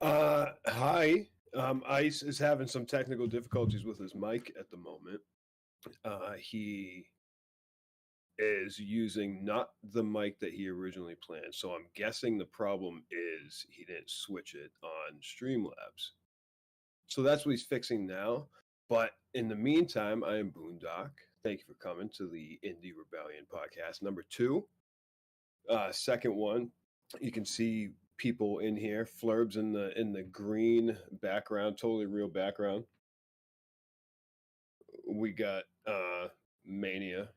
Hi. Ice is having some technical difficulties with his mic at the moment. He is using not the mic that he originally planned. So I'm guessing the problem is he didn't switch it on Streamlabs. So that's what he's fixing now. But in the meantime, I am Boondock. Thank you for coming to the Indie Rebellion podcast number 2. Second one, you can see people in here. Flurb's in the green background, totally real background. We got Mania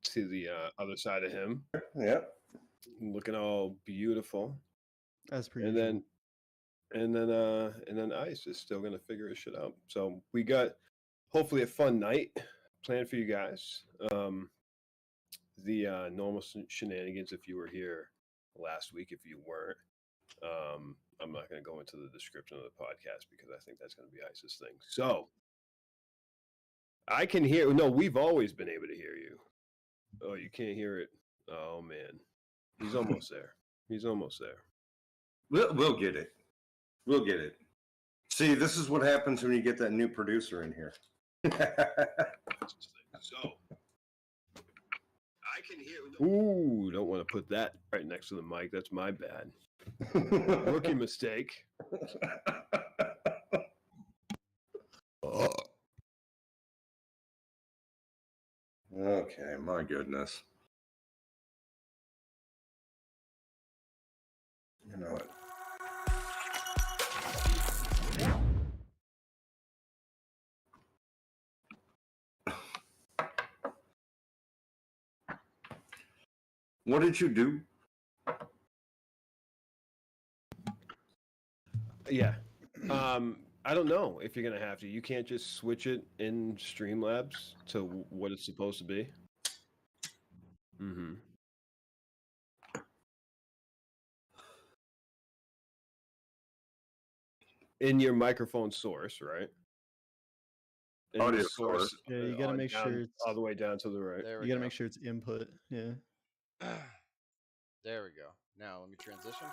to the other side of him. Yep. Looking all beautiful. As per and usual. then Ice is still gonna figure his shit out. So we got hopefully a fun night planned for you guys. The normal shenanigans if you were here last week. If you weren't, I'm not going to go into the description of the podcast because I think that's going to be Ice's thing. So I can hear. No, we've always been able to hear you. Oh, you can't hear it. Oh man, he's almost there. He's almost there. We'll get it. We'll get it. See, this is what happens when you get that new producer in here. So I can hear. Ooh, don't want to put that right next to the mic. That's my bad. Rookie mistake. Okay, my goodness. You know what? What did you do? Yeah. I don't know if you're going to have to. You can't just switch it in Streamlabs to what it's supposed to be. Mm-hmm. In your microphone source, right? In Audio the source. Yeah, you got to make sure it's all the way down to the right. There we you got to go. make sure it's input. Yeah. There we go. Now let me transition.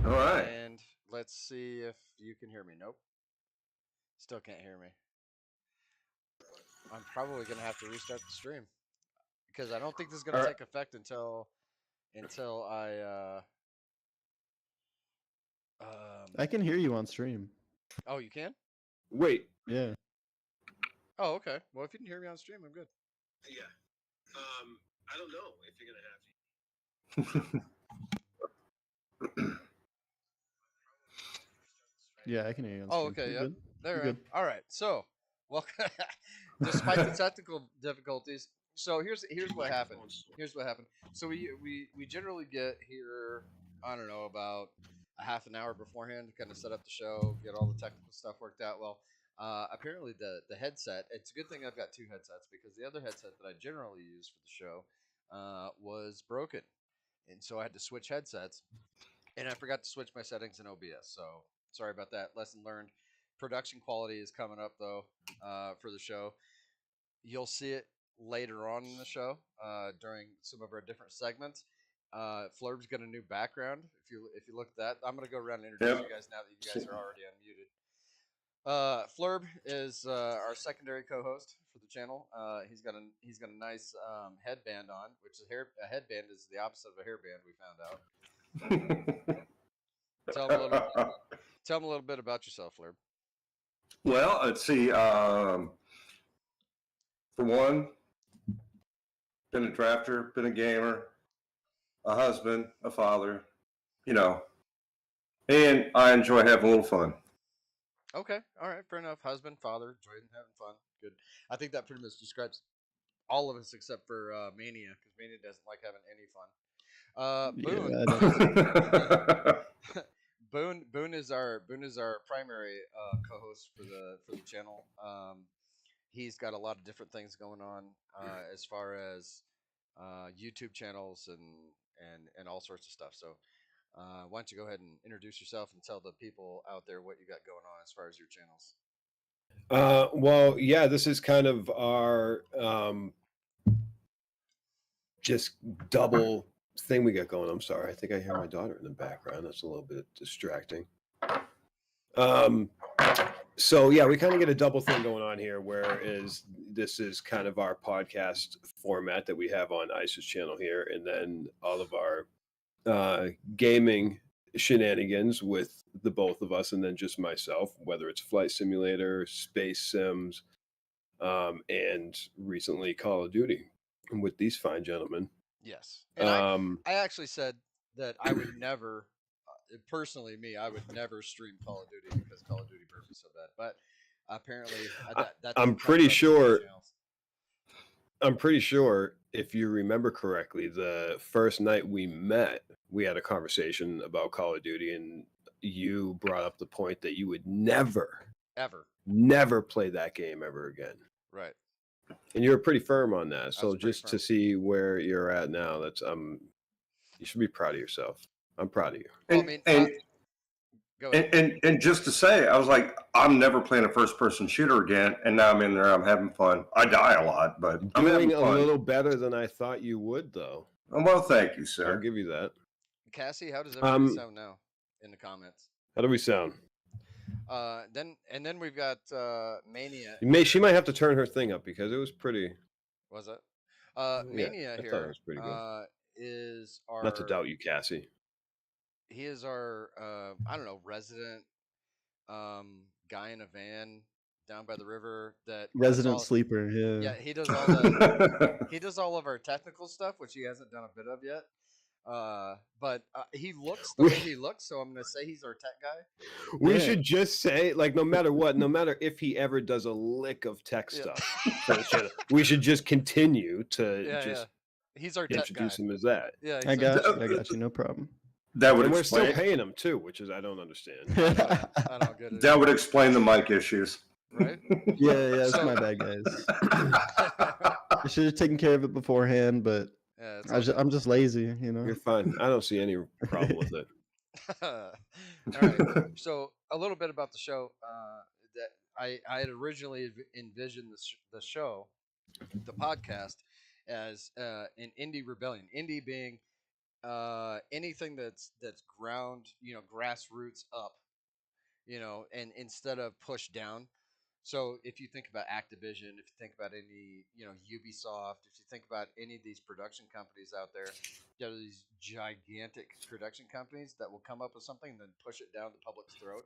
All right. And let's see if you can hear me. Nope. Still can't hear me. I'm probably going to have to restart the stream because I don't think this is going to take effect until I can hear you on stream. Oh, you can? Wait. Yeah. Oh, okay. Well, if you can hear me on stream, I'm good. Yeah. I don't know if you're going to have to. Yeah, I can hear you on Oh, stream. okay. You're Yep. good. There. You're good. All right. So, well, despite the technical difficulties, so here's what happened. Here's what happened. So we generally get here, I don't know, about a half an hour beforehand to kind of set up the show, get all the technical stuff worked out. Well, apparently the headset. It's a good thing I've got 2 headsets because the other headset that I generally use for the show was broken, and so I had to switch headsets, and I forgot to switch my settings in OBS. So sorry about that. Lesson learned. Production quality is coming up though for the show. You'll see it later on in the show during some of our different segments. Flurb's got a new background. If you look at that, I'm gonna go around and introduce you guys now that you guys are already unmuted. Flurb is our secondary co-host for the channel. He's got a nice headband on, which is a headband is the opposite of a hairband. We found out. Tell him a little bit about yourself, Flurb. Well, let's see. For one, been a drafter, been a gamer, a husband, a father, and I enjoy having a little fun. Okay, all right, fair enough. Husband, father, enjoying having fun. Good. I think that pretty much describes all of us except for Mania, because Mania doesn't like having any fun. Boone. Boone is our primary co-host for the channel. He's got a lot of different things going on as far as YouTube channels and all sorts of stuff. So why don't you go ahead and introduce yourself and tell the people out there what you got going on as far as your channels. Well, yeah, this is kind of our just double thing we got going. I'm sorry. I think I hear my daughter in the background. That's a little bit distracting. So yeah, we kind of get a double thing going on here, whereas this is kind of our podcast format that we have on ISIS channel here, and then all of our gaming shenanigans with the both of us, and then just myself, whether it's Flight Simulator, Space Sims, and recently Call of Duty with these fine gentlemen. Yes. And I actually said that I would never, personally, I would never stream Call of Duty because Call of Duty Burp is so bad. But apparently, I'm pretty sure. I'm pretty sure, if you remember correctly, the first night we met, we had a conversation about Call of Duty, and you brought up the point that you would never play that game ever again. Right. And you're pretty firm on that. So just to see where you're at now, that's you should be proud of yourself. I'm proud of you. Well, go ahead. And just to say, I was like, I'm never playing a first-person shooter again, and now I'm in there. I'm having fun. I die a lot, but I'm having doing fun. a little better than I thought you would, though. Well, thank you, sir. I'll give you that. Cassie, how does everybody sound now in the comments? How do we sound? Then we've got Mania. She might have to turn her thing up because it was pretty. Was it? I Mania here thought it was pretty good. Is our. Not to doubt you, Cassie. He is our I don't know, resident guy in a van down by the river that resident sleeper. Yeah, he does all the he does all of our technical stuff, which he hasn't done a bit of yet. But he looks the way he looks, so I'm gonna say he's our tech guy. We should just say, like, no matter what, no matter if he ever does a lick of tech stuff, we should just continue to he's our tech guy. Introduce him as that. Yeah, I got you, no problem. That would we're explain. still paying him too, which is I don't understand. I don't get it. That would explain the mic issues. Right? Yeah, it's my bad, guys. I should have taken care of it beforehand, but I'm just lazy, you know. You're fine. I don't see any problem with it. All right. So a little bit about the show. That I had originally envisioned the show, the podcast, as an indie rebellion. Indie being anything that's ground, grassroots up, and instead of pushed down. So if you think about Activision, if you think about any, Ubisoft, if you think about any of these production companies out there, these gigantic production companies that will come up with something and then push it down the public's throat,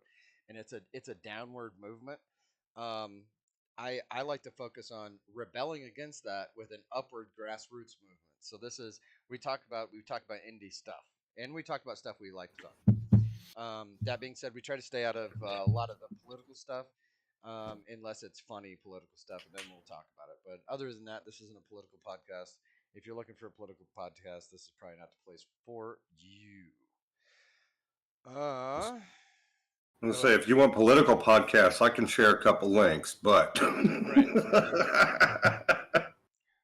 and it's a downward movement. I like to focus on rebelling against that with an upward grassroots movement. So we talk about indie stuff, and we talk about stuff we like on. That being said, we try to stay out of a lot of the political stuff. Unless it's funny political stuff, and then we'll talk about it. But other than that, this isn't a political podcast. If you're looking for a political podcast, this is probably not the place for you. I'm gonna say, if you want political podcasts, I can share a couple links, but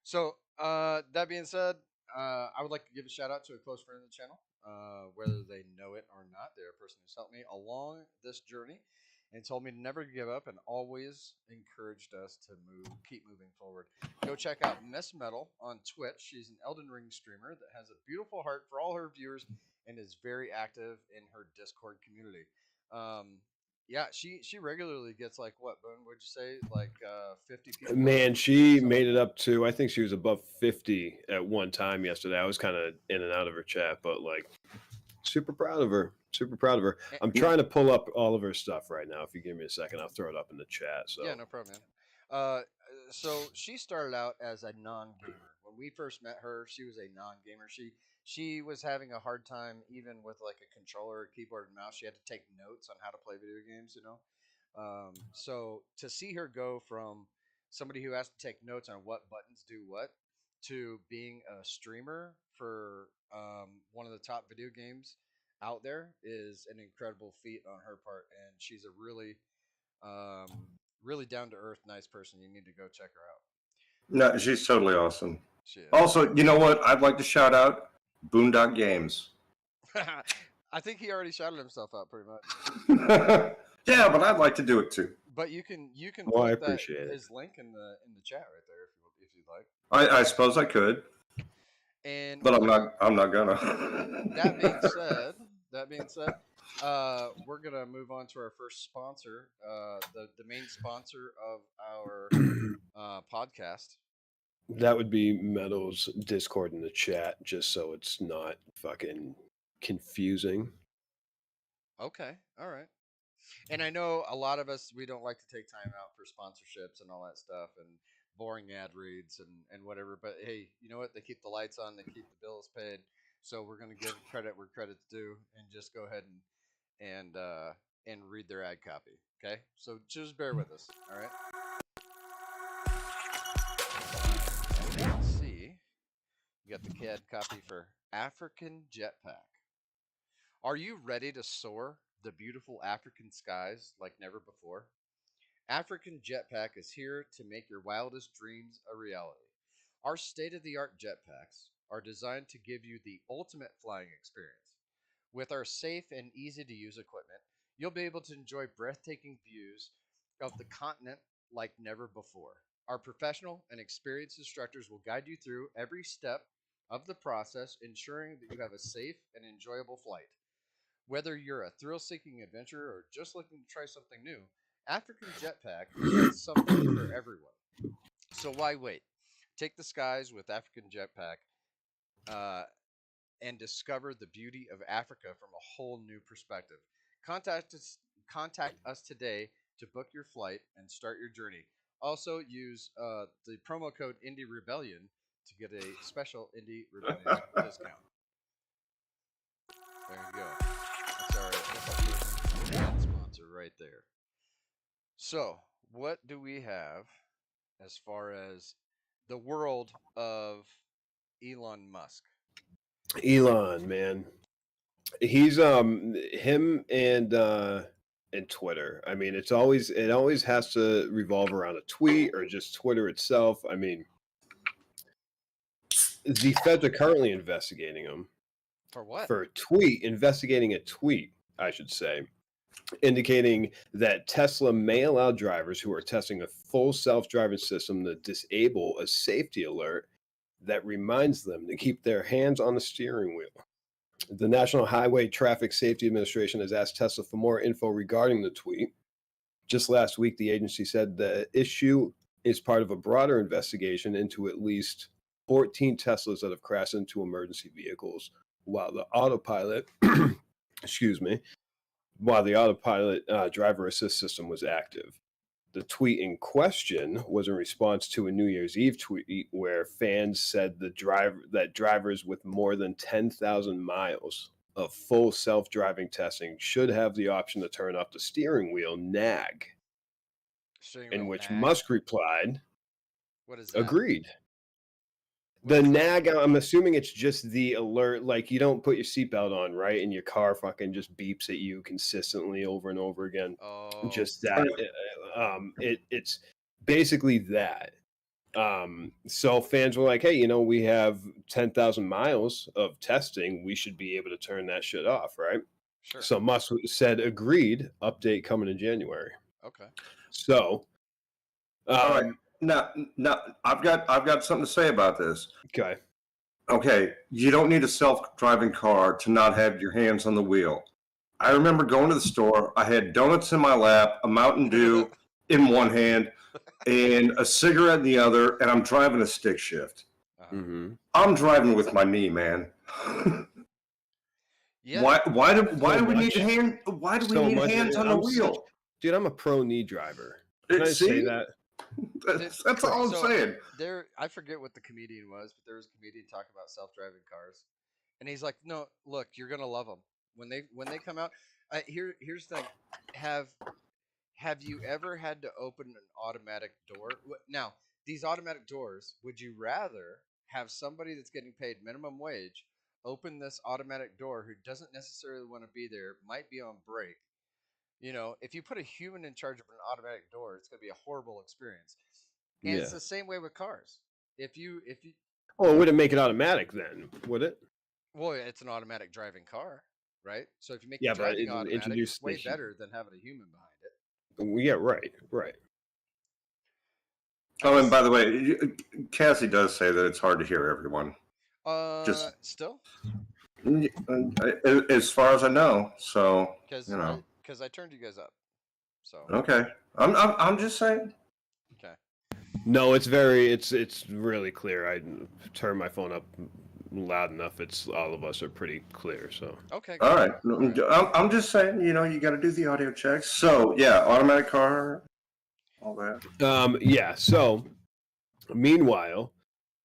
So that being said, I would like to give a shout out to a close friend of the channel. Whether they know it or not, they're a person who's helped me along this journey and told me to never give up and always encouraged us to keep moving forward. Go check out Miss Metal on Twitch. She's an Elden Ring streamer that has a beautiful heart for all her viewers and is very active in her Discord community. She regularly gets like what, Boone, would you say, like 50 people? Man, she made it up to, I think she was above 50 at one time yesterday. I was kind of in and out of her chat, but like, super proud of her. Super proud of her. I'm trying to pull up all of her stuff right now. If you give me a second, I'll throw it up in the chat. So yeah, no problem, man. So she started out as a non-gamer. When we first met her, she was a non-gamer. She was having a hard time even with like a controller, a keyboard, and mouse. She had to take notes on how to play video games, So to see her go from somebody who has to take notes on what buttons do what to being a streamer for one of the top video games out there is an incredible feat on her part, and she's a really really down to earth, nice person. You need to go check her out. No, she's totally awesome. Also, you know what? I'd like to shout out Boondock Games. I think he already shouted himself out pretty much. Yeah, but I'd like to do it too. But you can Well, I put appreciate his link in the chat right there if you'd like. I suppose I could. And but I'm not gonna. that being said, we're gonna move on to our first sponsor, the main sponsor of our podcast. That would be Metal's Discord in the chat, just so it's not fucking confusing. Okay, all right. And I know a lot of us, we don't like to take time out for sponsorships and all that stuff and boring ad reads and whatever. But hey, you know what? They keep the lights on, they keep the bills paid. So we're going to give credit where credit's due and just go ahead and read their ad copy. Okay? So just bear with us. All right? Let's see. You got the CAD copy for African Jetpack. Are you ready to soar the beautiful African skies like never before? African Jetpack is here to make your wildest dreams a reality. Our state-of-the-art jetpacks are designed to give you the ultimate flying experience. With our safe and easy-to-use equipment, you'll be able to enjoy breathtaking views of the continent like never before. Our professional and experienced instructors will guide you through every step of the process, ensuring that you have a safe and enjoyable flight. Whether you're a thrill-seeking adventurer or just looking to try something new, African Jetpack has something for everyone. So why wait? Take the skies with African Jetpack and discover the beauty of Africa from a whole new perspective. Contact us today to book your flight and start your journey. Also, use the promo code Indie Rebellion to get a special Indie Rebellion discount. There you go. That's our first sponsor right there. So, what do we have as far as the world of Elon Musk? Elon, man, he's him and Twitter. I mean, it always has to revolve around a tweet or just Twitter itself. I mean, the feds are currently investigating him. For what? For investigating a tweet, I should say, indicating that Tesla may allow drivers who are testing a full self-driving system to disable a safety alert that reminds them to keep their hands on the steering wheel. The National Highway Traffic Safety Administration has asked Tesla for more info regarding the tweet. Just last week, the agency said the issue is part of a broader investigation into at least 14 Teslas that have crashed into emergency vehicles while the autopilot, driver assist system was active. The tweet in question was in response to a New Year's Eve tweet where fans said that drivers with more than 10,000 miles of full self-driving testing should have the option to turn off the steering wheel nag. In which Musk replied, "What is that?" Agreed. The nag, I'm assuming it's just the alert, like you don't put your seatbelt on, right? And your car fucking just beeps at you consistently over and over again. Oh. Just that. It's basically that. So fans were like, hey, we have 10,000 miles of testing. We should be able to turn that shit off, right? Sure. So Musk said, agreed, update coming in January. Okay. So. All right. Now, I've got something to say about this. Okay, you don't need a self-driving car to not have your hands on the wheel. I remember going to the store. I had donuts in my lap, a Mountain Dew in one hand, and a cigarette in the other, and I'm driving a stick shift. Mm-hmm. I'm driving with my knee, man. Yeah. Why do we need hands on the wheel? Dude, I'm a pro knee driver. Can I say that? That's all I'm saying. I forget what the comedian was, but there was a comedian talking about self-driving cars, and he's like, "No, look, you're gonna love them when they come out." Here's the thing: have you ever had to open an automatic door? Now, these automatic doors, would you rather have somebody that's getting paid minimum wage open this automatic door who doesn't necessarily want to be there, might be on break? If you put a human in charge of an automatic door, it's going to be a horrible experience. And It's the same way with cars. Well, it wouldn't make it automatic then, would it? Well, it's an automatic driving car, right? So if you make it driving automatic, it's way better than having a human behind it. Yeah, right. Oh, and by the way, Cassie does say that it's hard to hear everyone. Still. As far as I know, so because I turned you guys up. So okay, I'm just saying. Okay. No, it's really clear. I turned my phone up loud enough. It's all of us are pretty clear. So okay. All right. I'm just saying. You got to do the audio checks. So yeah, automatic car, all that. Yeah. So meanwhile,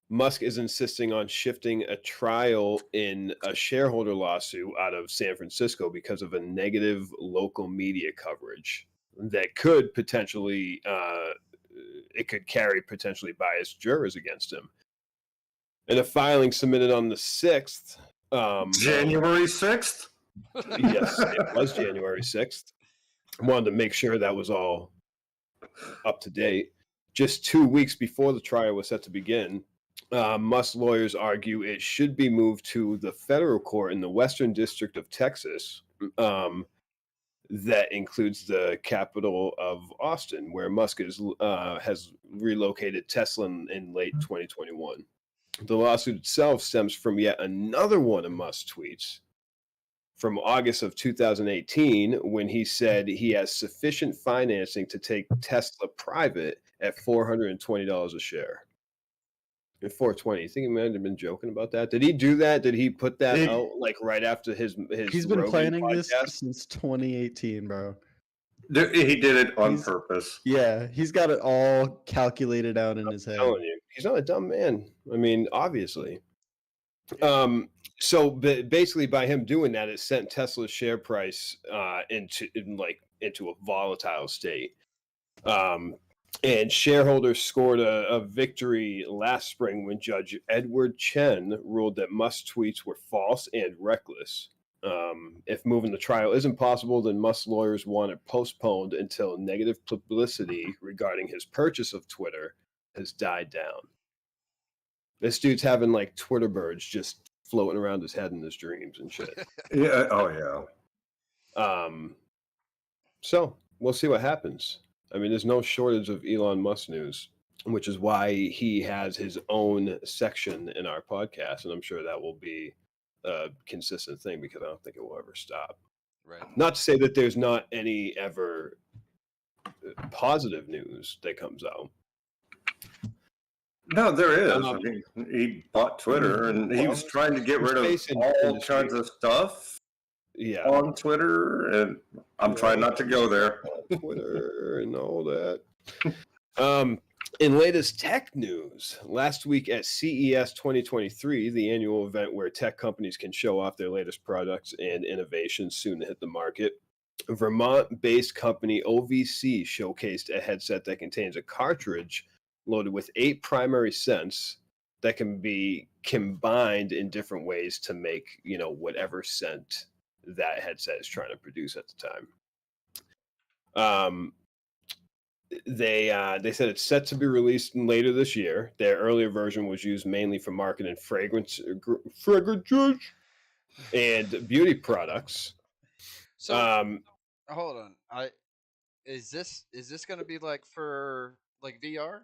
Musk is insisting on shifting a trial in a shareholder lawsuit out of San Francisco because of a negative local media coverage that could potentially carry potentially biased jurors against him. In a filing submitted on the 6th, January 6th. Yes, it was January 6th. I wanted to make sure that was all up to date. Just 2 weeks before the trial was set to begin, Musk lawyers argue it should be moved to the federal court in the Western District of Texas. That includes the capital of Austin, where Musk has relocated Tesla in late 2021. The lawsuit itself stems from yet another one of Musk's tweets from August of 2018, when he said he has sufficient financing to take Tesla private at $420 a share. At 420, you think he might have been joking about that? Did he do that? Did he put that out like right after his? He's been planning this since 2018, bro. He did it on purpose. Yeah, he's got it all calculated out in his head. I'm telling you, he's not a dumb man. I mean, obviously. So basically, by him doing that, it sent Tesla's share price into a volatile state. And shareholders scored a victory last spring when Judge Edward Chen ruled that Musk's tweets were false and reckless. If moving the trial isn't possible, then Musk's lawyers want it postponed until negative publicity regarding his purchase of Twitter has died down. This dude's having like Twitter birds just floating around his head in his dreams and shit. Yeah. Oh yeah. So we'll see what happens. I mean, there's no shortage of Elon Musk news, which is why he has his own section in our podcast, and I'm sure that will be a consistent thing because I don't think it will ever stop. Right. Not to say that there's not any ever positive news that comes out. No, there is. I mean, he bought Twitter, and he was trying to get rid of all kinds of stuff. Yeah, on Twitter, and I'm trying not to go there. Twitter and all that. In latest tech news, last week at CES 2023, the annual event where tech companies can show off their latest products and innovations soon to hit the market, Vermont-based company OVC showcased a headset that contains a cartridge loaded with 8 primary scents that can be combined in different ways to make, whatever scent that headset is trying to produce at the time. They said it's set to be released later this year. Their earlier version was used mainly for marketing fragrances and beauty products. So hold on, is this going to be like for like VR?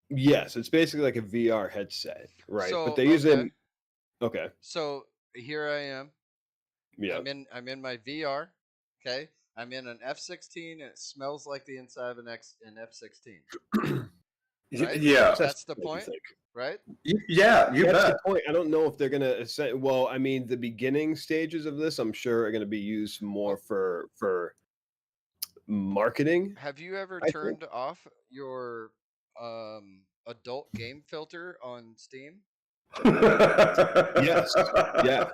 Yes, it's basically like a VR headset, right? So, but they use it. Okay. So here I am. Yeah. I'm in my VR. Okay. I'm in an F-16 and it smells like the inside of an F-16. Right? Yeah. That's the point, right? Yeah, you bet. That's the point. I don't know if they're going to say, well, I mean, the beginning stages of this, I'm sure, are going to be used more for marketing. Have you ever turned off your adult game filter on Steam? Yes. Yeah.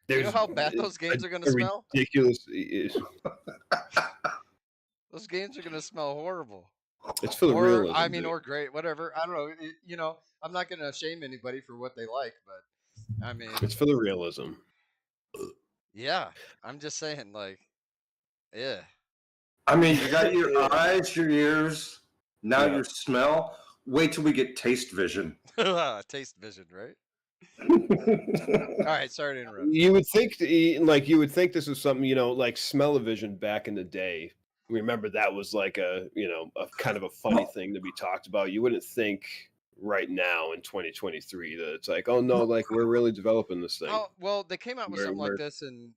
You know how bad those games are going to smell? Ridiculous. Those games are going to smell horrible. It's for the realism. I mean, or great, whatever. I don't know. I'm not going to shame anybody for what they like, but I mean, it's for the realism. Yeah, I'm just saying, like, yeah. I mean, you got your eyes, your ears, now your smell. Wait till we get taste vision. Taste vision, right? All right, sorry to interrupt. You would think this was something, like smell-o-vision back in the day. Remember that was like a kind of a funny thing to be talked about. You wouldn't think right now in 2023 that it's like, oh no, like we're really developing this thing. Oh well, they came out with something like this in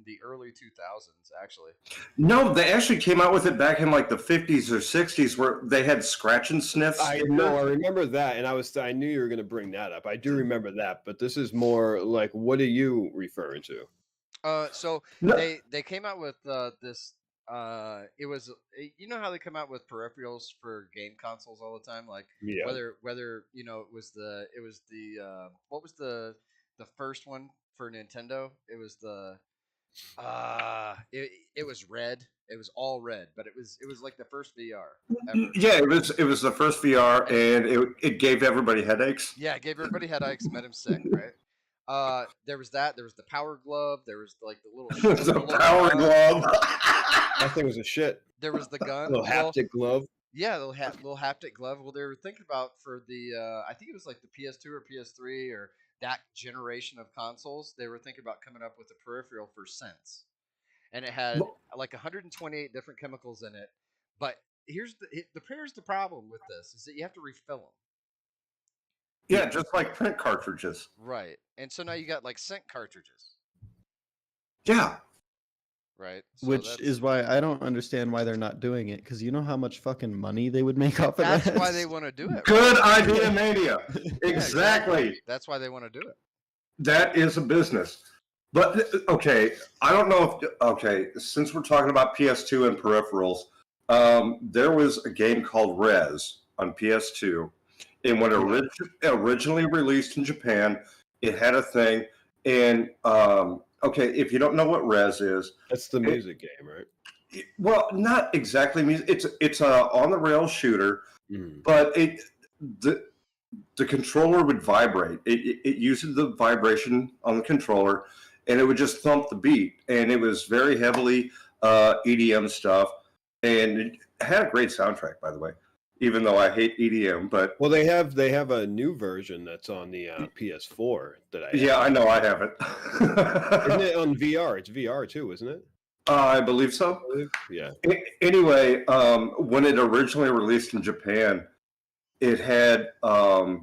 the early 2000s, actually. No, they actually came out with it back in like the 50s or 60s, where they had scratch and sniff. I know, I remember that, and I knew you were going to bring that up. I do remember that, but this is more like, what are you referring to? So they came out with this. It was, you know how they come out with peripherals for game consoles all the time, like whether you know it was the what was the first one for Nintendo? It was the it was red. It was all red, but it was like the first VR ever. Yeah, it was the first VR, and it gave everybody headaches. Yeah, it gave everybody headaches, made them sick, right? There was that. There was the Power Glove. There was like the little the Power Glove. That thing was a shit. There was the gun. Little haptic glove. Yeah, little haptic glove. Well, they were thinking about for the I think it was like the PS2 or PS3 or that generation of consoles. They were thinking about coming up with a peripheral for Sense, and it had like 128 different chemicals in it. But here's the problem with this is that you have to refill them. Yeah, just like print cartridges. Right, and so now you got like scent cartridges. Yeah. Right. So which is why I don't understand why they're not doing it, because you know how much fucking money they would make off of that? That's why they want to do it. Good idea, Mania. Exactly. That's why they want to do it. That is a business. But, okay, I don't know if, since we're talking about PS2 and peripherals, there was a game called Rez on PS2. And when it originally released in Japan, it had a thing. And, okay, if you don't know what Rez is, that's the music game, right? Well, not exactly music. It's a on the rail shooter, but the controller would vibrate. It uses the vibration on the controller, and it would just thump the beat. And it was very heavily EDM stuff, and it had a great soundtrack, by the way. Even though I hate EDM, but well, they have a new version that's on the PS4 that I know I have it. Isn't it on VR? It's VR too, isn't it? I believe so. Yeah. Anyway, when it originally released in Japan, it had a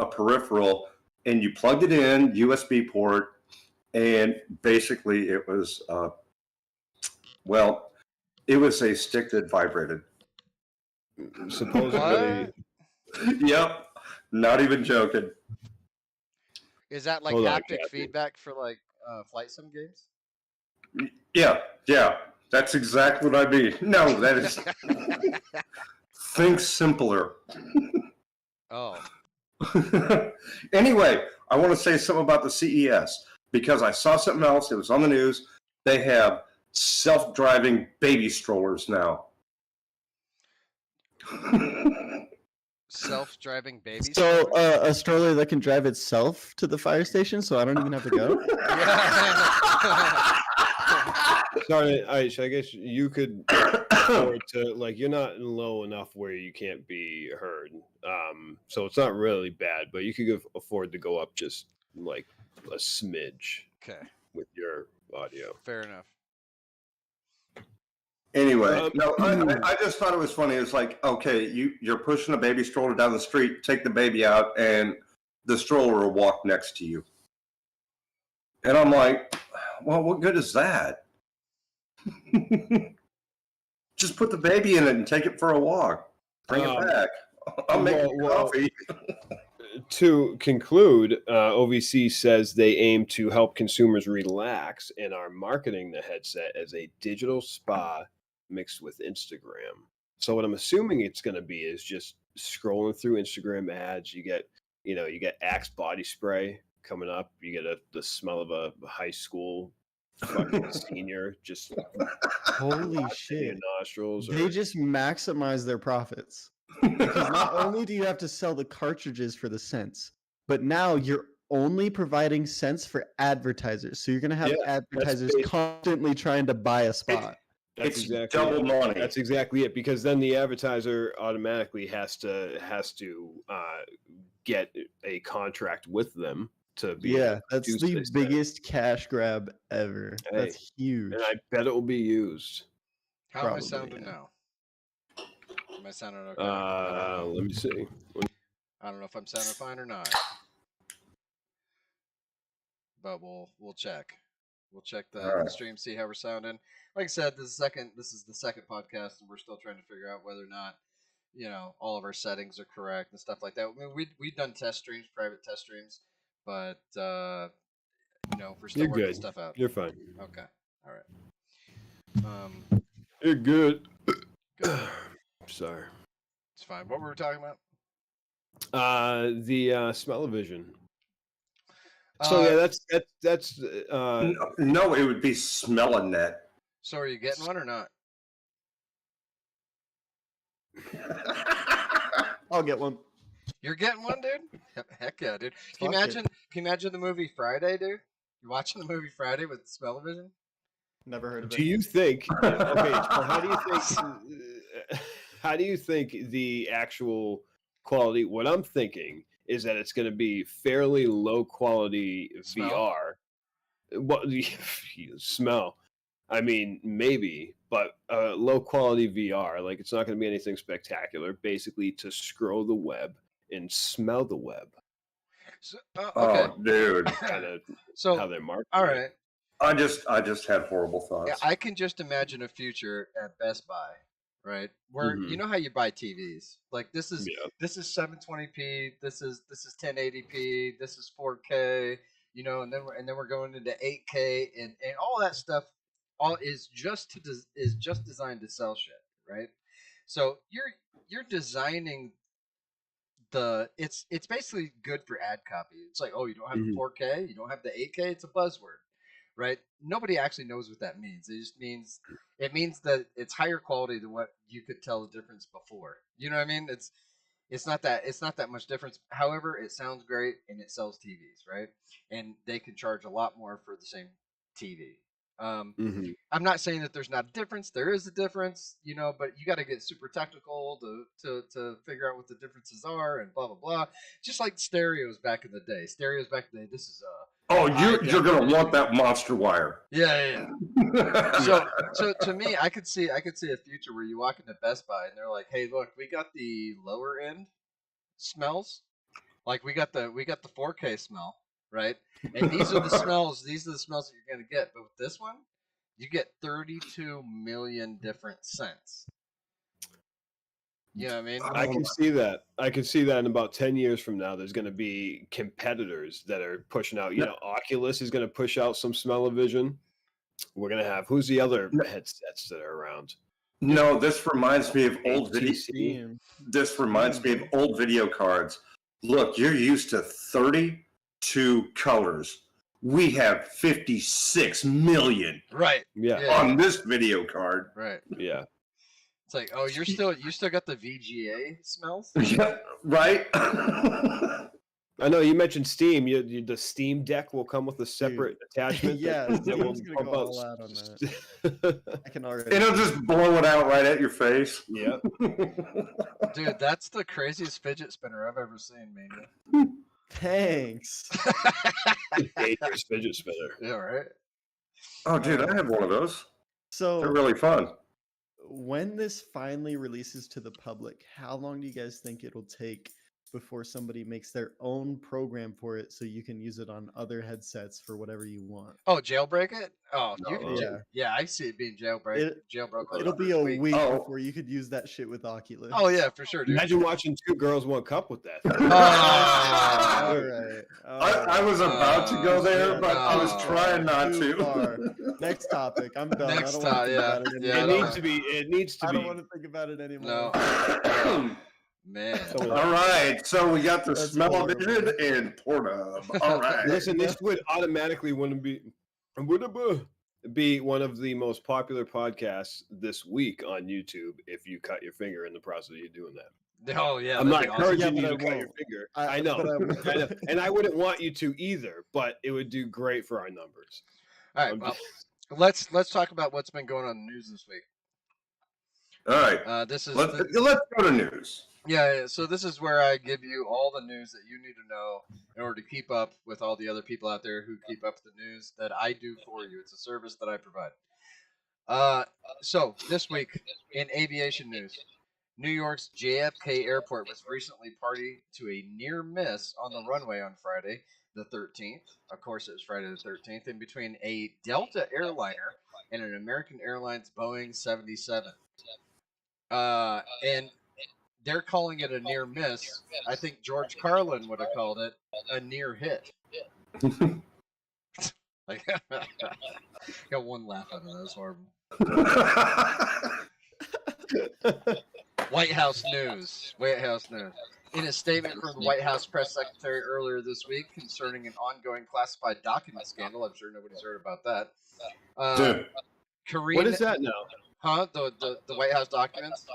peripheral, and you plugged it in USB port, and basically it was it was a stick that vibrated. Supposedly. Yep. Not even joking. Is that like haptic feedback for like flight sim games? Yeah. That's exactly what I mean. No, that is think simpler. Oh. Anyway, I want to say something about the CES because I saw something else. It was on the news. They have self-driving baby strollers now. Self-driving baby. So a stroller that can drive itself to the fire station, so I don't even have to go. Sorry, I guess you could afford to, like, you're not low enough where you can't be heard. So it's not really bad, but you could afford to go up just like a smidge. Okay. With your audio. Fair enough. Anyway, no, I just thought it was funny. It's like, okay, you're pushing a baby stroller down the street, take the baby out, and the stroller will walk next to you. And I'm like, well, what good is that? Just put the baby in it and take it for a walk. Bring it back. I'll make coffee. To conclude, OVC says they aim to help consumers relax and are marketing the headset as a digital spa mixed with Instagram. So what I'm assuming it's going to be is just scrolling through Instagram ads. You get Axe body spray coming up. You get the smell of a high school fucking senior just holy shit in nostrils. They just maximize their profits. Because not only do you have to sell the cartridges for the scents, but now you're only providing scents for advertisers. So you're going to have advertisers constantly trying to buy a spot. That's it's exactly double money. That's exactly it. Because then the advertiser automatically has to get a contract with them to be. Yeah, that's the biggest cash grab ever. Hey, that's huge. And I bet it will be used. How am I sounding now? Am I sounding okay? Let me see. I don't know if I'm sounding fine or not, but we'll check. We'll check the stream, see how we're sounding. Like I said, this is the second podcast, and we're still trying to figure out whether or not all of our settings are correct and stuff like that. I mean, we've done test streams, private test streams, but we're still working stuff out. You're fine. Okay. All right. You're good. Sorry. It's fine. What were we talking about? The smell-o-vision. So yeah, that's no, it would be Smell-o-net. So are you getting one or not? I'll get one. You're getting one, dude? Heck yeah, dude. Can you imagine the movie Friday, dude? You're watching the movie Friday with Smell-o-vision? Never heard of it. Do you think? Okay, so how do you think the actual quality? What I'm thinking is that it's going to be fairly low quality VR. What smell? I mean, maybe, but low quality VR. Like, it's not going to be anything spectacular. Basically, to scroll the web and smell the web. So, okay. Oh, dude. Kind of so how they market. All right. I just had horrible thoughts. Yeah, I can just imagine a future at Best Buy, right? Where you know how you buy TVs. Like this is 720p, this is 1080p, this is 4K, and then we're going into 8K and all that stuff is just designed to sell shit, right? So you're designing it's basically good for ad copy. It's like, oh, you don't have the 4K, you don't have the 8K, it's a buzzword. Right? Nobody actually knows what that means. It just means that it's higher quality than what you could tell the difference before. You know what I mean? It's not that much difference. However, it sounds great and it sells TVs, right? And they can charge a lot more for the same TV. I'm not saying that there's not a difference. There is a difference, but you got to get super technical to figure out what the differences are and blah blah blah. Just like stereos back in the day. This is you're gonna want that monster wire. Yeah. So to me, I could see a future where you walk into Best Buy and they're like, "Hey, look, we got the lower end smells. Like we got the 4K smell, right? And these are the smells. These are the smells that you're gonna get. But with this one, you get 32 million different scents. You know what I mean? I can see that. I can see that in about 10 years from now, there's going to be competitors that are pushing out. Oculus is going to push out some smell-o-vision. We're going to have, who's the other headsets that are around? No, this reminds me of old video. This reminds me of old video cards. Look, you're used to 32 colors. We have 56 million. Right. Yeah. On this video card. Right. Yeah. It's like, oh, you still got the VGA smells? Yeah, right? I know you mentioned Steam. The Steam Deck will come with a separate attachment. Yeah, that will Steam's gonna go all out on that. I can already. It'll just blow it out right at your face. Yeah. Dude, that's the craziest fidget spinner I've ever seen, man. Thanks. Dangerous fidget spinner. Yeah, right. Oh, dude, I have one of those. So they're really fun. When this finally releases to the public, how long do you guys think it'll take before somebody makes their own program for it so you can use it on other headsets for whatever you want? Oh, jailbreak it? Oh, yeah. I see it being jailbroke. It'll be a week before you could use that shit with Oculus. Oh yeah, for sure, dude. Imagine watching Two Girls, One Cup with that. All right. I was about to go there, but I was trying not to. Next topic. I'm done. Next I don't want to think about it anymore. It needs to be. I don't want to think about it anymore. No. Man. All right. So we got the Smell-o-vision and Pornhub. All right. Listen, this would automatically be one of the most popular podcasts this week on YouTube if you cut your finger in the process of you doing that. Oh yeah. I'm not encouraging you to cut won't. your finger. I know. I know. And I wouldn't want you to either, but it would do great for our numbers. All right. Well, let's talk about what's been going on in the news this week. All right. Let's go to news. Yeah, so this is where I give you all the news that you need to know in order to keep up with all the other people out there who keep up with the news that I do for you. It's a service that I provide. So this week in aviation news, New York's JFK Airport was recently party to a near miss on the runway on Friday the 13th. Of course, it was Friday the 13th, in between a Delta airliner and an American Airlines Boeing 77. And they're calling it a near miss. I think George Carlin would have called it a near hit. Like, got one laugh out of that. That's horrible. White House News. White House News. In a statement from the White House press secretary earlier this week concerning an ongoing classified document scandal, I'm sure nobody's heard about that. Dude, Karine, what is that now? Huh? The White House documents?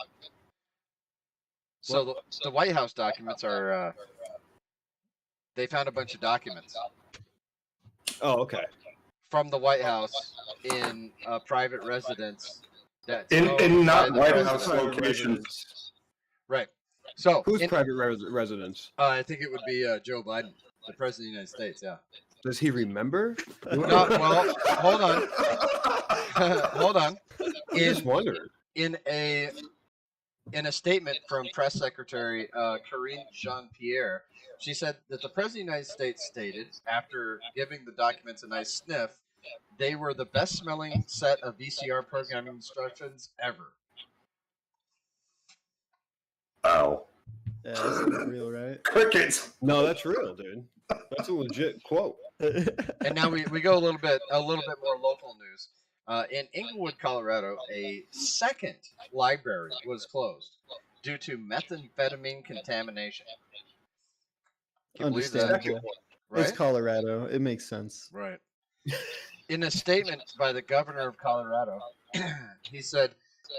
So the White House documents are, they found a bunch of documents. Oh, okay. From the White House in a private residence. In not White House locations. Right. So whose private residence? I think it would be Joe Biden, the president of the United States. Yeah. Does he remember? No, well, hold on. Hold on. I just wondered. In a statement from press secretary Karine Jean-Pierre, she said that the president of the United States stated, after giving the documents a nice sniff, they were the best-smelling set of VCR programming instructions ever. Oh. Yeah, that's not real, right? Crickets. No, that's real, dude. That's a legit quote. And now we go a little bit more local news. In Englewood, Colorado, a second library was closed due to methamphetamine contamination. Can you believe that? Understandable. Right? It's Colorado. It makes sense. Right. In a statement by the governor of Colorado, he said,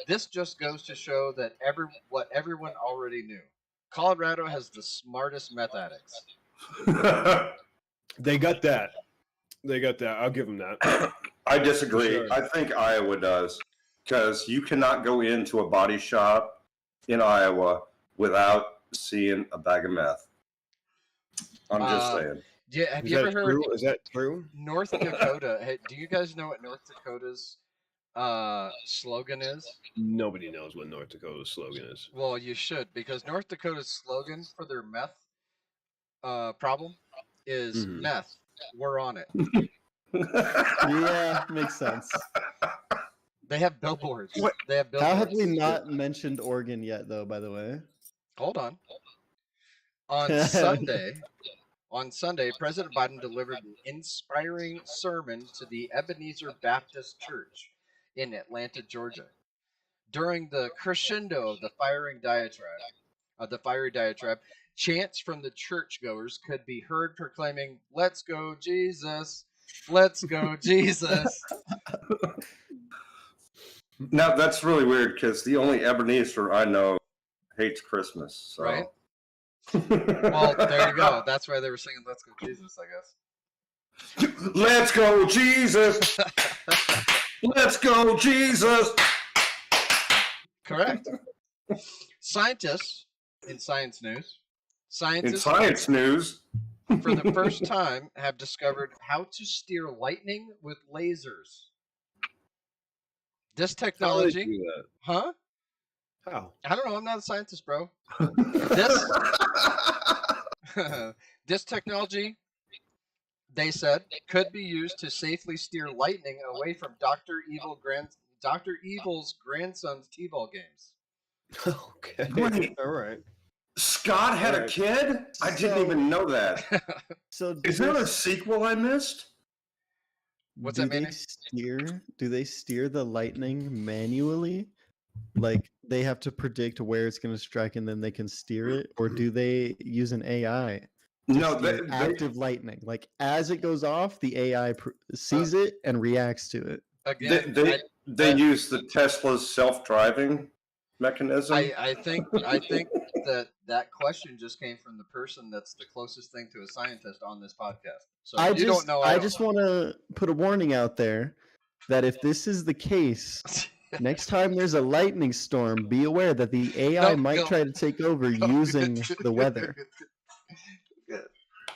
"This just goes to show that what everyone already knew. Colorado has the smartest meth addicts." They got that. I'll give them that. I disagree. Sure. I think Iowa does, because you cannot go into a body shop in Iowa without seeing a bag of meth. I'm just saying. Yeah, have you ever heard? Is that true? North Dakota. Hey, do you guys know what North Dakota's slogan is? Nobody knows what North Dakota's slogan is. Well, you should, because North Dakota's slogan for their meth problem is meth. We're on it. Yeah, makes sense. They have billboards. What? They have billboards. How have we not mentioned Oregon yet, though, by the way? Hold on. On Sunday, President Biden delivered an inspiring sermon to the Ebenezer Baptist Church in Atlanta, Georgia. During the crescendo of the fiery diatribe, chants from the churchgoers could be heard proclaiming, "Let's go, Jesus! Let's go, Jesus!" Now, that's really weird, because the only Ebenezer I know hates Christmas. So. Right? Well, there you go. That's why they were singing "Let's Go, Jesus," I guess. Let's go, Jesus! Let's go, Jesus! Correct. Scientists in science news, for the first time, have discovered how to steer lightning with lasers. This technology, How did they do that? huh? How? I don't know. I'm not a scientist, bro. This technology, they said, could be used to safely steer lightning away from Dr. Evil's grandson's T-ball games. Okay. Wait. All right. Scott had a kid? I didn't even know that. So Is there a sequel I missed? What's that mean? Do they steer the lightning manually? Like they have to predict where it's going to strike and then they can steer it, or do they use an AI? No, active lightning. Like as it goes off, the AI sees it and reacts to it. Again, they use the Tesla's self-driving mechanism. I think that question just came from the person that's the closest thing to a scientist on this podcast. So I don't know. I just want to put a warning out there that if this is the case, next time there's a lightning storm, be aware that the AI might try to take over using the weather.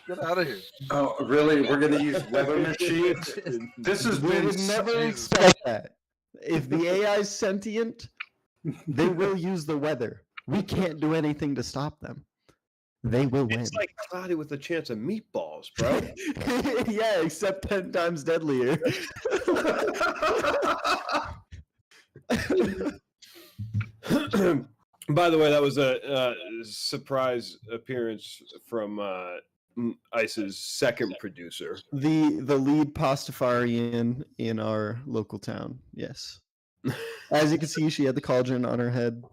Get out of here. Oh, really? We're going to use weather machines? This has We been... would never expect that. If the AI is sentient, they will use the weather. We can't do anything to stop them. They will win. It's like Cloudy with a chance of meatballs, bro. Yeah, except 10 times deadlier. By the way, that was a surprise appearance from Ice's second producer. The lead Pastafarian in our local town. Yes. As you can see, she had the cauldron on her head.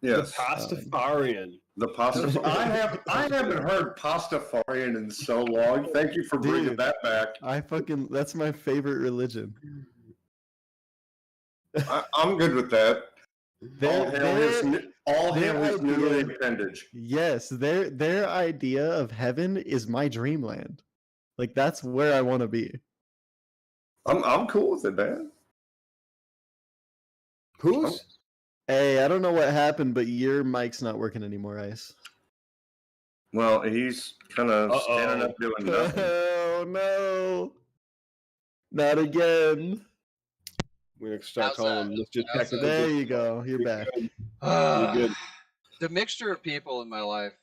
Yes. The Pastafarian. The Pastafarian. I haven't heard Pastafarian in so long. Thank you for bringing that back. That's my favorite religion. I'm good with that. All hail his newly appendage. Yes, their idea of heaven is my dreamland. Like, that's where I want to be. I'm cool with it, man. Who's? Hey, I don't know what happened, but your mic's not working anymore, Ice. Well, he's kind of standing up doing nothing. Oh no! Not again. We're gonna start calling him Mr. Technical. There you go. You're back. You're good. The mixture of people in my life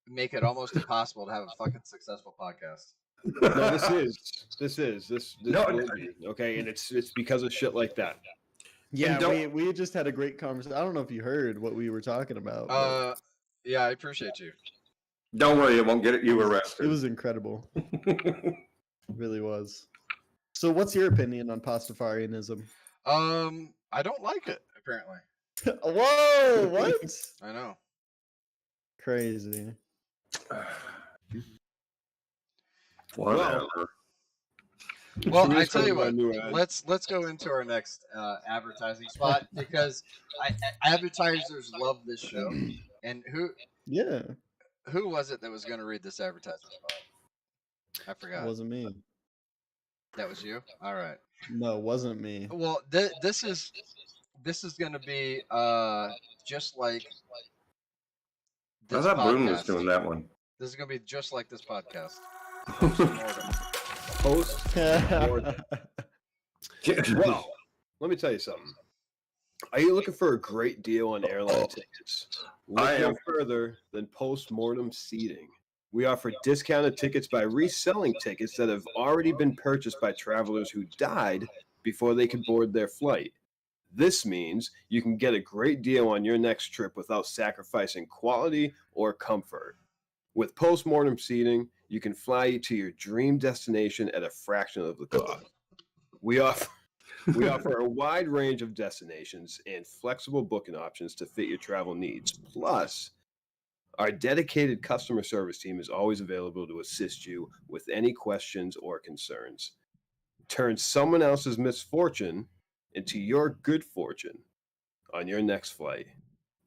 make it almost impossible to have a fucking successful podcast. No, this will be, okay, and it's because of shit like that. Yeah, we just had a great conversation. I don't know if you heard what we were talking about. Yeah, I appreciate you. Don't worry, it won't get you arrested. It was incredible. It really was. So, what's your opinion on Pastafarianism? I don't like it. Apparently. Whoa! What? I know. Crazy. Whatever. Well, I tell you what. Let's go into our next advertising spot because advertisers love this show. And who was it that was going to read this advertisement spot? I forgot. It wasn't me. That was you? All right. No, it wasn't me. Well, this is going to be just like I thought Boone was doing that one. This is going to be just like this podcast. Well, let me tell you something. Are you looking for a great deal on airline tickets? Look no further than Postmortem Seating. We offer discounted tickets by reselling tickets that have already been purchased by travelers who died before they could board their flight. This means you can get a great deal on your next trip without sacrificing quality or comfort. With Postmortem Seating, you can fly you to your dream destination at a fraction of the cost. We offer a wide range of destinations and flexible booking options to fit your travel needs. Plus, our dedicated customer service team is always available to assist you with any questions or concerns. Turn someone else's misfortune into your good fortune on your next flight.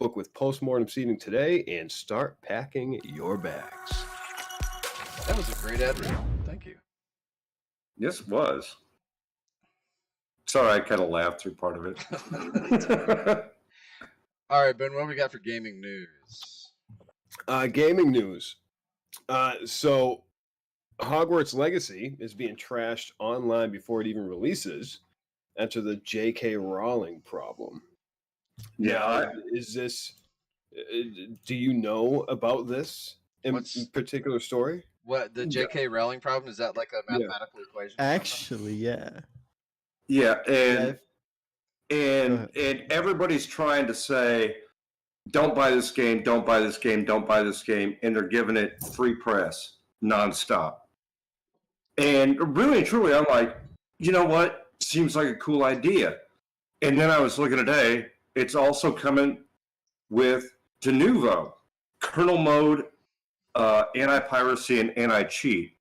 Book with Postmortem Seating today and start packing your bags. That was a great ad read. Thank you. Yes, it was. Sorry, I kind of laughed through part of it. All right, Ben, what we got for gaming news? Gaming news. So Hogwarts Legacy is being trashed online before it even releases. Enter the J.K. Rowling problem. Yeah. Is this... do you know about this in particular story? What, the J.K. Rowling problem? Is that like a mathematical equation? Actually, yeah. Yeah, and everybody's trying to say, don't buy this game, don't buy this game, don't buy this game, and they're giving it free press nonstop. And really and truly, I'm like, you know what? Seems like a cool idea. And then I was looking today, it's also coming with Denuvo, kernel mode, anti-piracy, and anti-cheat.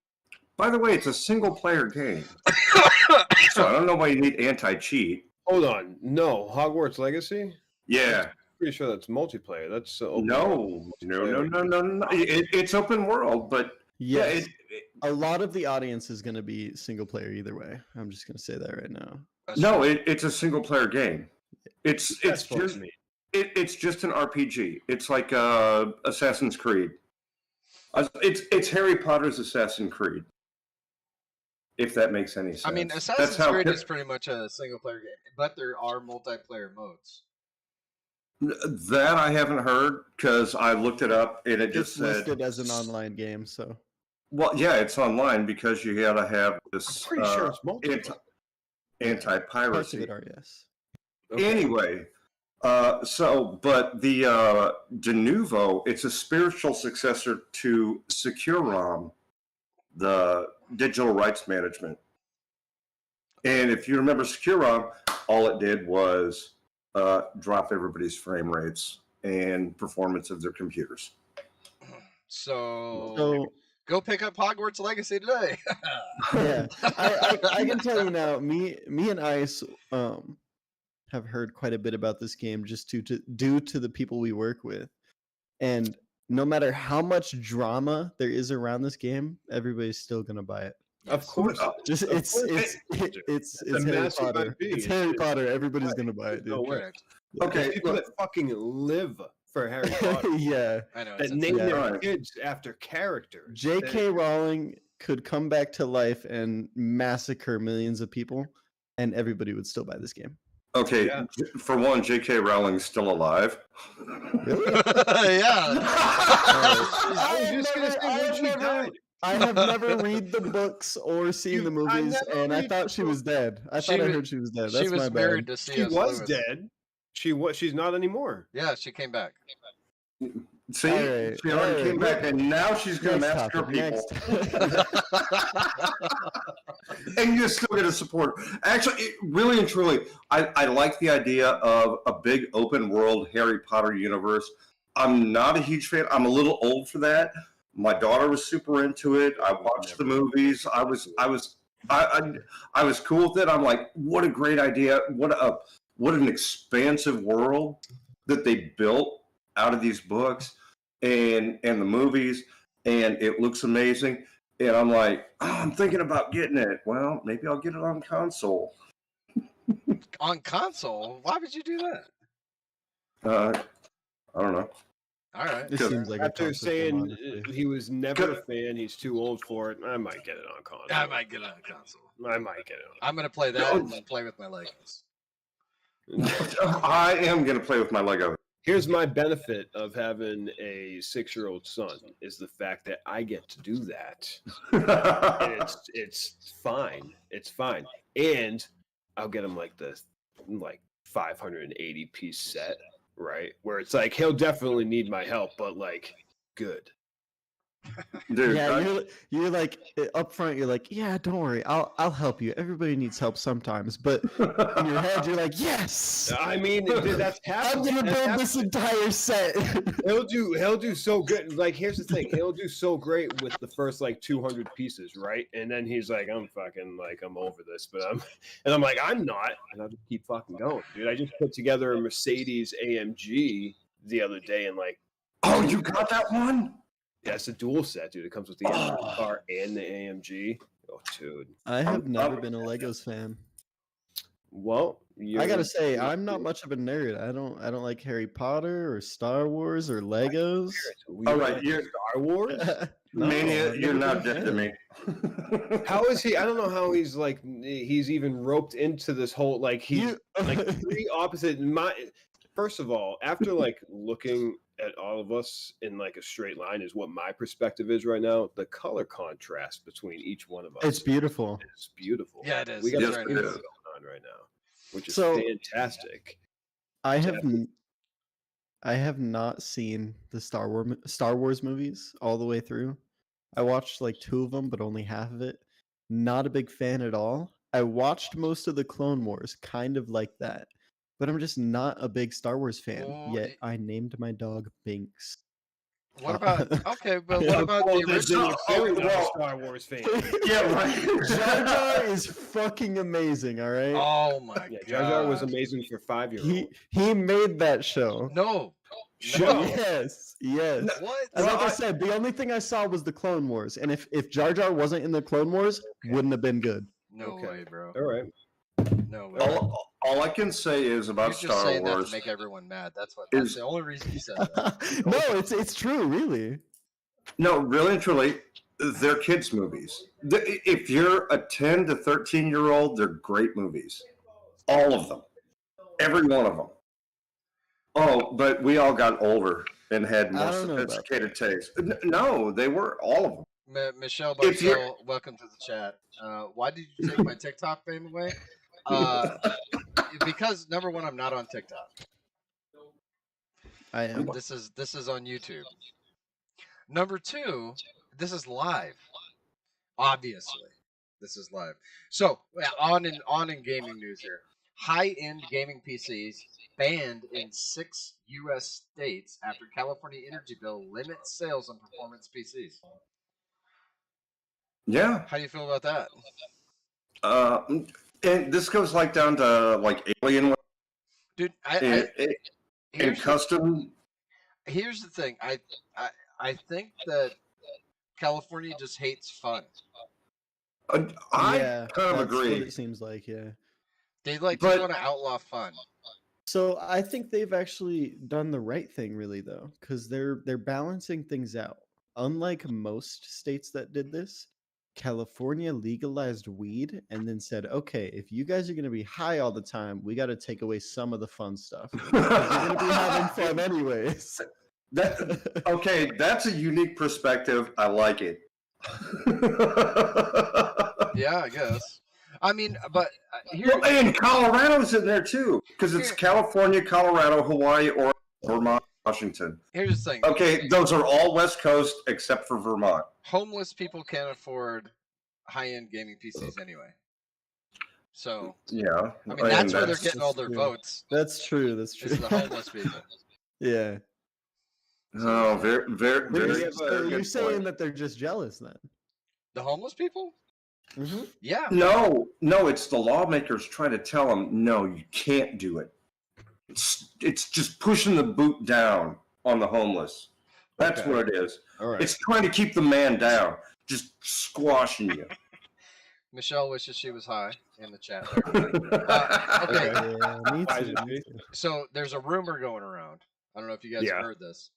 By the way, it's a single-player game. So I don't know why you need anti-cheat. Hold on. No, Hogwarts Legacy? Yeah. Pretty sure that's multiplayer. That's open no. It's open world, but yes, a lot of the audience is going to be single player either way. I'm just going to say that right now. No, it's a single player game. It's just an RPG. It's like Assassin's Creed. It's Harry Potter's Assassin's Creed. If that makes any sense. I mean, Assassin's Creed is pretty much a single player game, but there are multiplayer modes. That I haven't heard because I looked it up and it just said listed as an online game. So, well, yeah, it's online because you got to have this pretty sure it's multiplayer. Anti-piracy. Parts of it are, yes. Okay. Anyway, but the Denuvo, it's a spiritual successor to Securom, the digital rights management. And if you remember Securom, all it did was drop everybody's frame rates and performance of their computers. So go pick up Hogwarts Legacy today. Yeah, I can tell you now. Me and Ice have heard quite a bit about this game just due to the people we work with, and no matter how much drama there is around this game, everybody's still gonna buy it. Of course, just it's Harry Potter. It's Harry Potter. Everybody's gonna buy it, dude. Okay, people that fucking live for Harry Potter. Yeah, I know. That name their kids after characters. J.K. Rowling could come back to life and massacre millions of people, and everybody would still buy this game. Okay, yeah. For one, J.K. Rowling's still alive. Really? Yeah. I have never read the books or seen the movies, and I thought she was dead. I heard she was dead. That's she was my married bad. to C.S. She was Lewis. dead. She's not anymore. Yeah, she came back. See, she already came back, and now she's going to massacre people. And you're still going to support. Actually, really and truly, I like the idea of a big open world Harry Potter universe. I'm not a huge fan. I'm a little old for that. My daughter was super into it. I watched the movies. I was cool with it. I'm like, what a great idea! What an expansive world that they built out of these books and the movies, and it looks amazing. And I'm like, I'm thinking about getting it. Well, maybe I'll get it on console. On console? Why would you do that? I don't know. All right. This seems like after saying he was never a fan, he's too old for it. I might get it on console. I might get it on console. I might get it on. I'm gonna play that and play with my Legos. I am gonna play with my Lego. Here's my benefit of having a 6-year-old son is the fact that I get to do that. And it's fine. It's fine. And I'll get him like 580 piece set, right? Where it's like he'll definitely need my help, but like good. Dude, yeah, you're like up front. You're like, yeah, don't worry, I'll help you. Everybody needs help sometimes, but in your head, you're like, yes. I mean, that's happened. I'm gonna build this entire set. He'll do so good. Like, here's the thing, he'll do so great with the first 200 pieces, right? And then he's like, I'm over this, but I'm like, I'm not, and I'll just keep fucking going, dude. I just put together a Mercedes AMG the other day, and oh, you got that one? Yeah, it's a dual set, dude. It comes with the car and the AMG. Oh, dude. I have never been a Legos fan. Well, I gotta say, I'm not much of a nerd. I don't like Harry Potter or Star Wars or Legos. All right, you're Star Wars. No, Mania, you're not dead to me. How is he? I don't know how he's he's even roped into this whole he's three opposite. First of all, after looking at all of us in a straight line is what my perspective is right now. The color contrast between each one of us. It's beautiful. It's beautiful. Yeah, it is. We got yes, something going on right now, which is fantastic. I have not seen the Star Wars movies all the way through. I watched 2 of them, but only half of it. Not a big fan at all. I watched most of the Clone Wars, kind of like that. But I'm just not a big Star Wars fan, yet I named my dog Binks. What about but what about the original Star Wars fan? Yeah, right. Jar Jar is fucking amazing, all right? Oh my god. Jar Jar was amazing for 5-year-olds. He made that show. No. Yes. What? Like I said, the only thing I saw was the Clone Wars, and if Jar Jar wasn't in the Clone Wars, wouldn't have been good. No way, bro. All right. No way. All I can say is about Star Wars. That to make everyone mad. That's the only reason you said that. No, it's true, really. No, really and truly, they're kids' movies. If you're a 10 to 13-year-old, they're great movies. All of them. Every one of them. Oh, but we all got older and had more sophisticated taste. No, they were all of them. Michelle Barcel, welcome to the chat. Why did you take my TikTok fame away? Because number one, I'm not on TikTok. I am. This is on YouTube. Number two, this is live. Obviously, this is live. So on in gaming news here. High-end gaming PCs banned in 6 U.S. states after California energy bill limits sales on performance PCs. Yeah. How do you feel about that? And this goes like down to like Alien. Dude, and custom. Here's the thing. I think that California just hates fun. I kind of agree. What it seems like, yeah. They just want to outlaw fun. So I think they've actually done the right thing, really, though, because they're balancing things out. Unlike most states that did this, California legalized weed and then said, okay, if you guys are going to be high all the time, we got to take away some of the fun stuff. You're going to be having fun anyways. Okay, that's a unique perspective. I like it. Yeah, I guess. I mean, but and Colorado's in there too, because it's California, Colorado, Hawaii, or Vermont, Washington. Here's the thing. Okay, those are all West Coast except for Vermont. Homeless people can't afford high-end gaming PCs anyway. So yeah, I mean that's where they're getting all their votes. That's true. That's true. It's the homeless people. Yeah. Oh, very. So you're saying that they're just jealous then? The homeless people? Mm-hmm. Yeah. No, it's the lawmakers trying to tell them, no, you can't do it. It's just pushing the boot down on the homeless. That's what it is. All right. It's trying to keep the man down, just squashing you. Michelle wishes she was high in the chat there. Okay. Yeah, me too. So there's a rumor going around. I don't know if you guys have heard this.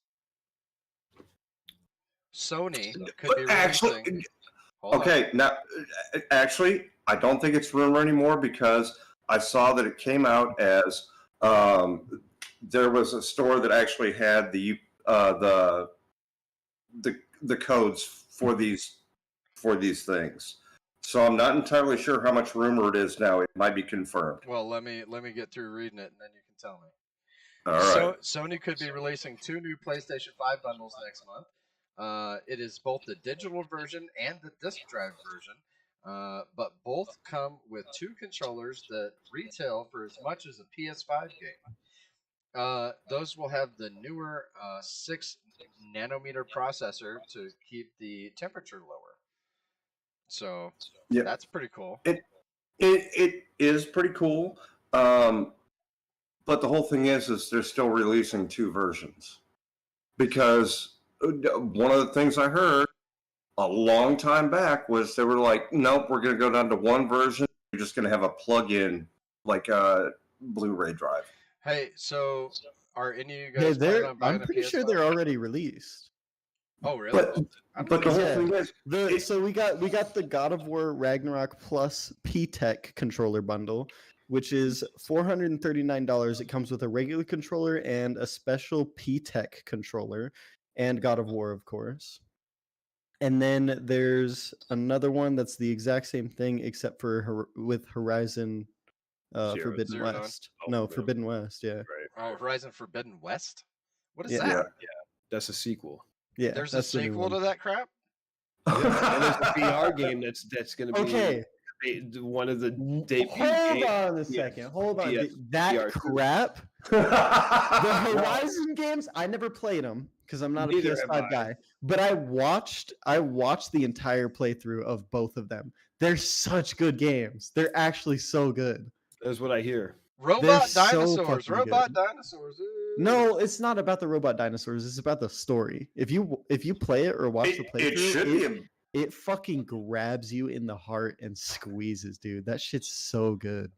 Sony could be releasing... Now, actually, I don't think it's rumor anymore because I saw that it came out as there was a store that actually had the codes for these things. So I'm not entirely sure how much rumor it is now. It might be confirmed. Well, let me get through reading it, and then you can tell me. All right. So Sony could be releasing 2 new PlayStation 5 bundles next month. It is both the digital version and the disc drive version, but both come with 2 controllers that retail for as much as a PS5 game. Those will have the newer 6 nanometer processor to keep the temperature lower. So that's pretty cool. It is pretty cool, but the whole thing is they're still releasing 2 versions because. One of the things I heard a long time back was they were like, nope, we're going to go down to 1 version. You're just going to have a plug-in, like a Blu-ray drive. Hey, so are any of you guys I'm pretty sure they're already released. Oh, really? But the whole thing is... So we got the God of War Ragnarok Plus P-Tech controller bundle, which is $439. It comes with a regular controller and a special P-Tech controller. And God of War, of course. And then there's another one that's the exact same thing, except for with Horizon Forbidden West. Forbidden West, yeah. Right. Oh, Horizon Forbidden West? What is that? Yeah, that's a sequel. Yeah, there's a sequel to that crap? Yeah, and there's a VR game that's going to be one of the debut games. Hold on a second. Hold on. That VR crap? The Horizon games, I never played them because I'm not a PS5 guy. But I watched the entire playthrough of both of them. They're such good games. They're actually so good. That's what I hear. Robot dinosaurs. Dinosaurs. No, it's not about the robot dinosaurs. It's about the story. If you play it or watch the playthrough, it fucking grabs you in the heart and squeezes, dude. That shit's so good.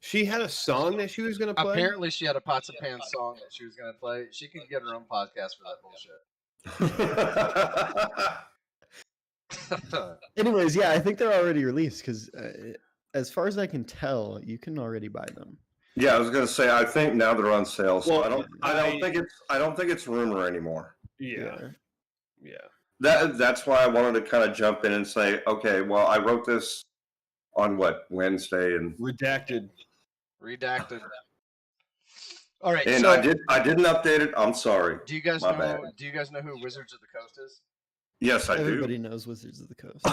She had a song that she was going to play? Apparently she had a Pots and Pans song that she was going to play. She can get her own podcast for that bullshit. Anyways, yeah, I think they're already released because as far as I can tell, you can already buy them. Yeah, I was gonna say. I think now they're on sale, so well, I don't think it's rumor anymore. Yeah. That's why I wanted to kind of jump in and say, okay, well, I wrote this on Wednesday and redacted. All right, and so, I didn't update it. I'm sorry. Do you guys know? Do you guys know who Wizards of the Coast is? Yes, I do. Everybody knows Wizards of the Coast.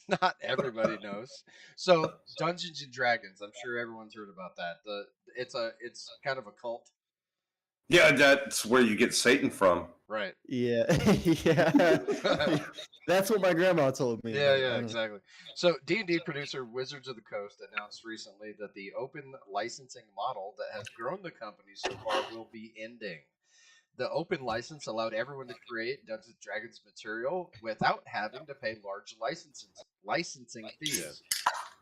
Not everybody knows. So Dungeons and Dragons, I'm sure everyone's heard about that. It's kind of a cult. Yeah, that's where you get Satan from. Right. Yeah. Yeah. That's what my grandma told me. Yeah, exactly. So D&D producer Wizards of the Coast announced recently that the open licensing model that has grown the company so far will be ending. The open license allowed everyone to create Dungeons and Dragons material without having to pay large licensing fees.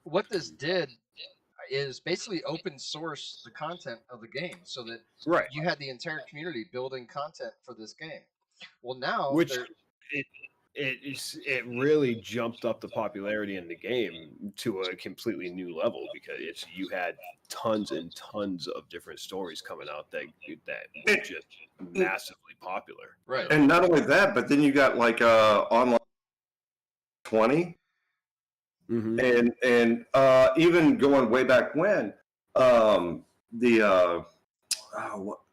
What this did is basically open source the content of the game, so that you had the entire community building content for this game. Well, now it really jumped up the popularity in the game to a completely new level, because you had tons and tons of different stories coming out that were just massively popular. Right. And not only that, but then you got like online 20. Mm-hmm. And even going way back when, I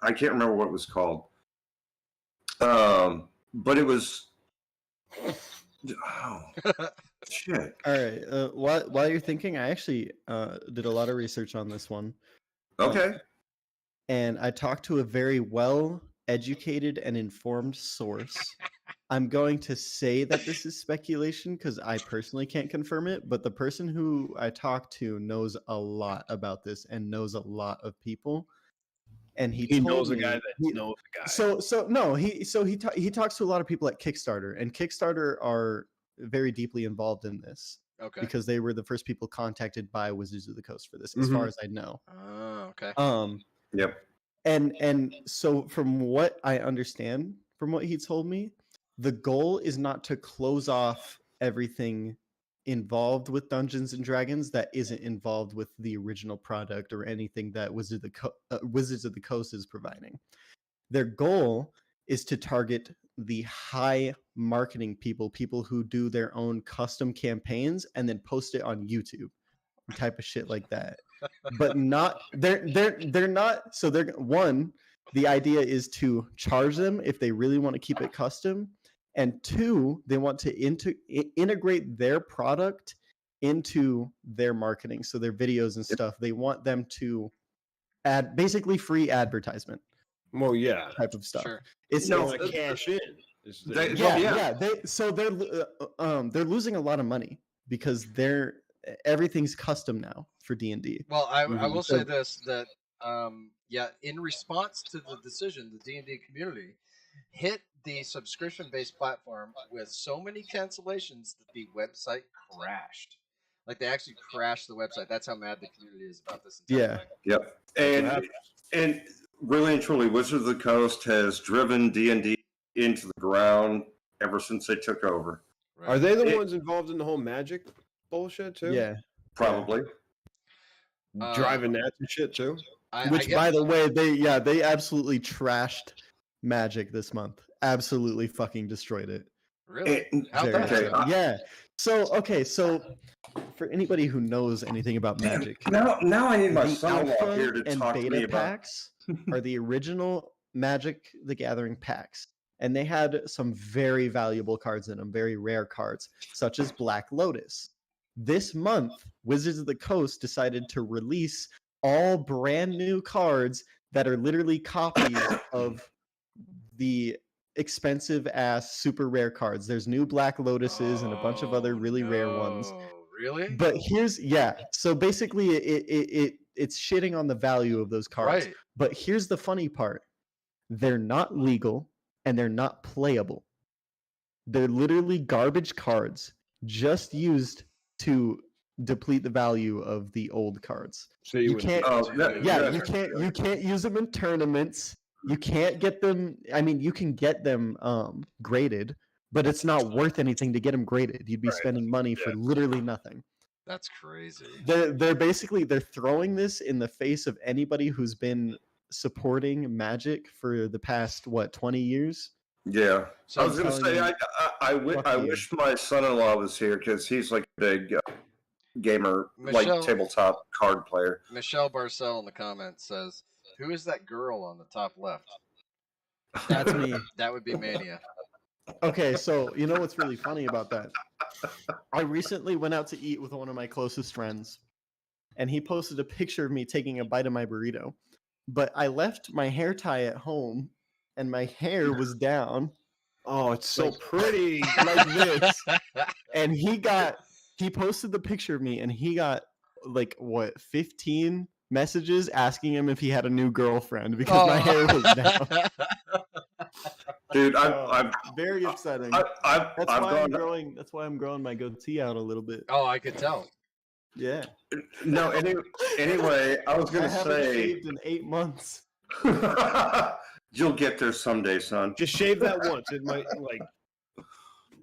can't remember what it was called, but it was shit. All right. While you're thinking, I actually did a lot of research on this one. Okay. And I talked to a very well-educated and informed source. I'm going to say that this is speculation because I personally can't confirm it, but the person who I talked to knows a lot about this and knows a lot of people. And he knows a guy that knows a guy. He talks to a lot of people at Kickstarter, and Kickstarter are very deeply involved in this. Okay. Because they were the first people contacted by Wizards of the Coast for this, as far as I know. Oh, okay. Yep. And so from what I understand, from what he told me, the goal is not to close off everything involved with Dungeons and Dragons that isn't involved with the original product or anything that Wizards of the Coast is providing. Their goal is to target the high marketing people who do their own custom campaigns and then post it on YouTube, type of shit like that. But not they're not. So the idea is to charge them if they really want to keep it custom. And two, they want to integrate their product into their marketing. So their videos and stuff, they want them to add basicly free advertisement. Well, yeah, type of stuff. Sure. It's like cash in. So they're losing a lot of money because everything's custom now for D&D. Well, I will say this, that in response to the decision, the D&D community hit the subscription-based platform with so many cancellations that the website crashed. Like, they actually crashed the website. That's how mad the community is about this entire thing. Yep. And really and truly, Wizards of the Coast has driven D&D into the ground ever since they took over. Right. Are they the ones involved in the whole magic bullshit too? Yeah, probably. Driving that and shit too. By the way, they absolutely trashed Magic this month. Absolutely fucking destroyed it. Really? Yeah. So for anybody who knows anything about Magic, now I need my son-in-law here to and talk to me beta about. packs are the original Magic the Gathering packs, and they had some very valuable cards in them, very rare cards, such as Black Lotus. This month, Wizards of the Coast decided to release all brand new cards that are literally copies of the expensive ass super rare cards. There's new Black Lotuses and a bunch of other really rare ones. Really? But so basically it's shitting on the value of those cards. Right. But here's the funny part. They're not legal and they're not playable. They're literally garbage cards just used to deplete the value of the old cards. So you can't you can't use them in tournaments. You can't get them. I mean, you can get them graded, but it's not worth anything to get them graded. You'd be spending money for literally nothing. That's crazy. They're basically throwing this in the face of anybody who's been supporting Magic for the past 20 years. Yeah, so I was going to say I wish my son-in-law was here because he's like a big gamer, like tabletop card player. Michelle Barcel in the comments says, "Who is that girl on the top left?" That's me. That would be Mania. Okay, so you know what's really funny about that? I recently went out to eat with one of my closest friends, and he posted a picture of me taking a bite of my burrito. But I left my hair tie at home, and my hair was down. Oh, it's so pretty, like this. And he posted the picture of me, and he got 15 messages asking him if he had a new girlfriend because my hair was down. Dude, I'm very upsetting. That's why I'm growing my goatee out a little bit. Oh, I could tell. Yeah. No. Anyway, I was gonna say shaved in 8 months. You'll get there someday, son. Just shave that once. It might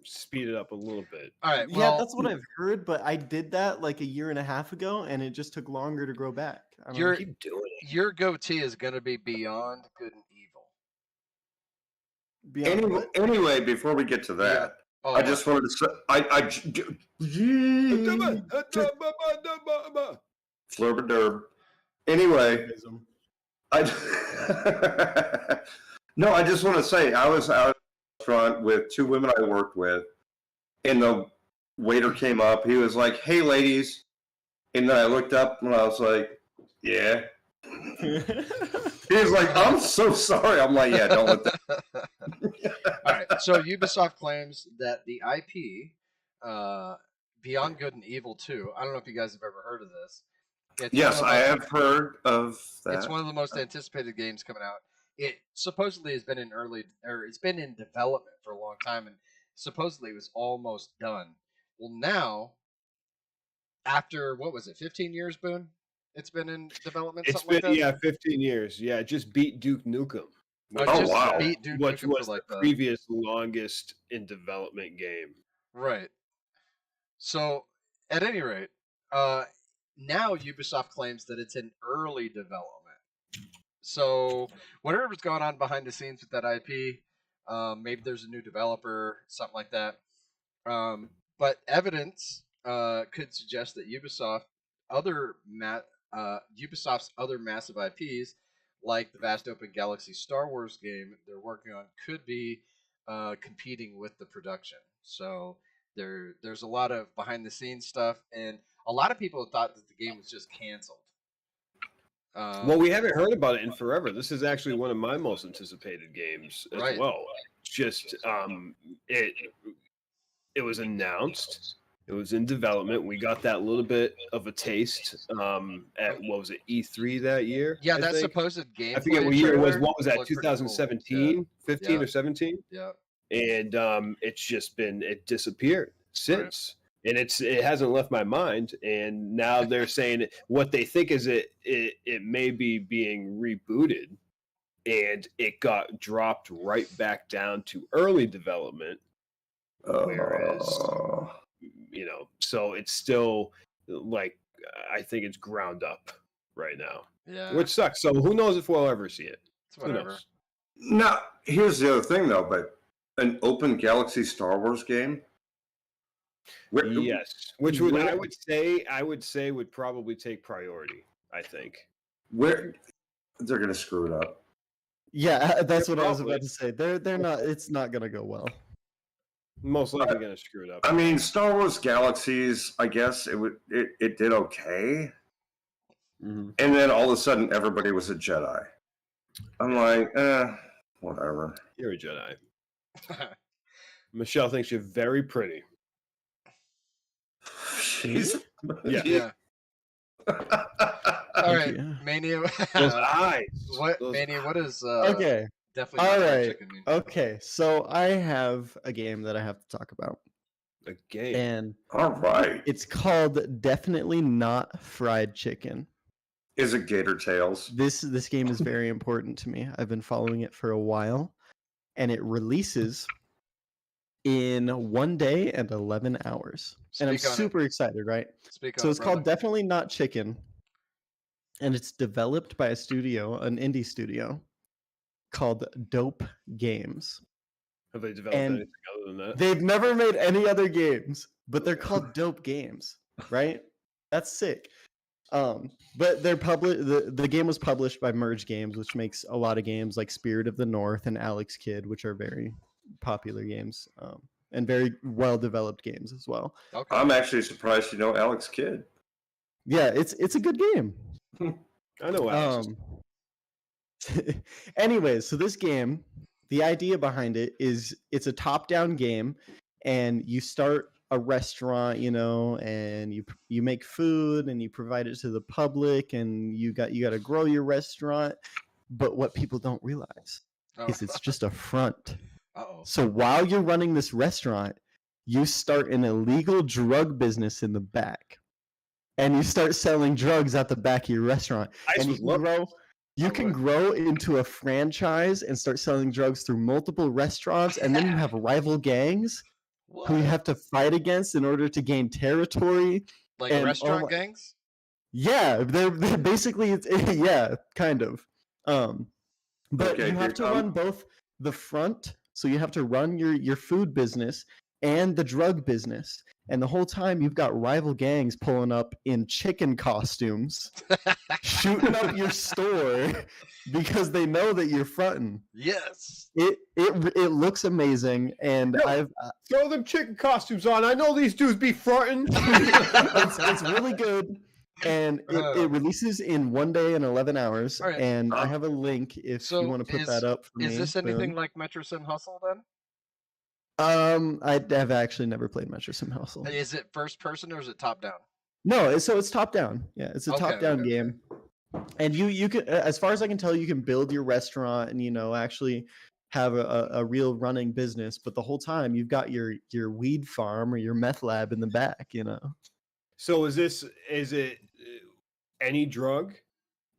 speed it up a little bit. All right. Well, yeah, that's what I've heard, but I did that a year and a half ago, and it just took longer to grow back. Keep doing it. Your goatee is going to be beyond good and evil. Anyway, before we get to that, I just wanted to say, Flurbaderb. Anyway, I just want to say I was out at the restaurant with 2 women I worked with, and the waiter came up. He was like, "Hey, ladies," and then I looked up and I was like, "Yeah." He was like, "I'm so sorry." I'm like, "Yeah, don't let that." All right. So Ubisoft claims that the IP, Beyond Good and Evil 2. I don't know if you guys have ever heard of this. Yes, I have heard of that. It's one of the most anticipated games coming out. It supposedly has been it's been in development for a long time, and supposedly it was almost done. Well, now, after 15 years, Boone? It's been in development. It's been 15 years. Yeah, it just beat Duke Nukem. Wow! Beat Duke which Nukem was the previous longest in development game. Right. So, at any rate, now Ubisoft claims that it's in early development. So whatever's going on behind the scenes with that IP, maybe there's a new developer, something like that. But evidence could suggest that Ubisoft's other massive IPs, like the vast open galaxy Star Wars game they're working on, could be competing with the production. So there's a lot of behind the scenes stuff, and a lot of people thought that the game was just canceled. Well, we haven't heard about it in forever. This is actually one of my most anticipated games as well. Just it was announced. It was in development. We got that little bit of a taste at E3 that year? Yeah, that supposed game. I forget what year it was. What was that? 2017, cool. 15 or 17? Yeah. And it disappeared since. Right. And it hasn't left my mind. And now they're saying what they think is it may be being rebooted, and it got dropped right back down to early development. Whereas, so it's still I think it's ground up right now. Yeah. Which sucks. So who knows if we'll ever see it? It's whatever. Now, here's the other thing though, but an open galaxy Star Wars game? Yes, which I would say would probably take priority. I think they're going to screw it up. Yeah, that's what I was about to say. They're not. It's not going to go well. Most likely going to screw it up. I mean, Star Wars Galaxies. I guess it did okay, and then all of a sudden everybody was a Jedi. I'm like, whatever. You're a Jedi. Michelle thinks you're very pretty. Yeah. All right, Mania. Those eyes. Mania? What is? Okay. Definitely. All right. Okay. So I have a game that I have to talk about. A game. And all right. It's called Definitely Not Fried Chicken. Is it Gator Tales? This game is very important to me. I've been following it for a while, and it releases in 1 day and 11 hours. And I'm super excited, right? So it's called Definitely Not Chicken. And it's developed by a studio, an indie studio called Dope Games. Have they developed anything other than that? They've never made any other games, but they're called Dope Games, right? That's sick. But they're the game was published by Merge Games, which makes a lot of games like Spirit of the North and Alex Kidd, which are very popular games, and very well developed games as well. Okay. I'm actually surprised you know Alex Kidd. Yeah, it's a good game. I know Alex. Anyways, so this game, the idea behind it is it's a top-down game, and you start a restaurant, and you make food and you provide it to the public, and you got to grow your restaurant. But what people don't realize is it's just a front. So while you're running this restaurant, you start an illegal drug business in the back, and you start selling drugs at the back of your restaurant. And you can grow into a franchise and start selling drugs through multiple restaurants, and then you have rival gangs who you have to fight against in order to gain territory. Like restaurant gangs? Yeah, they're basically, yeah, kind of. But you have to run both the front, so you have to run your food business and the drug business. And the whole time you've got rival gangs pulling up in chicken costumes, shooting up your store because they know that you're fronting. Yes. It looks amazing, and I've throw them chicken costumes on. I know these dudes be fronting. it's really good, and it releases in 1 day and 11 hours. Right. And I have a link if you want to put that up for me. Is this anything like Metro Sim Hustle then? I have actually never played Metro Sim Hustle. Is it first person or is it top down? No, so it's top down. Yeah, it's a top down game. And you can, as far as I can tell, you can build your restaurant and actually have a real running business. But the whole time you've got your weed farm or your meth lab in the back. So is it any drug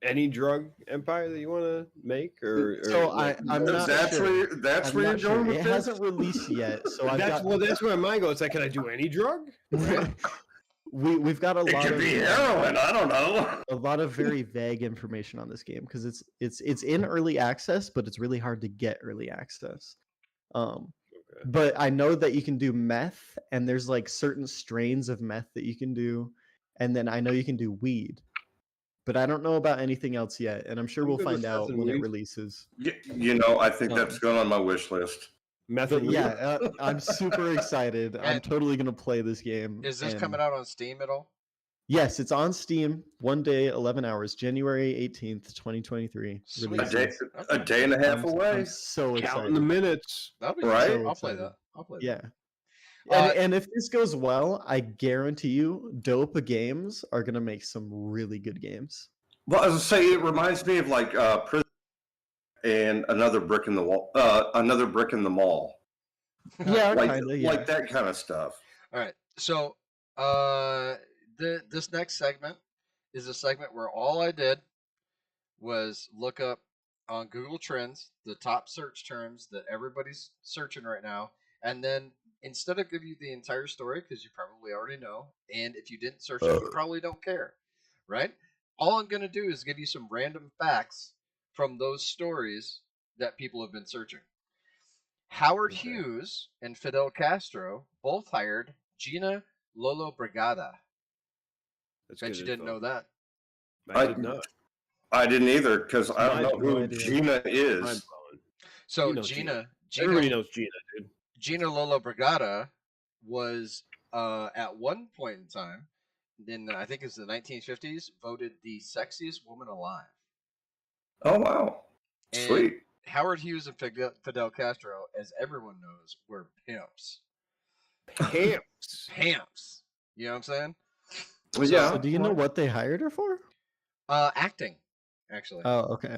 empire that you want to make, or so I'm not sure. That's where you're going with it. It hasn't released yet, so that's where mine goes. It's like, can I do any drug? We've got a lot. It could be heroin. I don't know. A lot of very vague information on this game because it's in early access, but it's really hard to get early access. But I know that you can do meth, and there's like certain strains of meth that you can do, and then I know you can do weed. But I don't know about anything else yet, and I'm sure we'll find out when it releases. I think that's going on my wish list. I'm super excited. I'm totally going to play this game. Is this coming out on Steam at all? Yes, it's on Steam. 1 day, 11 hours. January 18th, 2023. A day and a half away. I'm so excited. Counting the minutes. That'll be right. I'll play that. Yeah. And if this goes well, I guarantee you, Dope Games are going to make some really good games. Well, as I say, it reminds me of like Prison and Another Brick in the Wall, Another Brick in the Mall. Yeah, like that kind of stuff. All right. So this next segment is a segment where all I did was look up on Google Trends the top search terms that everybody's searching right now, and then instead of giving you the entire story, because you probably already know, and if you didn't search it, you probably don't care, right? All I'm going to do is give you some random facts from those stories that people have been searching. Howard Hughes and Fidel Castro both hired Gina Lollobrigida. Bet you didn't know that. I did not. I didn't either, because I don't know who Gina is. So Gina, everybody knows Gina, dude. Gina Lollobrigida was at one point in time, in I think it was the 1950s, voted the sexiest woman alive. Oh wow, sweet. And Howard Hughes and Fidel Castro, as everyone knows, were pimps. Pimps. You know what I'm saying? Well, yeah. So do you know what they hired her for? Acting, actually. Oh, okay.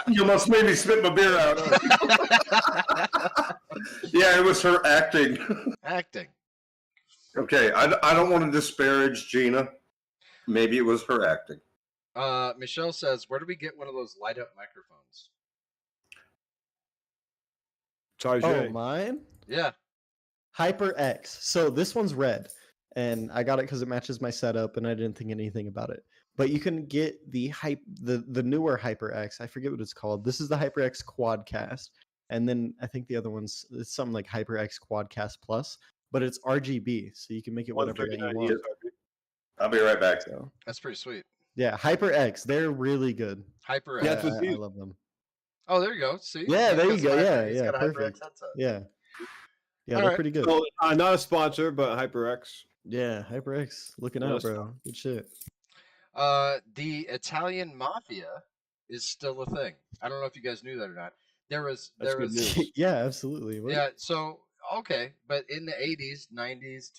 You almost made me spit my beer out. Yeah, it was her acting. Acting. Okay, I don't want to disparage Gina. Maybe it was her acting. Michelle says, where do we get one of those light up microphones? Oh, mine? Yeah. HyperX. So this one's red, and I got it because it matches my setup, and I didn't think anything about it. But you can get the newer HyperX. I forget what it's called. This is the HyperX Quadcast, and then I think the other one's it's something like HyperX Quadcast Plus, but it's RGB, so you can make it whatever that you want. I'll be right back. So That's pretty sweet. yeah, HyperX, they're really good. HyperX. Yeah, I love them. Oh, there you go. See? Yeah, there you go. Yeah, He's yeah, got a perfect. HyperX headset. Yeah, yeah, All they're right. pretty good. So, not a sponsor, but HyperX. Yeah, HyperX, looking out, bro. Good shit. The Italian Mafia is still a thing. I don't know if you guys knew that or not. There was Yeah, absolutely. What? Yeah, so okay, but in the 80s, 90s,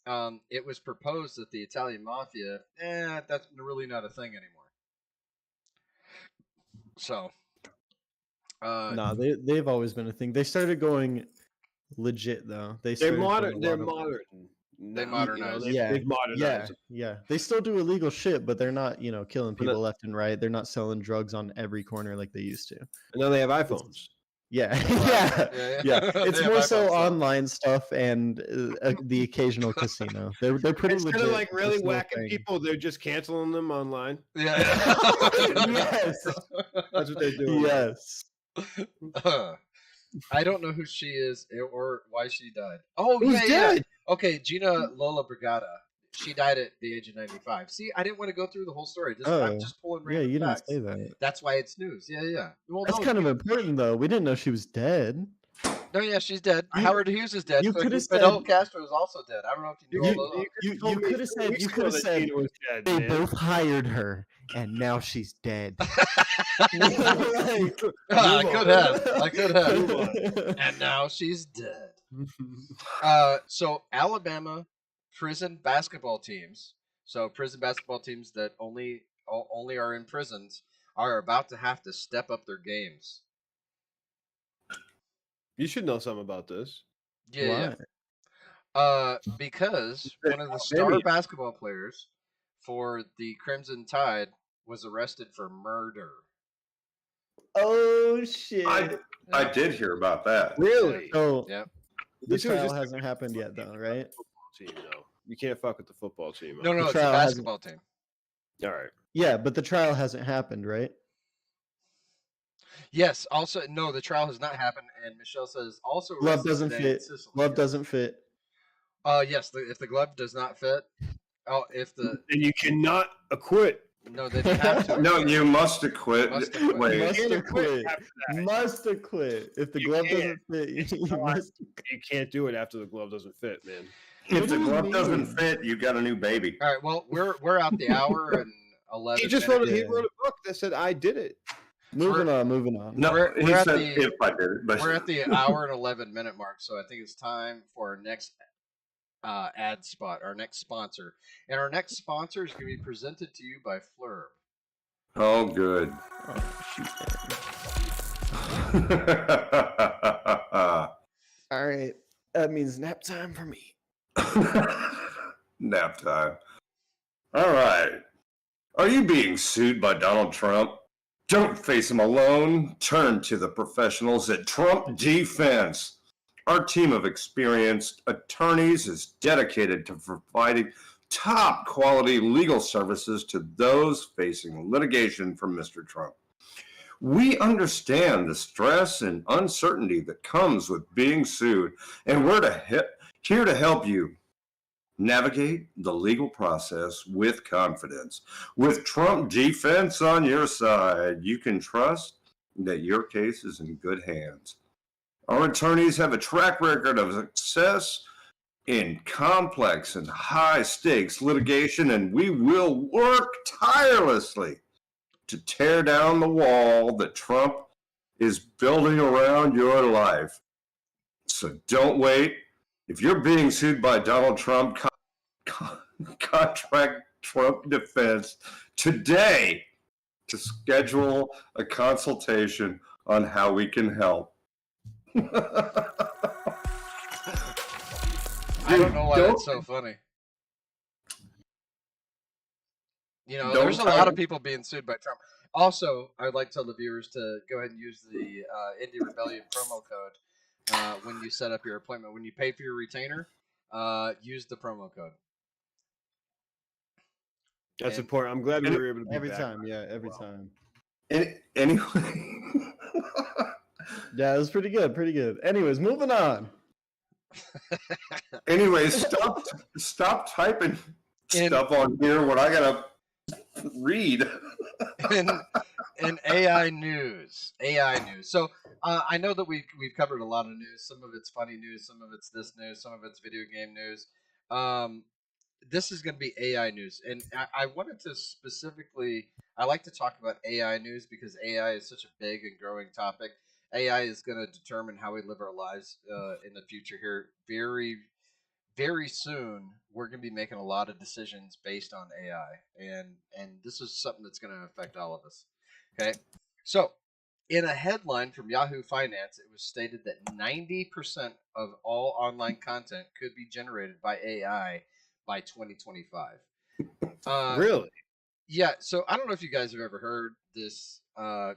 2000s, it was proposed that the Italian Mafia, that's really not a thing anymore. So, no, they've always been a thing. They started going legit though. They're modern. They're modern. They modernize. They've modernized. Yeah. They still do illegal shit, but they're not, killing people left and right. They're not selling drugs on every corner like they used to. And now they have iPhones. Yeah. Yeah. It's more so online stuff and the occasional casino. They're pretty legit. Instead of like really whacking people, they're just canceling them online. Yeah. Yes. That's what they're doing. Yes. I don't know who she is or why she died. Oh, Who's dead? Okay, Gina Lola Brigada. She died at the age of 95. See, I didn't want to go through the whole story. I'm just pulling random you facts. didn't say that. That's why it's news. Yeah. Well, that's kind of important, though. We didn't know she was dead. No, yeah, she's dead. Howard Hughes is dead. You could have said Fidel Castro is also dead. I don't know if you knew all those. You could have said they both hired her, and now she's dead. I could have. And now she's dead. So Alabama prison basketball teams. So prison basketball teams that only are in prisons are about to have to step up their games. You should know something about this. Yeah. Because one of the star basketball players for the Crimson Tide was arrested for murder. Oh shit! I did hear about that. Really? So yeah. The trial hasn't happened yet, though, right? Team, no. You can't fuck with the football team. No, it's a basketball team. All right. Yeah, but the trial hasn't happened, right? Yes. Also, no, the trial has not happened, and Michelle says also glove doesn't fit. Glove doesn't fit. Yes. If the glove does not fit, then you cannot acquit. No, then you have to. No, you must acquit. Wait. Must acquit. If the glove doesn't fit, you can't do it after the glove doesn't fit, man. If the glove doesn't fit, you got a new baby. All right. Well, we're out the hour and 11. He just wrote a book that said I did it. Moving on. No, he said if I did it. But we're at the hour and 11-minute mark, so I think it's time for our next ad spot, our next sponsor. And our next sponsor is going to be presented to you by Fleur. Oh, good. Oh, shoot. All right. That means nap time for me. Nap time. All right. Are you being sued by Donald Trump? Don't face him alone. Turn to the professionals at Trump Defense. Our team of experienced attorneys is dedicated to providing top quality legal services to those facing litigation from Mr. Trump. We understand the stress and uncertainty that comes with being sued, and we're here to help you navigate the legal process with confidence. With Trump Defense on your side, you can trust that your case is in good hands. Our attorneys have a track record of success in complex and high-stakes litigation, and we will work tirelessly to tear down the wall that Trump is building around your life. So don't wait. If you're being sued by Donald Trump, contact Trump Defense today to schedule a consultation on how we can help. I don't know why that's so funny. You know, there's a lot of people being sued by Trump. Also, I would like to tell the viewers to go ahead and use the Indie Rebellion promo code when you set up your appointment. When you pay for your retainer, use the promo code. That's important. I'm glad we were able to be every back time. Yeah, every time. Anyway. Yeah, it was pretty good. Pretty good. Anyways, moving on. Anyways, stop typing stuff on here when I gotta read. In AI news. So I know that we've covered a lot of news. Some of it's funny news, some of it's this news, some of it's video game news. This is going to be AI news, and I wanted to specifically. I like to talk about AI news because AI is such a big and growing topic. AI is going to determine how we live our lives in the future here. Very, very soon, we're going to be making a lot of decisions based on AI, and this is something that's going to affect all of us. Okay, so in a headline from Yahoo Finance, it was stated that 90% of all online content could be generated by AI by 2025. Really? Yeah. So I don't know if you guys have ever heard this.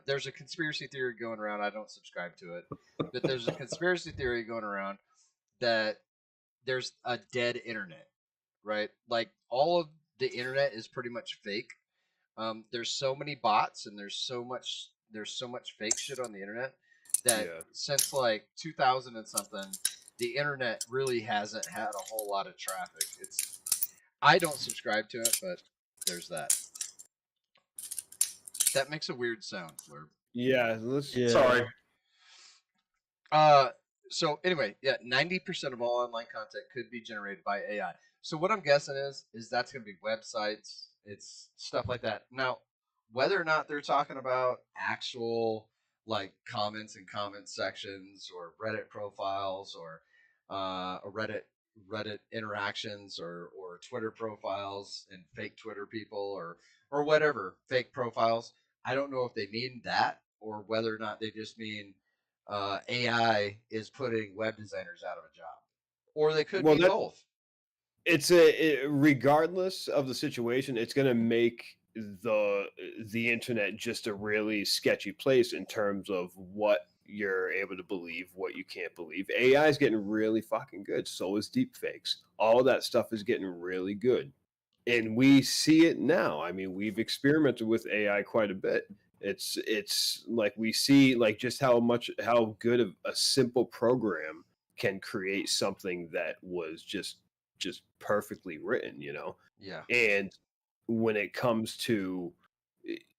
There's a conspiracy theory going around. I don't subscribe to it, but there's a conspiracy theory going around that there's a dead internet, right? Like all of the internet is pretty much fake. There's so many bots and there's so much fake shit on the internet that since like 2000 and something, the internet really hasn't had a whole lot of traffic. I don't subscribe to it, but there's that. That makes a weird sound, Fleur. Yeah. Sorry. So anyway, yeah, 90% of all online content could be generated by AI. So what I'm guessing is that's going to be websites, it's stuff like that. Now, whether or not they're talking about actual like comments and comment sections or Reddit profiles or Reddit interactions or Twitter profiles and fake Twitter people or whatever fake profiles, I don't know if they mean that or whether or not they just mean AI is putting web designers out of a job, or they could be both. Regardless of the situation, it's going to make the internet just a really sketchy place in terms of what you're able to believe, what you can't believe. AI is getting really fucking good. So is deepfakes. All that stuff is getting really good, and we see it now. I mean, we've experimented with AI quite a bit. It's like we see like just how good of a simple program can create something that was just perfectly written, you know? Yeah. And when it comes to,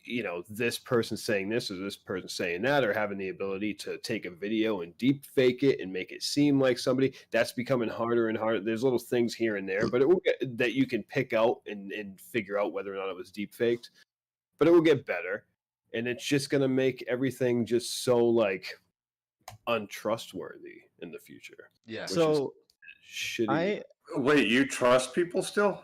you know, this person saying this or this person saying that, or having the ability to take a video and deep fake it and make it seem like somebody, that's becoming harder and harder. There's little things here and there, but it will get that you can pick out and figure out whether or not it was deep faked, but it will get better. And it's just going to make everything just so like untrustworthy in the future. Yeah. So shitty. Wait, you trust people still?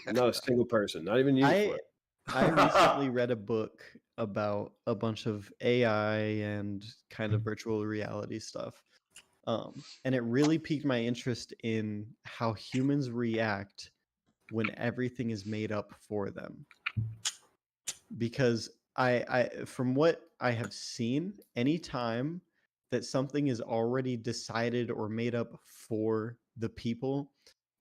Not a single person, not even you. I recently read a book about a bunch of AI and kind of virtual reality stuff. And it really piqued my interest in how humans react when everything is made up for them. Because I from what I have seen, anytime that something is already decided or made up for the people,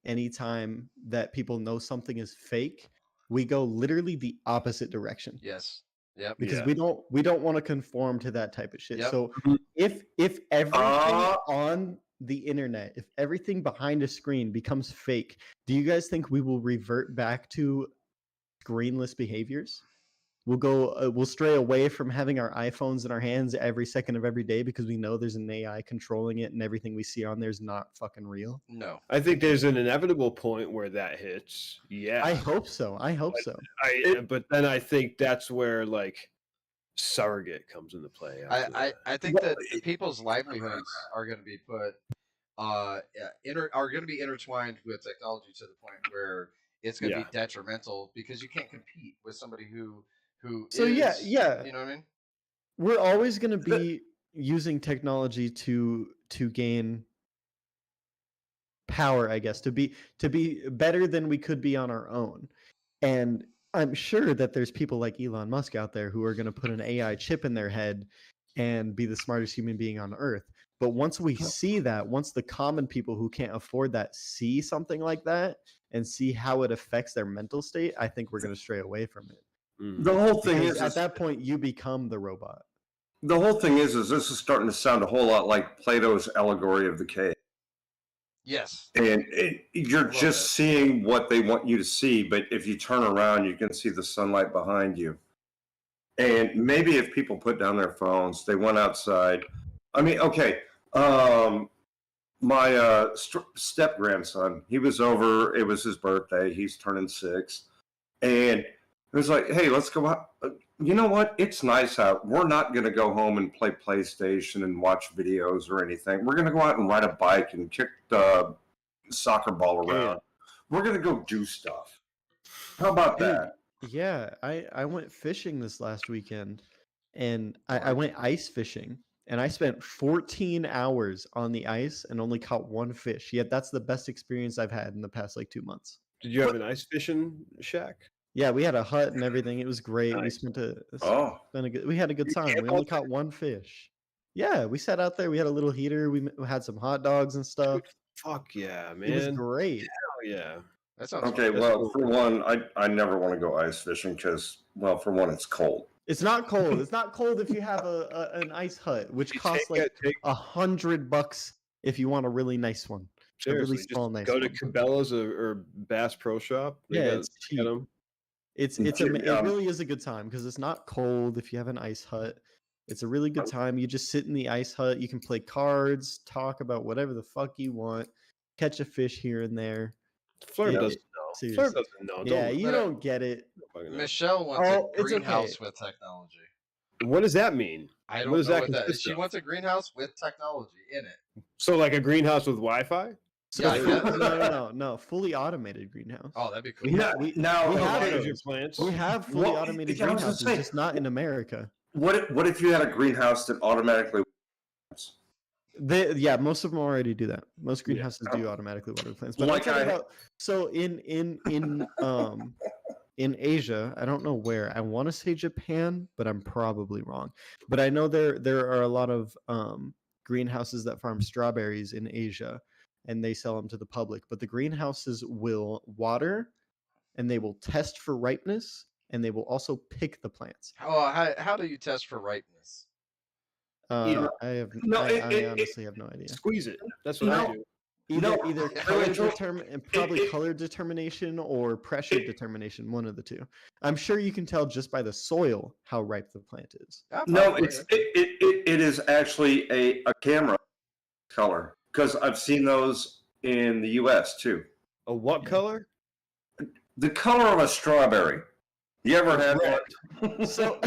anytime that people know something is fake, we go literally the opposite direction. Yes. Yep. Because we don't want to conform to that type of shit. Yep. So if everything on the internet, if everything behind a screen becomes fake, do you guys think we will revert back to screenless behaviors? We'll stray away from having our iPhones in our hands every second of every day because we know there's an AI controlling it and everything we see on there is not fucking real. No, I think there's an inevitable point where that hits. Yeah, I hope so. But then I think that's where like surrogate comes into play. I think that people's livelihoods are going to be put are going to be intertwined with technology to the point where it's going to be detrimental because you can't compete with somebody who so is, yeah, you know what I mean? We're always going to be using technology to gain power, I guess, to be better than we could be on our own. And I'm sure that there's people like Elon Musk out there who are going to put an AI chip in their head and be the smartest human being on earth. But once we see that, once the common people who can't afford that see something like that and see how it affects their mental state, I think we're going to stray away from it. The whole thing Because is at that point you become the robot. The whole thing is this is starting to sound a whole lot like Plato's allegory of the cave. Yes. And you're just seeing what they want you to see, but if you turn around, you can see the sunlight behind you. And maybe if people put down their phones, they went outside. I mean, okay, my step grandson, he was over. It was his birthday. He's turning 6, and it was like, hey, let's go out. You know what? It's nice out. We're not going to go home and play PlayStation and watch videos or anything. We're going to go out and ride a bike and kick the soccer ball around. We're going to go do stuff. How about that? Yeah, I went fishing this last weekend, and I went ice fishing, and I spent 14 hours on the ice and only caught 1 fish. Yet that's the best experience I've had in the past 2 months. Did you have an ice fishing shack? Yeah, we had a hut and everything. It was great. Nice. We had a good time. We only caught 1 fish. Yeah, we sat out there. We had a little heater. We had some hot dogs and stuff. Fuck yeah, man! It was great. Hell yeah. That sounds okay. Well, for one, I never want to go ice fishing because, well, for one, it's cold. It's not cold. It's not cold if you have an ice hut, which costs like $100 if you want a really nice one. Seriously, a really small, nice go one. to Cabela's or Bass Pro Shop. It's cheap. It really is a good time because it's not cold if you have an ice hut. It's a really good time. You just sit in the ice hut. You can play cards, talk about whatever the fuck you want, catch a fish here and there. Fleur doesn't know. Fleur doesn't know. Yeah, you don't get it. Michelle wants a greenhouse with technology. What does that mean? I don't know what that is. She wants a greenhouse with technology in it. So like a greenhouse with Wi-Fi? So, no, fully automated greenhouse. Oh, that'd be cool. We have fully automated greenhouses, just not in America. What if you had a greenhouse that automatically? Most of them already do that. Most greenhouses do automatically water plants. But in Asia, I don't know where. I want to say Japan, but I'm probably wrong. But I know there are a lot of greenhouses that farm strawberries in Asia, and they sell them to the public. But the greenhouses will water, and they will test for ripeness, and they will also pick the plants. How do you test for ripeness? I honestly have no idea. Squeeze it. That's what I do. Either color determination or pressure determination, one of the two. I'm sure you can tell just by the soil how ripe the plant is. No, it is actually a camera color, because I've seen those in the U.S. too. A what color? The color of a strawberry. You ever had that? So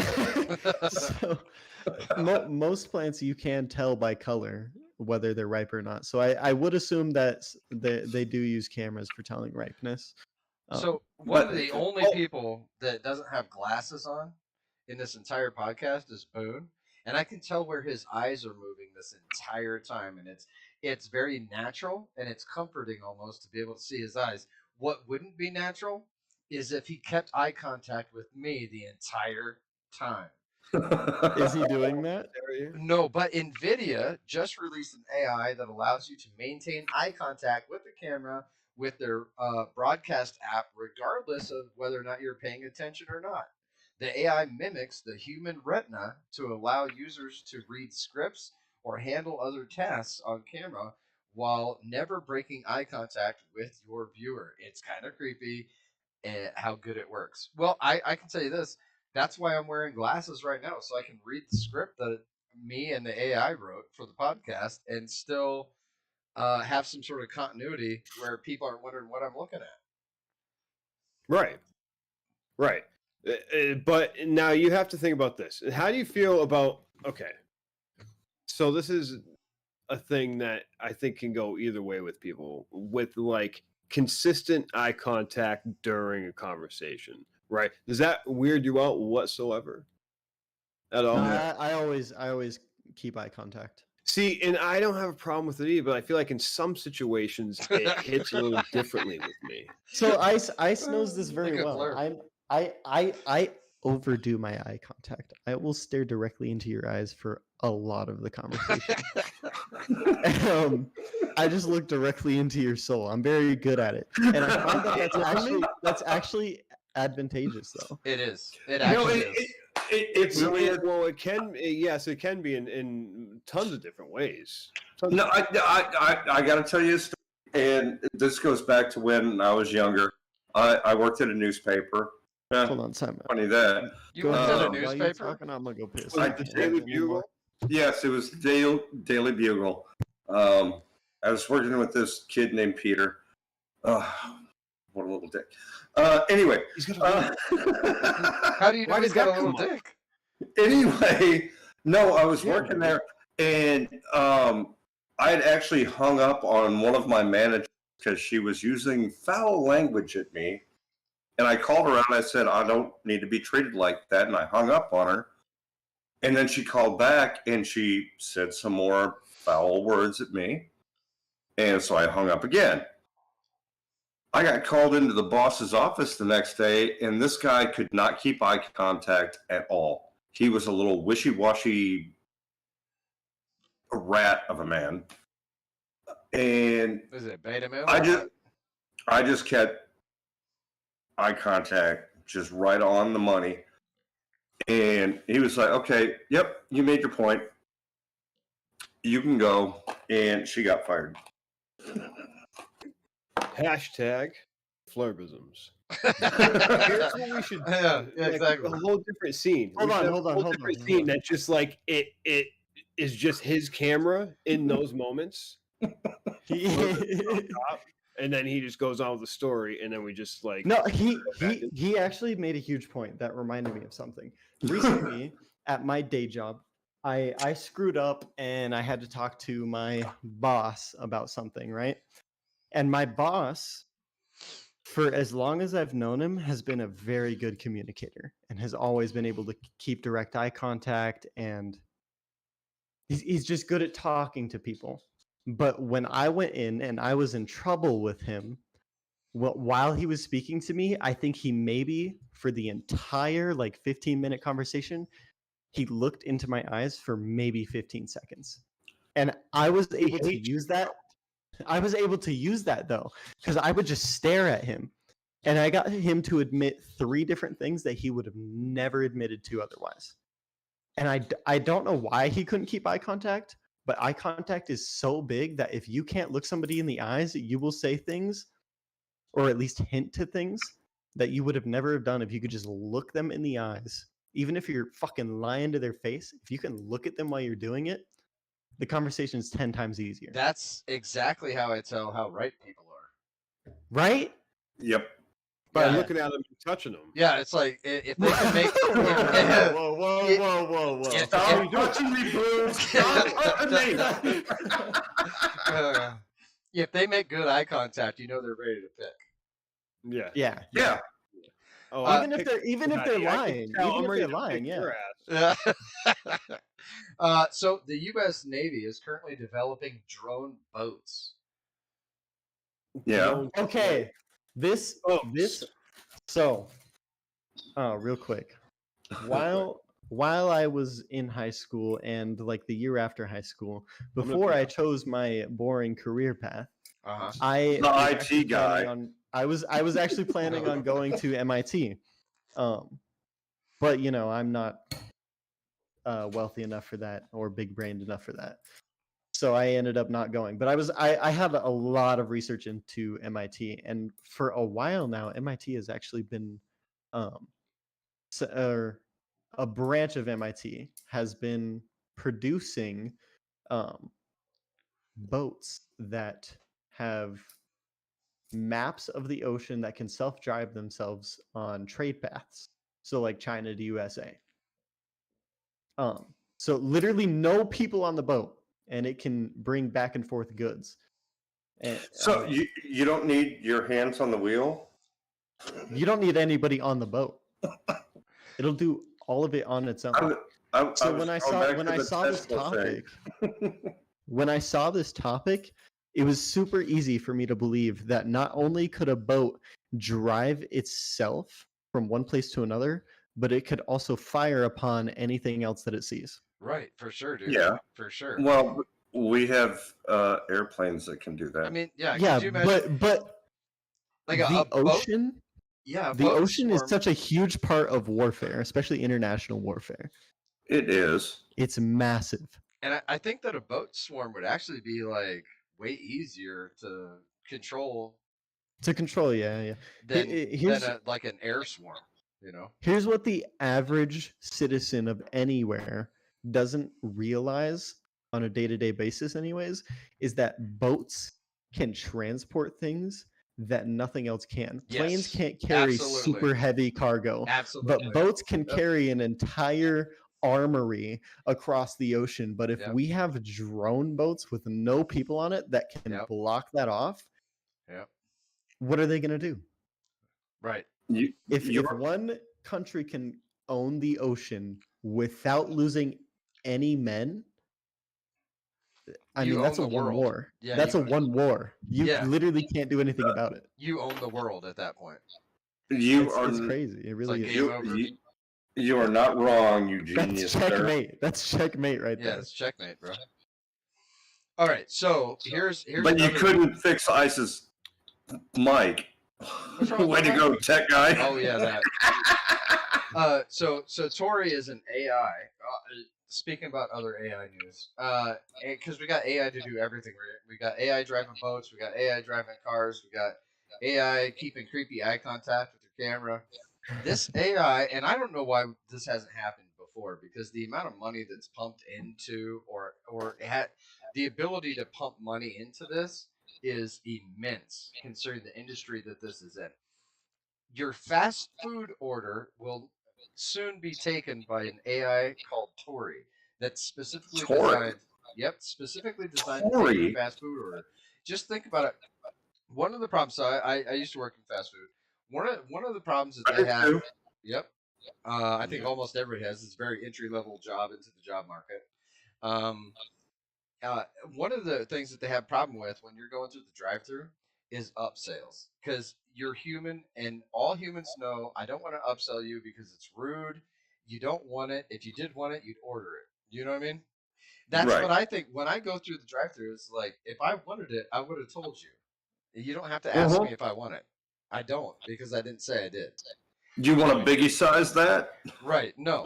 most plants you can tell by color whether they're ripe or not. So I would assume that they do use cameras for telling ripeness. So one of the only people that doesn't have glasses on in this entire podcast is Boone, and I can tell where his eyes are moving this entire time, and it's very natural and it's comforting almost to be able to see his eyes. What wouldn't be natural is if he kept eye contact with me the entire time. Is he doing that? No, but NVIDIA just released an AI that allows you to maintain eye contact with the camera with their broadcast app, regardless of whether or not you're paying attention or not. The AI mimics the human retina to allow users to read scripts or handle other tasks on camera while never breaking eye contact with your viewer. It's kind of creepy how good it works. Well, I can tell you this. That's why I'm wearing glasses right now, so I can read the script that me and the AI wrote for the podcast and still have some sort of continuity where people aren't wondering what I'm looking at. Right. But now you have to think about this. How do you feel about, okay, so this is a thing that I think can go either way with people, with like consistent eye contact during a conversation. Right? Does that weird you out whatsoever? At all? No, I always keep eye contact. See, and I don't have a problem with it either, but I feel like in some situations it hits a little differently with me. So Ice knows this very well. I overdo my eye contact. I will stare directly into your eyes for a lot of the conversation. I just look directly into your soul. I'm very good at it, and I find that that's actually advantageous, though. It is. It actually is. It really is. Well, it can. Yes, it can be in tons of different ways. No, I got to tell you a story, and this goes back to when I was younger. I worked at a newspaper. Hold on, time. Funny that. You worked at a newspaper? Talking, I'm gonna go piss. The Daily Bugle? Yes, it was Daily Bugle. I was working with this kid named Peter. What a little dick. Anyway. How do you know he's got a little dick? Anyway, no, I was working there, and I had actually hung up on one of my managers because she was using foul language at me. And I called her out and I said, I don't need to be treated like that. And I hung up on her. And then she called back and she said some more foul words at me. And so I hung up again. I got called into the boss's office the next day, and this guy could not keep eye contact at all. He was a little wishy-washy rat of a man. And is it beta male? I just kept eye contact just right on the money. And he was like, okay, yep, you made your point. You can go. And she got fired. Hashtag Flurbisms. Here's what we should do. Yeah, exactly. A whole different scene. Hold on. Different scene that's just like it is just his camera in those moments. And then he just goes on with the story, and then we just like he actually made a huge point that reminded me of something. Recently, at my day job, I screwed up and I had to talk to my boss about something, right? And my boss, for as long as I've known him, has been a very good communicator and has always been able to keep direct eye contact, and he's just good at talking to people. But when I went in and I was in trouble with him, while he was speaking to me, I think he maybe, for the entire 15-minute conversation, he looked into my eyes for maybe 15 seconds. And I was able to use that. I was able to use that, though, because I would just stare at him. And I got him to admit 3 different things that he would have never admitted to otherwise. And I don't know why he couldn't keep eye contact. But eye contact is so big that if you can't look somebody in the eyes, you will say things, or at least hint to things that you would have never have done if you could just look them in the eyes. Even if you're fucking lying to their face, if you can look at them while you're doing it, the conversation is 10 times easier. That's exactly how I tell how right people are. Right? Yep. By looking at them and touching them. Yeah, it's like if they can make. Whoa! Stop touching me, bro! Stop touching me! If they make good eye contact, you know they're ready to pick. Yeah. Oh, even if they're lying, yeah. So the U.S. Navy is currently developing drone boats. Yeah. Okay. Real quick. While I was in high school and the year after high school, before I chose my boring career path, the IT guy. I was actually planning on going to MIT, but I'm not wealthy enough for that or big-brained enough for that. So I ended up not going. But I have a lot of research into MIT, and for a while now, MIT has actually been a branch of MIT has been producing boats that have maps of the ocean that can self-drive themselves on trade paths. So like China to USA. So literally no people on the boat, and it can bring back and forth goods. And, so you don't need your hands on the wheel? You don't need anybody on the boat. It'll do all of it on its own. When I saw this topic, it was super easy for me to believe that not only could a boat drive itself from one place to another, but it could also fire upon anything else that it sees. Right, for sure, dude. Yeah, for sure. Well, we have airplanes that can do that. I mean, yeah, Yeah, could you imagine, but like the a boat? ocean, Yeah, a the boat ocean is swarm. such a huge part of warfare, especially international warfare. It is. It's massive. And I think that a boat swarm would actually be like way easier to control Yeah. than like an air swarm, you know? Here's what the average citizen of anywhere doesn't realize on a day-to-day basis anyways, is that boats can transport things that nothing else can. Planes Yes, can't carry absolutely. super heavy cargo, Absolutely. but boats can Yep. carry an entire armory across the ocean. But if Yep. we have drone boats with no people on it that can Yep. block that off, Yep. what are they going to do? Right. If one country can own the ocean without losing any men, I You mean, that's own a the one world. war. Yeah, That's you a own- one war. You Yeah. literally can't do anything about it. You own the world at that point. It's crazy. It really like is. game over. You are not wrong, you That's genius. sir. checkmate. That's checkmate right Yeah, there. it's checkmate, bro. All right, so here's But you another- couldn't fix ISIS, Mike. What's wrong with Way to that? go, tech guy. Oh yeah, that. So Tori is an AI. Speaking about other AI news, because we got AI to do everything. We got AI driving boats. We got AI driving cars. We got AI keeping creepy eye contact with your camera. This AI, and I don't know why this hasn't happened before, because the amount of money that's pumped into, or had the ability to pump money into this is immense, considering the industry that this is in. Your fast food order will soon be taken by an AI called Tori that's specifically designed. Yep, specifically designed to take your fast food order. Just think about it. One of the problems. So I used to work in fast food. One of the problems that they have. Yep. I think almost everybody has. It's a very entry level job into the job market. One of the things that they have problem with when you're going through the drive-through is upsells, because you're human, and all humans know I don't want to upsell you because it's rude. You don't want it. If you did want it, you'd order it. You know what I mean? That's what I think when I go through the drive-through. It's like, if I wanted it, I would have told you. You don't have to ask me if I want it. I don't, because I didn't say I did. Do you want a biggie size that? Right. No,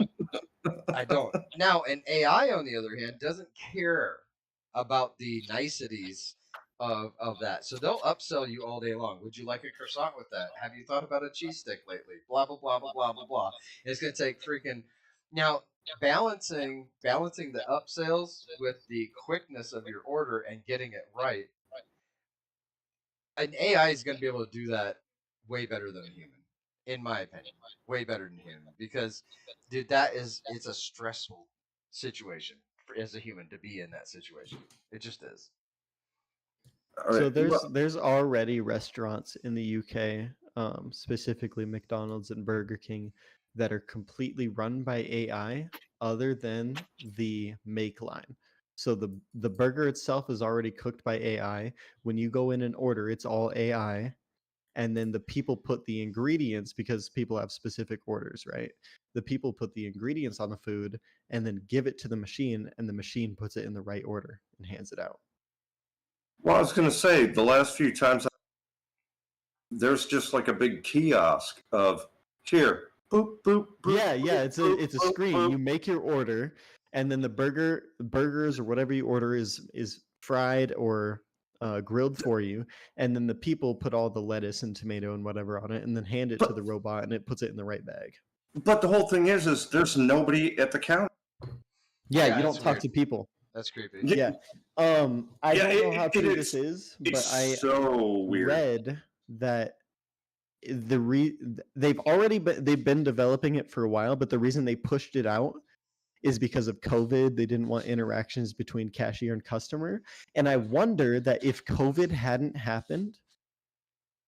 I don't. Now, an AI, on the other hand, doesn't care about the niceties of that. So they'll upsell you all day long. Would you like a croissant with that? Have you thought about a cheese stick lately? Blah, blah, blah, blah, blah, blah, blah. And it's going to take freaking... Now, balancing the upsells with the quickness of your order and getting it right, an AI is going to be able to do that way better than a human, in my opinion. Way better than a human. Because, dude, it's a stressful situation as a human to be in that situation. It just is. So there's already restaurants in the UK, specifically McDonald's and Burger King, that are completely run by AI other than the make line. So the burger itself is already cooked by AI. When you go in and order, it's all AI. And then the people put the ingredients, because people have specific orders, right? The people put the ingredients on the food and then give it to the machine, and the machine puts it in the right order and hands it out. Well, I was going to say, the last few times, there's just like a big kiosk of, here, boop, boop, boop. Yeah, it's a screen. Boop. You make your order, and then the burgers or whatever you order is fried or grilled for you, and then the people put all the lettuce and tomato and whatever on it, and then hand it to the robot, and it puts it in the right bag. But the whole thing is there's nobody at the counter. Yeah, you don't talk to people. That's creepy. Yeah. I don't know how true this is, but I so weird. Read that they've been developing it for a while, but the reason they pushed it out is because of COVID. They didn't want interactions between cashier and customer. And I wonder that if COVID hadn't happened,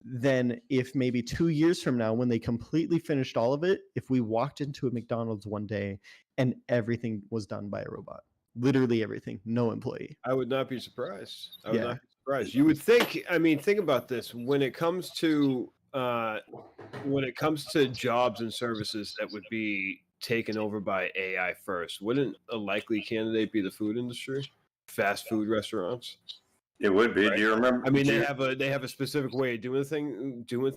then if maybe 2 years from now, when they completely finished all of it, if we walked into a McDonald's one day and everything was done by a robot, literally everything, no employee. I would not be surprised. I would not be surprised. You would think, I mean, think about this. When it comes to when it comes to jobs and services that would be taken over by AI first, wouldn't a likely candidate be the food industry, fast food restaurants? It would be. Right? Do you remember? I mean, they have a specific way of doing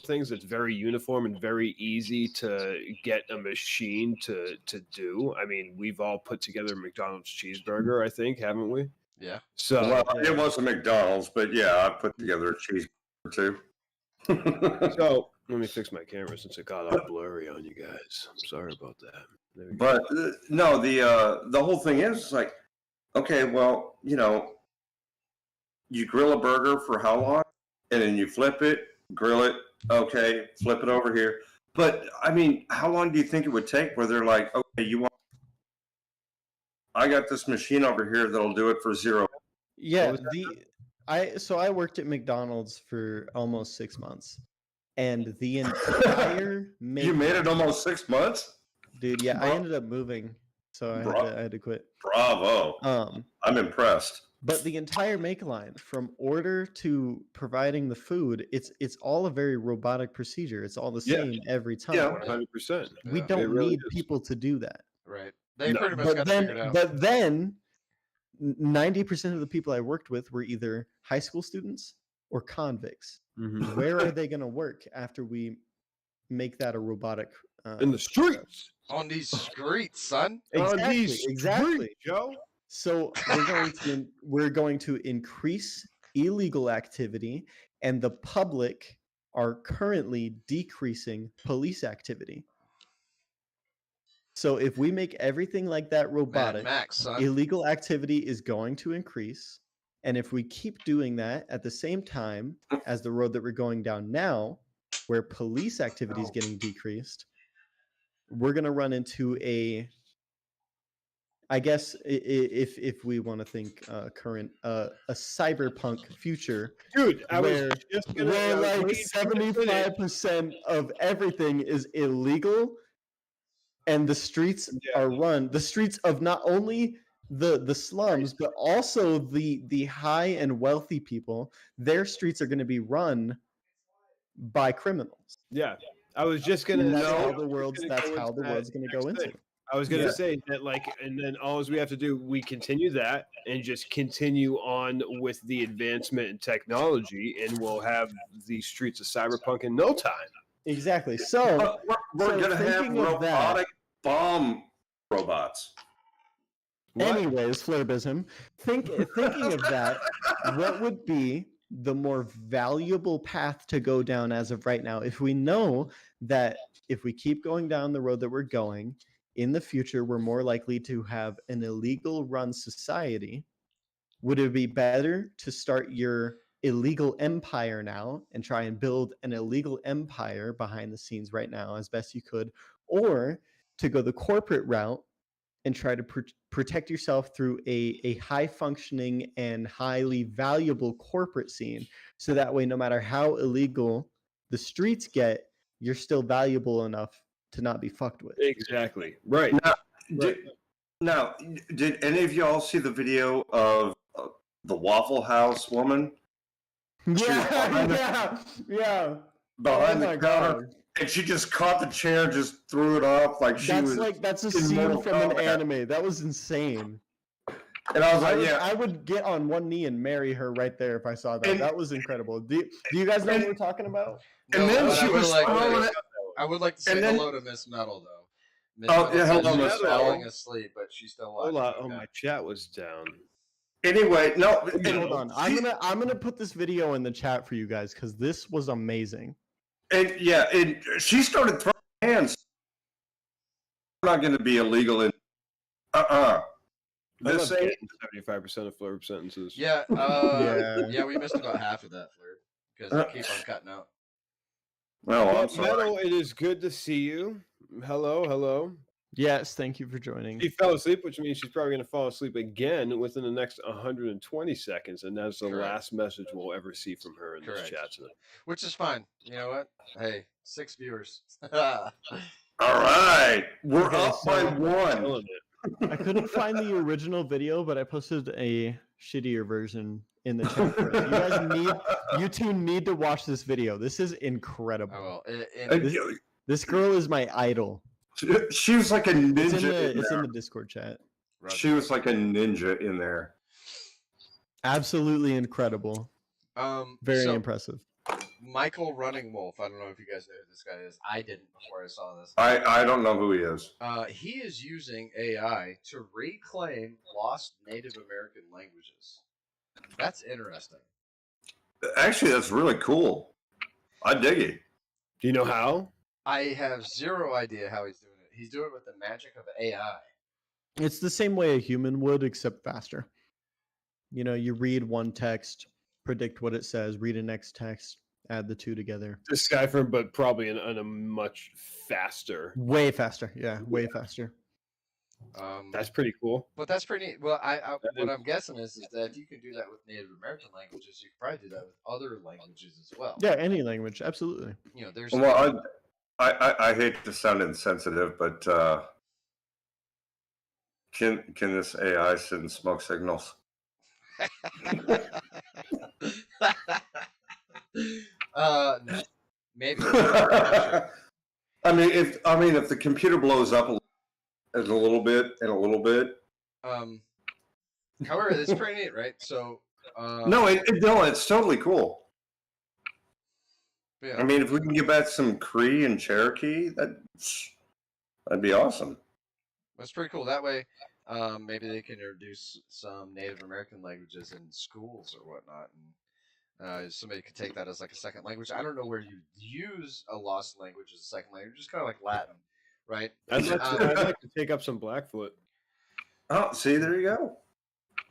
things that's very uniform and very easy to get a machine to do. I mean, we've all put together a McDonald's cheeseburger, I think, haven't we? Yeah. So well, it wasn't McDonald's, but yeah, I put together a cheeseburger too. So let me fix my camera since it got all blurry on you guys. I'm sorry about that. But no, the whole thing is like, okay, well, you grill a burger for how long? And then you flip it, grill it, okay, flip it over here. But, I mean, how long do you think it would take where they're like, okay, I got this machine over here that'll do it for $0. Yeah, I worked at McDonald's for almost 6 months. And the entire You made it almost 6 months? Dude, yeah, I ended up moving. So I had to quit. Bravo. I'm impressed. But the entire make line, from order to providing the food, it's all a very robotic procedure. It's all the same every time. Yeah, 100%. We don't need people to do that. Right. They pretty much got it figured out. But then 90% of the people I worked with were either high school students or convicts. Mm-hmm. Where are they going to work after we make that a robotic? In the streets. On these streets, son. Exactly, Joe. So we're going to increase illegal activity, and the public are currently decreasing police activity. So if we make everything like that robotic, illegal activity is going to increase. And if we keep doing that at the same time as the road that we're going down now, where police activity is getting decreased, we're going to run into I guess if we want to think current, a cyberpunk future, dude, where 75% of everything is illegal, and the streets are run. The streets of not only the slums, but also the high and wealthy people. Their streets are going to be run by criminals. Yeah, I was just gonna. That's how the world's going to go into. I was going to say that, and then all we have to do, we continue that and just continue on with the advancement in technology, and we'll have the streets of cyberpunk in no time. Exactly. So we're going to have robotic bomb robots. Anyways, Flurbism, thinking of that, what would be the more valuable path to go down as of right now? If we know that if we keep going down the road that we're going, in the future, we're more likely to have an illegal run society. Would it be better to start your illegal empire now and try and build an illegal empire behind the scenes right now as best you could, or to go the corporate route and try to protect yourself through a high functioning and highly valuable corporate scene, so that way, no matter how illegal the streets get, you're still valuable enough to not be fucked with. Exactly. Right. Now, did any of y'all see the video of the Waffle House woman? Yeah. Behind the counter. And she just caught the chair and just threw it off that's a scene from an anime. That was insane. And I was like, I would get on one knee and marry her right there if I saw that. That was incredible. Do you guys know what we're talking about? And then she was throwing it. I would like to say hello to Miss Metal, though. Hello, Miss Metal. Falling asleep, but she's still watching. Hold on. My chat was down. Anyway, no. Hold on. I'm gonna put this video in the chat for you guys because this was amazing. And she started throwing hands. I'm not going to be illegal in. This ain't 75% of Flurb sentences. Yeah. We missed about half of that, Flurb, because they keep on cutting out. Well, I'm sorry. Metal, it is good to see you. Hello. Yes, thank you for joining. She fell asleep, which means she's probably going to fall asleep again within the next 120 seconds, and that's the last message we'll ever see from her in this chat tonight. Which is fine. You know what? Hey, 6 viewers. All right, we're up by 1. I couldn't find the original video, but I posted a shittier version in the chat for us. You two need to watch this video. This is incredible. This girl is my idol. She was like a ninja. It's in the Discord chat. She was like a ninja in there. Absolutely incredible. Very impressive. Michael Running Wolf. I don't know if you guys know who this guy is. I didn't before I saw this. I don't know who he is. He is using AI to reclaim lost Native American languages. That's interesting. Actually, that's really cool. I dig it. Do you know how? I have zero idea how he's doing it. He's doing it with the magic of AI. It's the same way a human would, except faster. You know, you read one text, predict what it says, read a next text, add the two together. Decipher, but probably in a much faster. Way faster. Yeah, way faster. That's pretty cool. But that's pretty neat. Well, what I'm guessing is that if you can do that with Native American languages, you can probably do that with other languages as well. Yeah, any language, absolutely. You know, there's. Well, I hate to sound insensitive, but can this AI send smoke signals? No, maybe. I mean, if the computer blows up a little bit and a little bit. However, it's pretty neat, right? So. No, it's totally cool. Yeah. I mean, if we can get back some Cree and Cherokee, that'd be awesome. That's pretty cool. That way, maybe they can introduce some Native American languages in schools or whatnot, and somebody could take that as like a second language. I don't know where you use a lost language as a second language, just kind of like Latin, right? I'd like to take up some Blackfoot. Oh, see, there you go.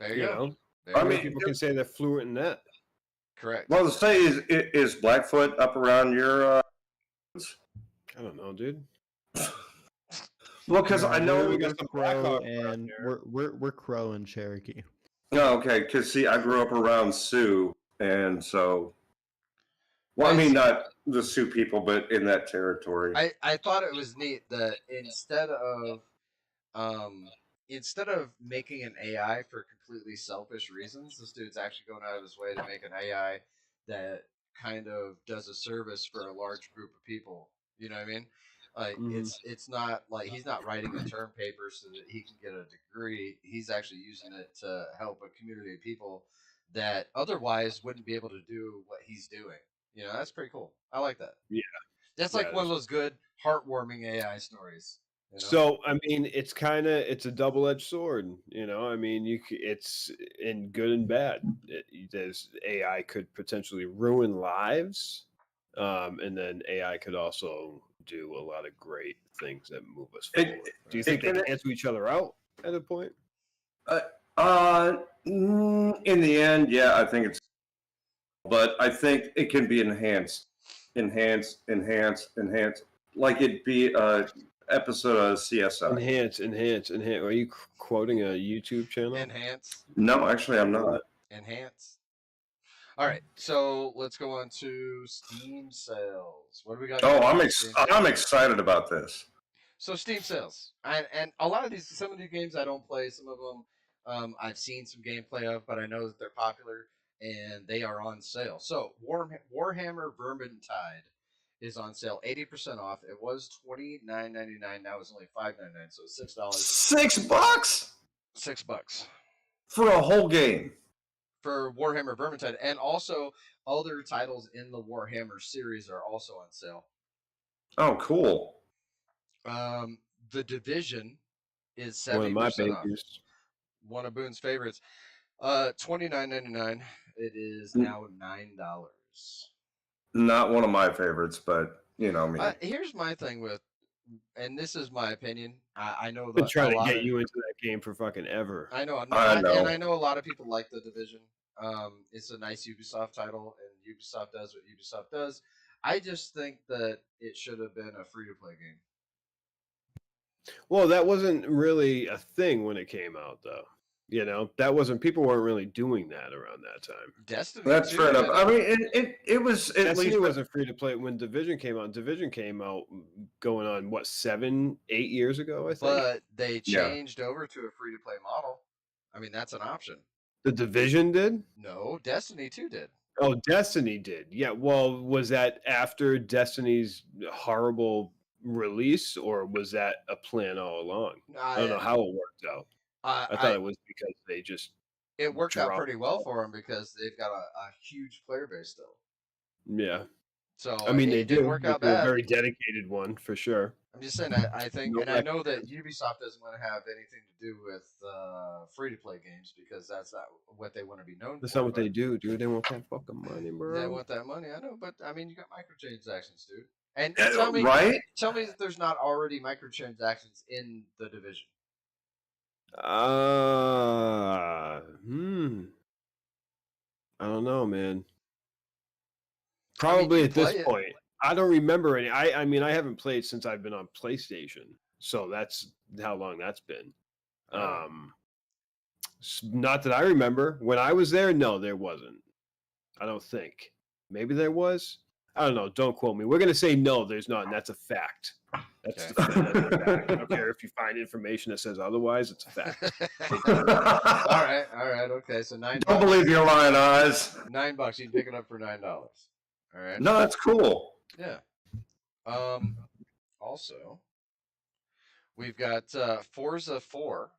There you go. I mean, people can say they're fluent in that. Correct. Well, to say is Blackfoot up around your? I don't know, dude. Well, because I know we got the Crow, and we're Crow and Cherokee. Oh, okay. Because see, I grew up around Sioux, and so. Well, I mean, not the Sioux people, but in that territory. I thought it was neat that instead of making an AI for completely selfish reasons, this dude's actually going out of his way to make an AI that kind of does a service for a large group of people. You know what I mean? Like it's not like he's not writing a term paper so that he can get a degree. He's actually using it to help a community of people that otherwise wouldn't be able to do what he's doing. You know, that's pretty cool. I like that. Yeah. That's like one of those good, heartwarming AI stories. You know? So, I mean, it's a double-edged sword, you know. I mean, it's in good and bad. There's AI could potentially ruin lives, and then AI could also do a lot of great things that move us forward. Do you think they cancel each other out at a point? In the end, yeah, I think it's. But I think it can be enhanced, like it'd be episode of CSI. Enhance. Are you quoting a YouTube channel? Enhance. No, actually, I'm not. Enhance. All right, so let's go on to Steam sales. What do we got? Oh, I'm excited about this. So Steam sales, and a lot of some of these games I don't play. Some of them I've seen some gameplay of, but I know that they're popular and they are on sale. So Warhammer Vermintide is on sale, 80% off. It was $29.99. Now it's only $5.99, so $6. $6? $6 for a whole game for Warhammer Vermintide, and also other titles in the Warhammer series are also on sale. Oh, cool. The Division is 70% off. One of Boone's favorites. $29.99. It is now $9. Not one of my favorites, but you know me. Here's my thing with, and this is my opinion. I know that. Been trying to get you into that game for fucking ever. I know. And I know a lot of people like The Division. It's a nice Ubisoft title, and Ubisoft does what Ubisoft does. I just think that it should have been a free-to-play game. Well, that wasn't really a thing when it came out, though. You know, people weren't really doing that around that time. Destiny. That's fair enough. I mean, it was at Destiny least wasn't free to play when Division came out. Division came out going on 7-8 years ago, I think. But they changed over to a free to play model. I mean, that's an option. The Division did? No, Destiny 2 did. Oh, Destiny did. Yeah. Well, was that after Destiny's horrible release, or was that a plan all along? I don't know how it worked out. I thought it was because they just it worked out pretty well for them because they've got a huge player base still. Yeah. So I mean, they did do work out They're a bad. very dedicated one for sure. I'm just saying. I think, and I know that Ubisoft doesn't want to have anything to do with free-to-play games because that's not what they want to be known for. That's not what they do, dude. They want that fucking money, bro. They want that money. I know, but I mean, you got microtransactions, dude. And tell me that there's not already microtransactions in the Division. I don't know, man. Probably at this point. I don't remember any. I mean, I haven't played since I've been on PlayStation, so that's how long that's been. Not that I remember. When I was there, no, there wasn't. I don't think. Maybe there was. I don't know. Don't quote me. We're gonna say no. There's not, and that's a fact. That's a fact. I don't care if you find information that says otherwise. It's a fact. All right. Okay, so $9. Don't believe your lying eyes. $9. You can pick it up for $9. All right. No, that's cool. Yeah. Also, we've got Forza 4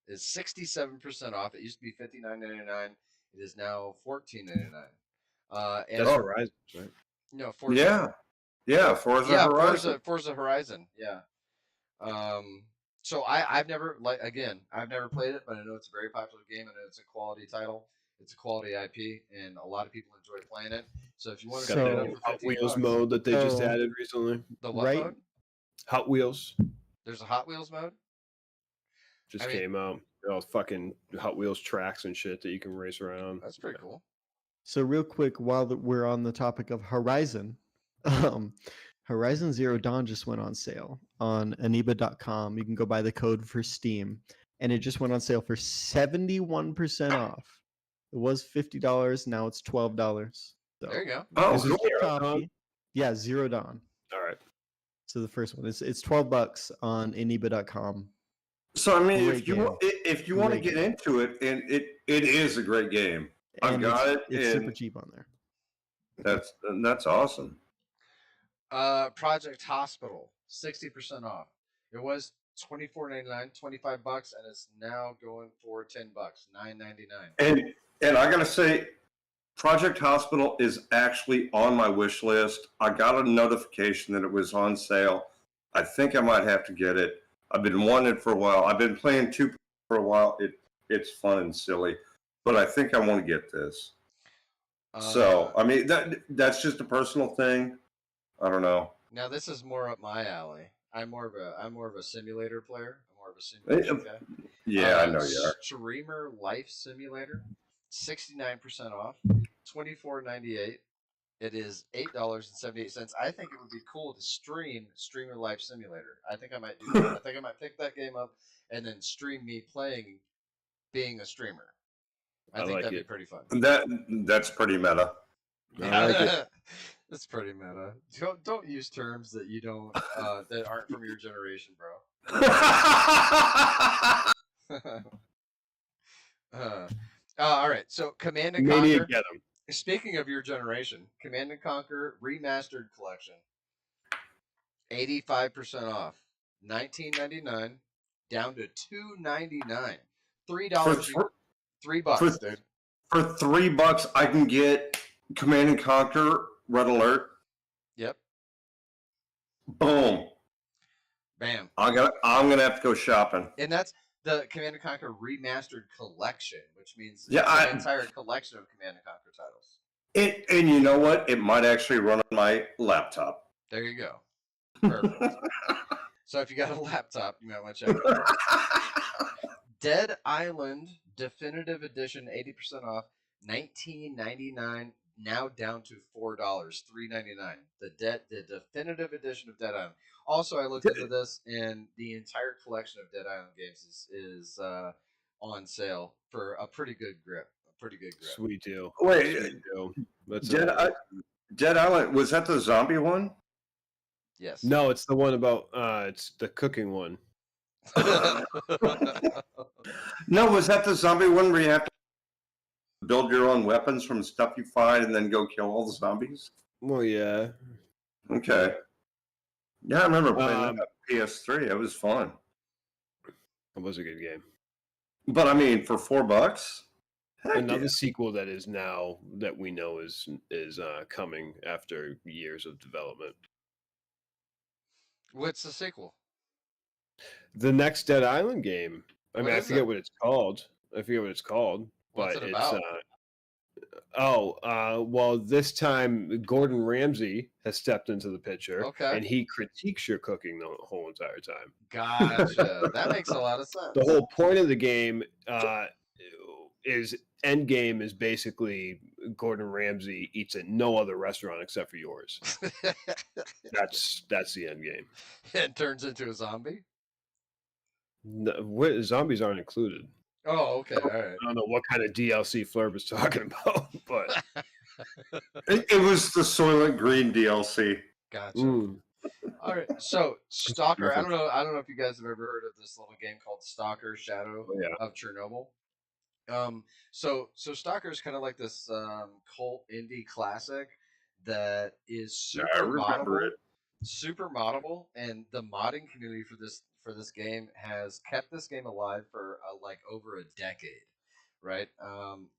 is 67% off. It used to be $59.99. It is now $14.99. And that's Horizon, right? No, Forza. Yeah, Forza Horizon. Forza Horizon. Yeah. So I've never I've never played it, but I know it's a very popular game and it's a quality title. It's a quality IP, and a lot of people enjoy playing it. So if you want to get it for Hot Wheels mode that they just added recently. The what mode? Hot Wheels. There's a Hot Wheels mode? Just came out. Fucking Hot Wheels tracks and shit that you can race around. That's pretty cool. So real quick, while we're on the topic of Horizon, Horizon Zero Dawn just went on sale on Aniba.com. You can go buy the code for Steam, and it just went on sale for 71% off. It was $50. Now it's $12. So, there you go. Oh, cool. Yeah, Zero Dawn. All right. So the first one it's $12 on Aniba.com. So I mean, if you want to get into it, and it is a great game. I've got it. It's super cheap on there. That's awesome. Project Hospital, 60% off. It was $24.99, $25, and it's now going for $10, $9.99. And I gotta say, Project Hospital is actually on my wish list. I got a notification that it was on sale. I think I might have to get it. I've been wanting it for a while. I've been playing 2 for a while. It's fun and silly, but I think I want to get this. So I mean that's just a personal thing. I don't know. Now this is more up my alley. I'm more of a simulator player. I'm more of a simulation guy. Yeah, I know you are. Streamer Life Simulator, 69% off, $24.98. It is $8.78. I think it would be cool to stream Streamer Life Simulator. I think I might do that. I think I might pick that game up and then stream me being a streamer. I think that'd be pretty fun. That's pretty meta. I like it. It's pretty meta. Don't use terms that you don't that aren't from your generation, bro. All right. So Command and Conquer. Speaking of your generation, Command and Conquer Remastered Collection, 85% off, $19.99 down to $2.99, $3, $3, dude. For $3, I can get Command and Conquer Red Alert. Yep. Boom. Bam. I'm gonna have to go shopping. And that's the Command and Conquer Remastered Collection, which means the entire collection of Command and Conquer titles. And you know what? It might actually run on my laptop. There you go. Perfect. So if you got a laptop, you might want to check it out. Dead Island Definitive Edition, 80% off, $19.99, now down to $4, $3.99. The Definitive Edition of Dead Island. Also, I looked into this, and the entire collection of Dead Island games is on sale for a pretty good grip. Sweet deal. Wait, Sweet deal. Dead Island, was that the zombie one? Yes. No, it's the one about it's the cooking one. No, was that the zombie one where you have to build your own weapons from stuff you find and then go kill all the zombies? Well, yeah. Okay. Yeah, I remember playing that on PS3. It was fun. It was a good game. But I mean, for $4, another sequel that is now that we know is coming after years of development. What's the sequel? The next Dead Island game. I mean, I forget what it's called. What's but it about? Well, this time Gordon Ramsay has stepped into the picture, and he critiques your cooking the whole entire time. Gotcha. That makes a lot of sense. The whole point of the game is end game is basically Gordon Ramsay eats at no other restaurant except for yours. That's the end game. It turns into a zombie. No, zombies aren't included. Oh, okay. All right. I don't know what kind of DLC Flurb is talking about, but it was the Soylent Green DLC. Gotcha. All right. So Stalker, I don't know if you guys have ever heard of this little game called Stalker: Shadow of Chernobyl. So Stalker is kind of like this cult indie classic that is super moddable, and the modding community for this game has kept this game alive for like over a decade, right?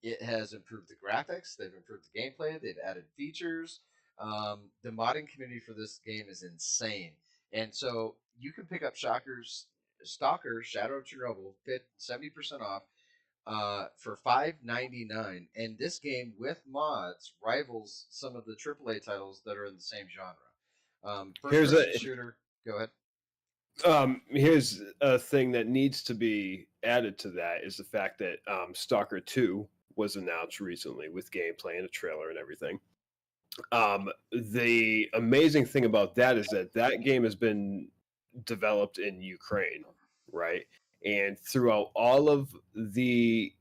It has improved the graphics, they've improved the gameplay, they've added features. The modding community for this game is insane, and so you can pick up Stalker: Shadow of Chernobyl, 70% off. For $5.99, and this game with mods rivals some of the AAA titles that are in the same genre. Here's a shooter. Go ahead. Here's a thing that needs to be added to that is the fact that Stalker 2 was announced recently with gameplay and a trailer and everything. The amazing thing about that is that game has been developed in Ukraine, right? And throughout all of the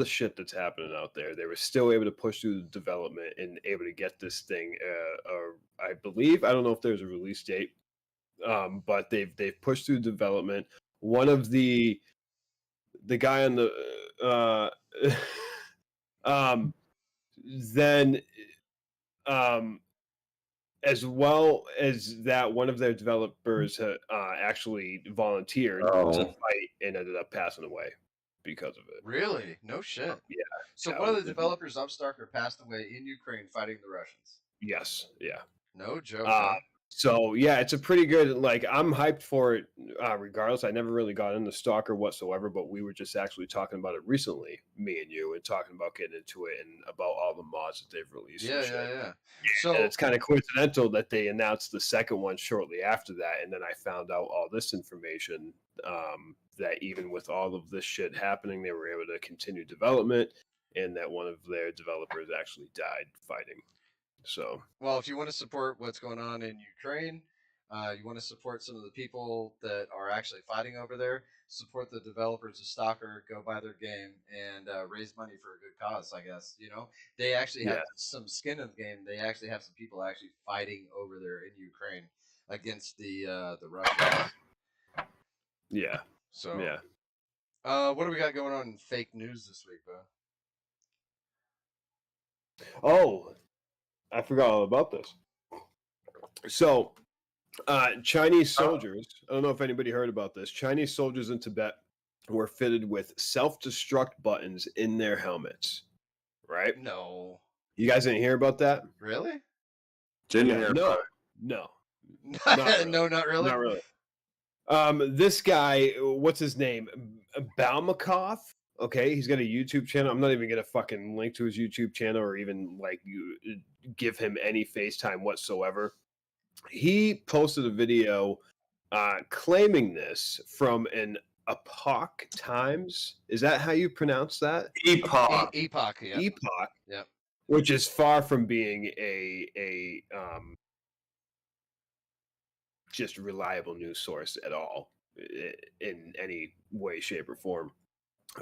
shit that's happening out there, they were still able to push through the development and able to get this thing. I believe, I don't know if there's a release date, but they've pushed through development. One of the guy on the then as well as that, one of their developers actually volunteered to fight and ended up passing away because of it. Really? No shit. Yeah. So one of the developers of Stalker passed away in Ukraine fighting the Russians. Yes. Yeah. No joke. So yeah, it's a pretty good. Like, I'm hyped for it. Regardless, I never really got into Stalker whatsoever, but we were just actually talking about it recently, me and you, and talking about getting into it and about all the mods that they've released. Yeah. So and it's kind of coincidental that they announced the second one shortly after that, and then I found out all this information. That even with all of this shit happening, they were able to continue development, and that one of their developers actually died fighting. So, well, if you want to support what's going on in Ukraine, you want to support some of the people that are actually fighting over there, support the developers of Stalker, go buy their game, and raise money for a good cause, I guess. You know, they actually have some skin in the game. They actually have some people actually fighting over there in Ukraine against the Russians. Yeah. So, yeah. What do we got going on in fake news this week, Bo? Oh, I forgot all about this. So, Chinese soldiers, I don't know if anybody heard about this. Chinese soldiers in Tibet were fitted with self-destruct buttons in their helmets, right? No. You guys didn't hear about that? Really? Didn't hear about it. No. Not really. No, not really? Not really. This guy, what's his name? Balmakov. Okay, he's got a YouTube channel. I'm not even gonna fucking link to his YouTube channel or even give him any FaceTime whatsoever. He posted a video claiming this from an Epoch Times. Is that how you pronounce that? Epoch. Epoch. Yeah. Epoch. Yeah. Which is far from being a just reliable news source at all in any way, shape, or form.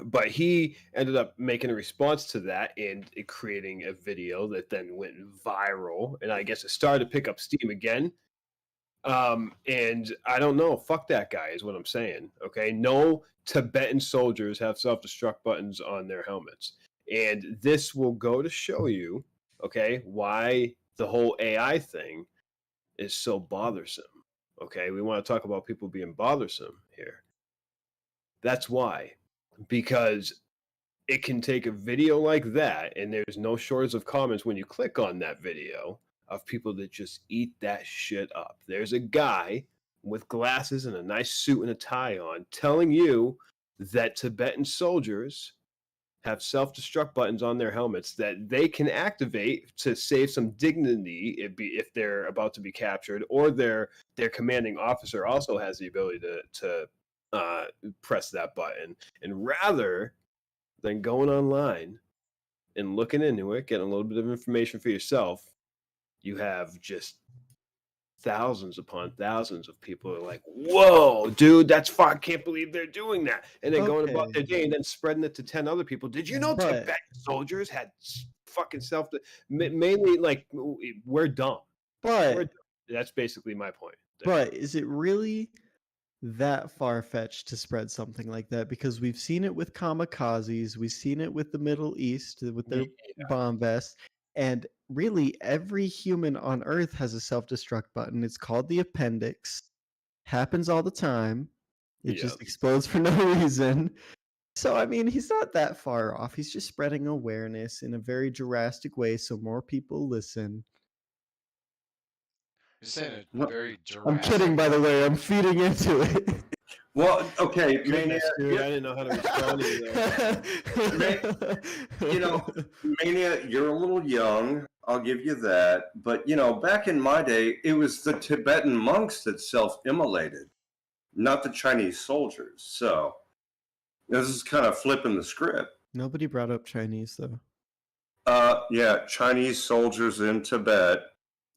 But he ended up making a response to that and creating a video that then went viral. And I guess it started to pick up steam again. And I don't know. Fuck that guy is what I'm saying. Okay. No Tibetan soldiers have self-destruct buttons on their helmets. And this will go to show you, okay, why the whole AI thing is so bothersome. Okay. We want to talk about people being bothersome here. That's why. Because it can take a video like that, and there's no shortage of comments when you click on that video of people that just eat that shit up. There's a guy with glasses and a nice suit and a tie on telling you that Tibetan soldiers have self-destruct buttons on their helmets that they can activate to save some dignity if they're about to be captured, or their commanding officer also has the ability to press that button. And rather than going online and looking into it, getting a little bit of information for yourself, you have just thousands upon thousands of people are like, whoa, dude, that's fun. I can't believe they're doing that. And then going about their day and then spreading it to 10 other people. Did you know Tibetan soldiers had fucking mainly like, we're dumb. But that's basically my point. But is it really that far-fetched to spread something like that? Because we've seen it with kamikazes, we've seen it with the Middle East with their bomb vests, and really every human on Earth has a self-destruct button. It's called the appendix. Happens all the time. It just explodes for no reason. So I mean, he's not that far off. He's just spreading awareness in a very drastic way so more people listen. You're saying a very drastic. I'm kidding, by the way. I'm feeding into it. Well, okay, Mania, I didn't know how to respond to that. Mania, you're a little young. I'll give you that. But, back in my day, it was the Tibetan monks that self-immolated, not the Chinese soldiers. So this is kind of flipping the script. Nobody brought up Chinese, though. Yeah, Chinese soldiers in Tibet.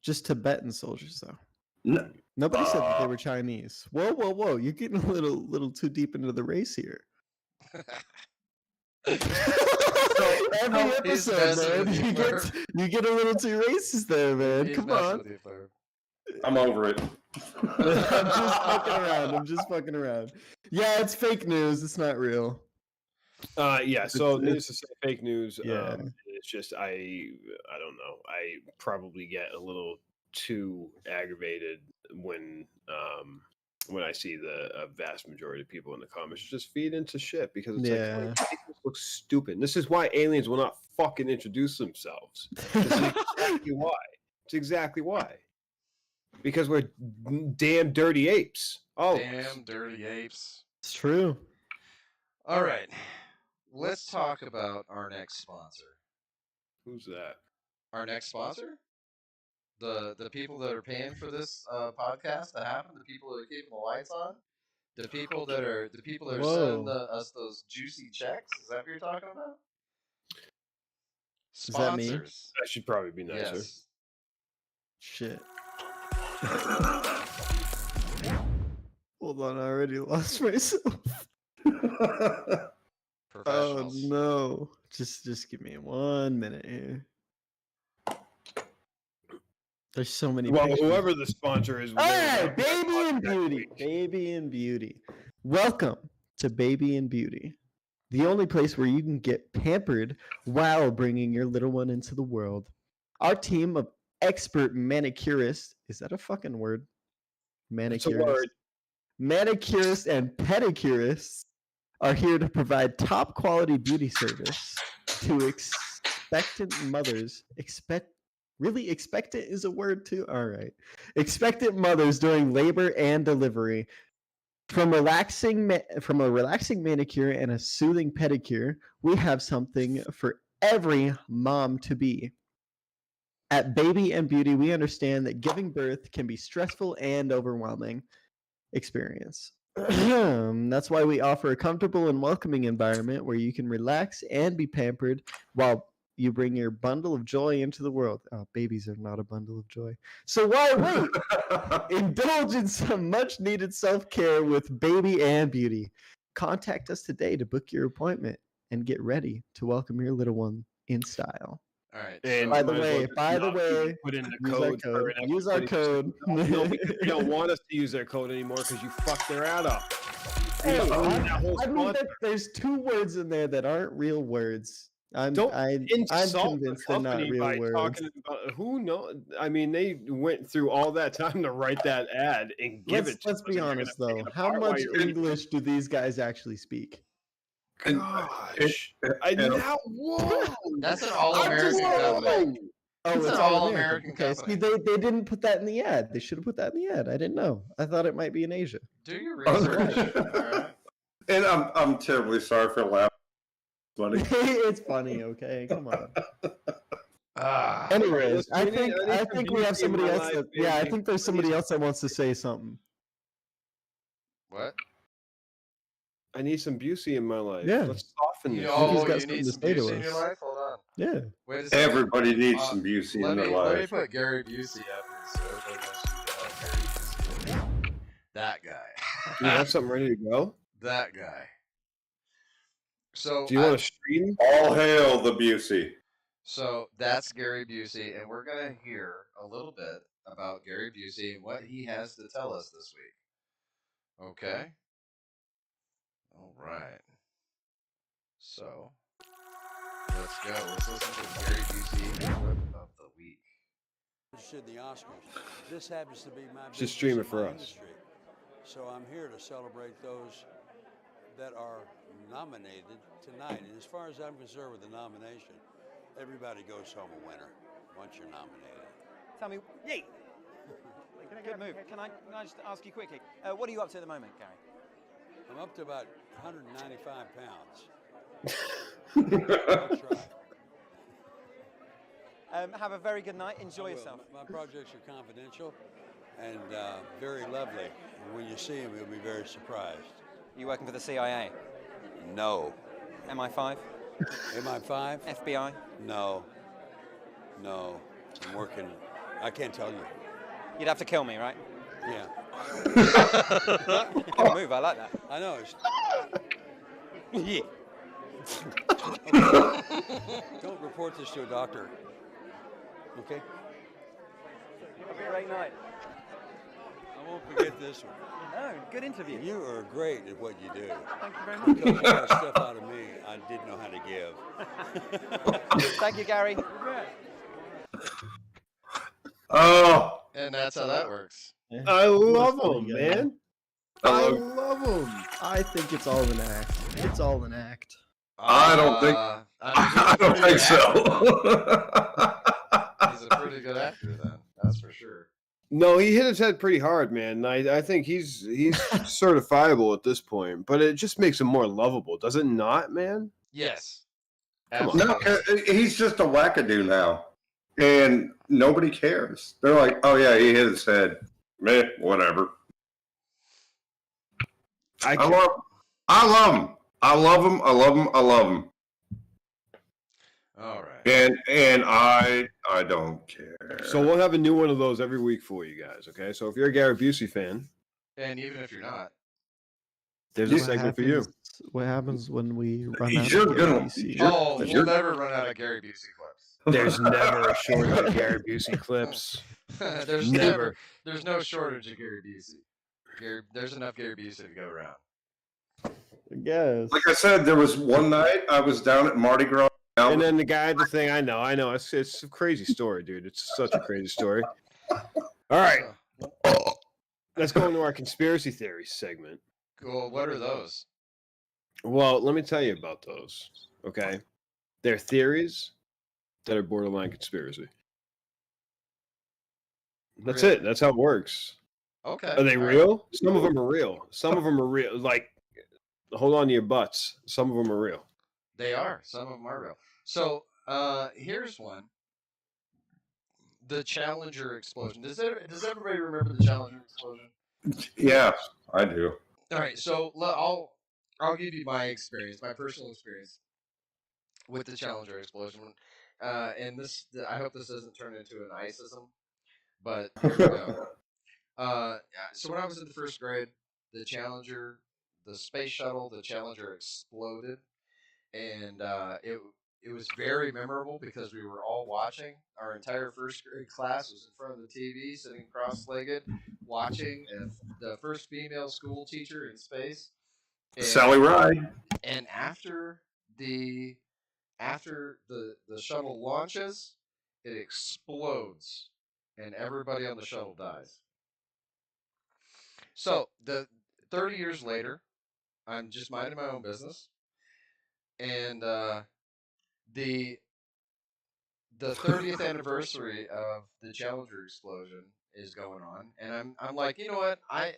Just Tibetan soldiers, though. No. Nobody said that they were Chinese. Whoa! You're getting a little too deep into the race here. So every episode, man, you get a little too racist there, man. Come on. I'm over it. I'm just fucking around. Yeah, it's fake news. It's not real. Yeah. So needless to say, fake news. Yeah. It's just I don't know. I probably get a little too aggravated when I see the vast majority of people in the comments just feed into shit because it's like, this looks stupid. This is why aliens will not fucking introduce themselves. This is exactly why. It's exactly why. Because we're damn dirty apes. Oh, damn dirty apes. It's true. All right, let's talk about our next sponsor. Who's that? Our next sponsor? The people that are paying for this podcast to happen, the people that are keeping the lights on, the people that are sending us those juicy checks. Is that what you're talking about? Sponsors. Is that me? That should probably be nicer. Yes. Shit. Hold on, I already lost myself. Oh no! Just give me 1 minute here. There's so many. Well, pictures. Whoever the sponsor is. Hey, Baby and Beauty. Baby and Beauty. Welcome to Baby and Beauty, the only place where you can get pampered while bringing your little one into the world. Our team of expert manicurists. Is that a fucking word? Manicurists. It's a word. Manicurists and pedicurists are here to provide top quality beauty service to expectant mothers. Really, expectant is a word too? All right. Expectant mothers during labor and delivery. From a relaxing manicure and a soothing pedicure, we have something for every mom-to-be. At Baby and Beauty, we understand that giving birth can be stressful and overwhelming experience. That's why we offer a comfortable and welcoming environment where you can relax and be pampered while you bring your bundle of joy into the world. Oh, babies are not a bundle of joy. So why wait? Indulge in some much-needed self-care with Baby and Beauty. Contact us today to book your appointment and get ready to welcome your little one in style. All right. And by the way, put in the code. Use our code. No, because they don't want us to use their code anymore because you fucked their ad up. Hey, I mean, there's 2 words in there that aren't real words. I'm convinced they're not real words. Who knows? I mean, they went through all that time to write that ad and give it to us. Let's be honest, though. How much English do these guys actually speak? Gosh. That's an all-American company. Oh, it's an all-American company. See, they didn't put that in the ad. They should have put that in the ad. I didn't know. I thought it might be in Asia. Do your research. All right. And I'm terribly sorry for laughing. Funny. It's funny, okay? Come on. Anyways, I think we have somebody else. I think there's somebody else that wants to say something. What? I need some Busey in my life. Yeah. Let's soften this. You need some Busey in your life? Hold on. Yeah. Wait a second. Everybody needs some Busey in their life. Let me put Gary Busey up here so everybody knows Gary Busey. That guy. Do you have something ready to go? That guy. So do you want to stream? All hail the Busey. So that's Gary Busey, and we're going to hear a little bit about Gary Busey and what he has to tell us this week. Okay? All right. So, let's go. Let's listen to Gary Busey Clip of the Week. The Oscars. This happens to be my just stream it for us. Industry. So I'm here to celebrate those that are nominated tonight. And as far as I'm concerned with the nomination, everybody goes home a winner once you're nominated. Tell me, Yeet. Good move. Can I just ask you quickly, what are you up to at the moment, Gary? I'm up to about 195 pounds. That's right. Have a very good night. Enjoy yourself. My projects are confidential and very lovely. And when you see them, you'll be very surprised. You working for the CIA? No. MI5? MI5? FBI? No. I'm working. I can't tell you. You'd have to kill me, right? Yeah. Good move. I like that. I know. Yeah. Don't report this to a doctor. Okay? Have a great night. I won't forget this one. No, good interview. You are great at what you do. Thank you very much. You took a lot of stuff out of me I didn't know how to give. Thank you, Gary. Oh. And that's how that works. I love him, man. I love him. I think it's all an act. It's all an act. I don't think so. He's a pretty good actor, then. That's for sure. No, he hit his head pretty hard, man. I think he's certifiable at this point, but it just makes him more lovable, does it not, man? Yes. No, he's just a wackadoo now, and nobody cares. They're like, "Oh yeah, he hit his head. Meh, whatever." I love him. I love him. All right. And I don't care. So we'll have a new one of those every week for you guys, okay? So if you're a Gary Busey fan, and even if you're not, there's a segment for you. What happens when we run out of Gary Busey? We'll never run out of Gary Busey clips. There's never a shortage of Gary Busey clips. There's no shortage of Gary Busey. There's enough Gary Busey to go around. I guess. Like I said, there was one night I was down at Mardi Gras. And then the guy, the thing, I know. It's a crazy story, dude. It's such a crazy story. All right. Let's go into our conspiracy theories segment. Cool. What are those? Well, let me tell you about those, okay? They're theories that are borderline conspiracy. That's really? It. That's how it works. Okay. Are they real? Some of them are real. Some of them are real. Like, hold on to your butts. Some of them are real. They are. Some of them are real. So, here's one. The Challenger explosion. Does everybody remember the Challenger explosion? Yeah, I do. All right. So, I'll give you my experience, my personal experience with the Challenger explosion. And this, I hope this doesn't turn into an ISISM, but here we go. So when I was in the first grade, the Challenger, the space shuttle, the Challenger exploded, and it was very memorable because we were all watching. Our entire first grade class was in front of the TV, sitting cross-legged, watching the first female school teacher in space. And, Sally Ride. And after the shuttle launches, it explodes, and everybody on the shuttle dies. So 30 years later, I'm just minding my own business, and the 30th anniversary of the Challenger explosion is going on, and I'm like, you know what? I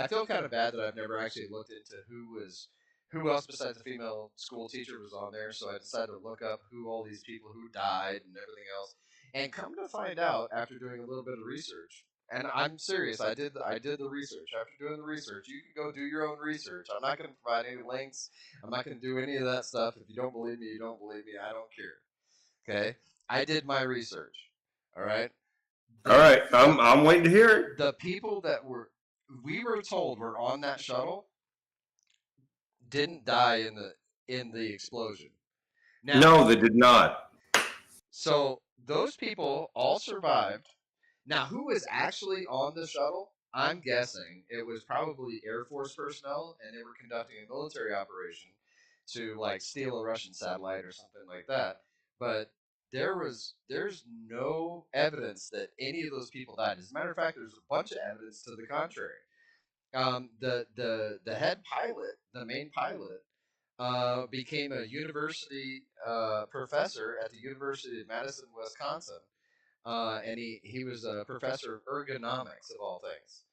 feel kind of bad that I've never actually looked into who else besides the female school teacher was on there. So I decided to look up who all these people who died and everything else, and come to find out after doing a little bit of research. And I'm serious. I did the research. After doing the research, you can go do your own research. I'm not going to provide any links. I'm not going to do any of that stuff. If you don't believe me, you don't believe me. I don't care. Okay? I did my research. All right? All right. I'm waiting to hear it. The people that we were told were on that shuttle didn't die in the explosion. Now, no, they did not. So those people all survived. Now, who was actually on the shuttle? I'm guessing it was probably Air Force personnel, and they were conducting a military operation to like steal a Russian satellite or something like that. But there's no evidence that any of those people died. As a matter of fact, there's a bunch of evidence to the contrary. The head pilot, the main pilot, became a university professor at the University of Madison, Wisconsin. And he was a professor of ergonomics of all things.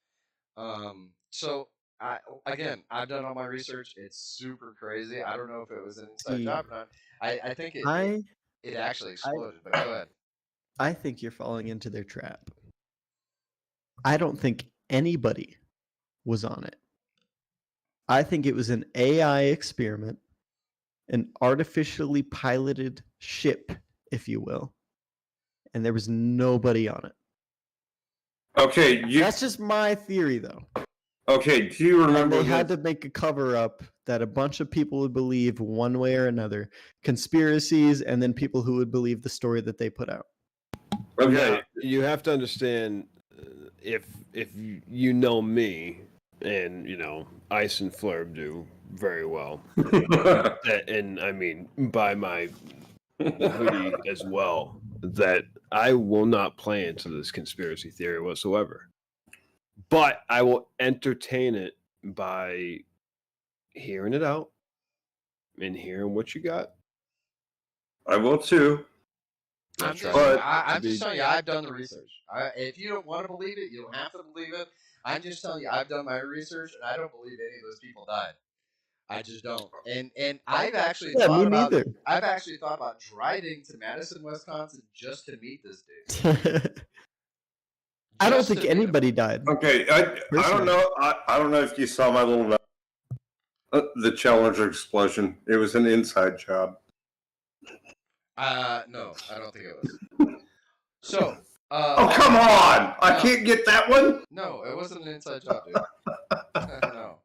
So I've done all my research. It's super crazy. I don't know if it was an inside job or not. I think it actually exploded. But go ahead. I think you're falling into their trap. I don't think anybody was on it. I think it was an AI experiment, an artificially piloted ship, if you will. And there was nobody on it. Okay, that's just my theory, though. Okay, do you remember? And they had to make a cover-up that a bunch of people would believe one way or another, conspiracies, and then people who would believe the story that they put out. Okay, now, you have to understand, if you know me, and you know Ice and Flurb do very well, and I mean by my hoodie as well, that I will not play into this conspiracy theory whatsoever. But I will entertain it by hearing it out and hearing what you got. I will too. I'm just telling you, I've done the research. If you don't want to believe it, you don't have to believe it. I'm just telling you, I've done my research, and I don't believe any of those people died. I just don't. And I've actually thought about driving to Madison, Wisconsin just to meet this dude. I don't think anybody died. Okay, I don't know. I don't know if you saw my little the Challenger explosion. It was an inside job. No, I don't think it was. So. Oh, come on! I can't get that one. No, it wasn't an inside job, dude. No.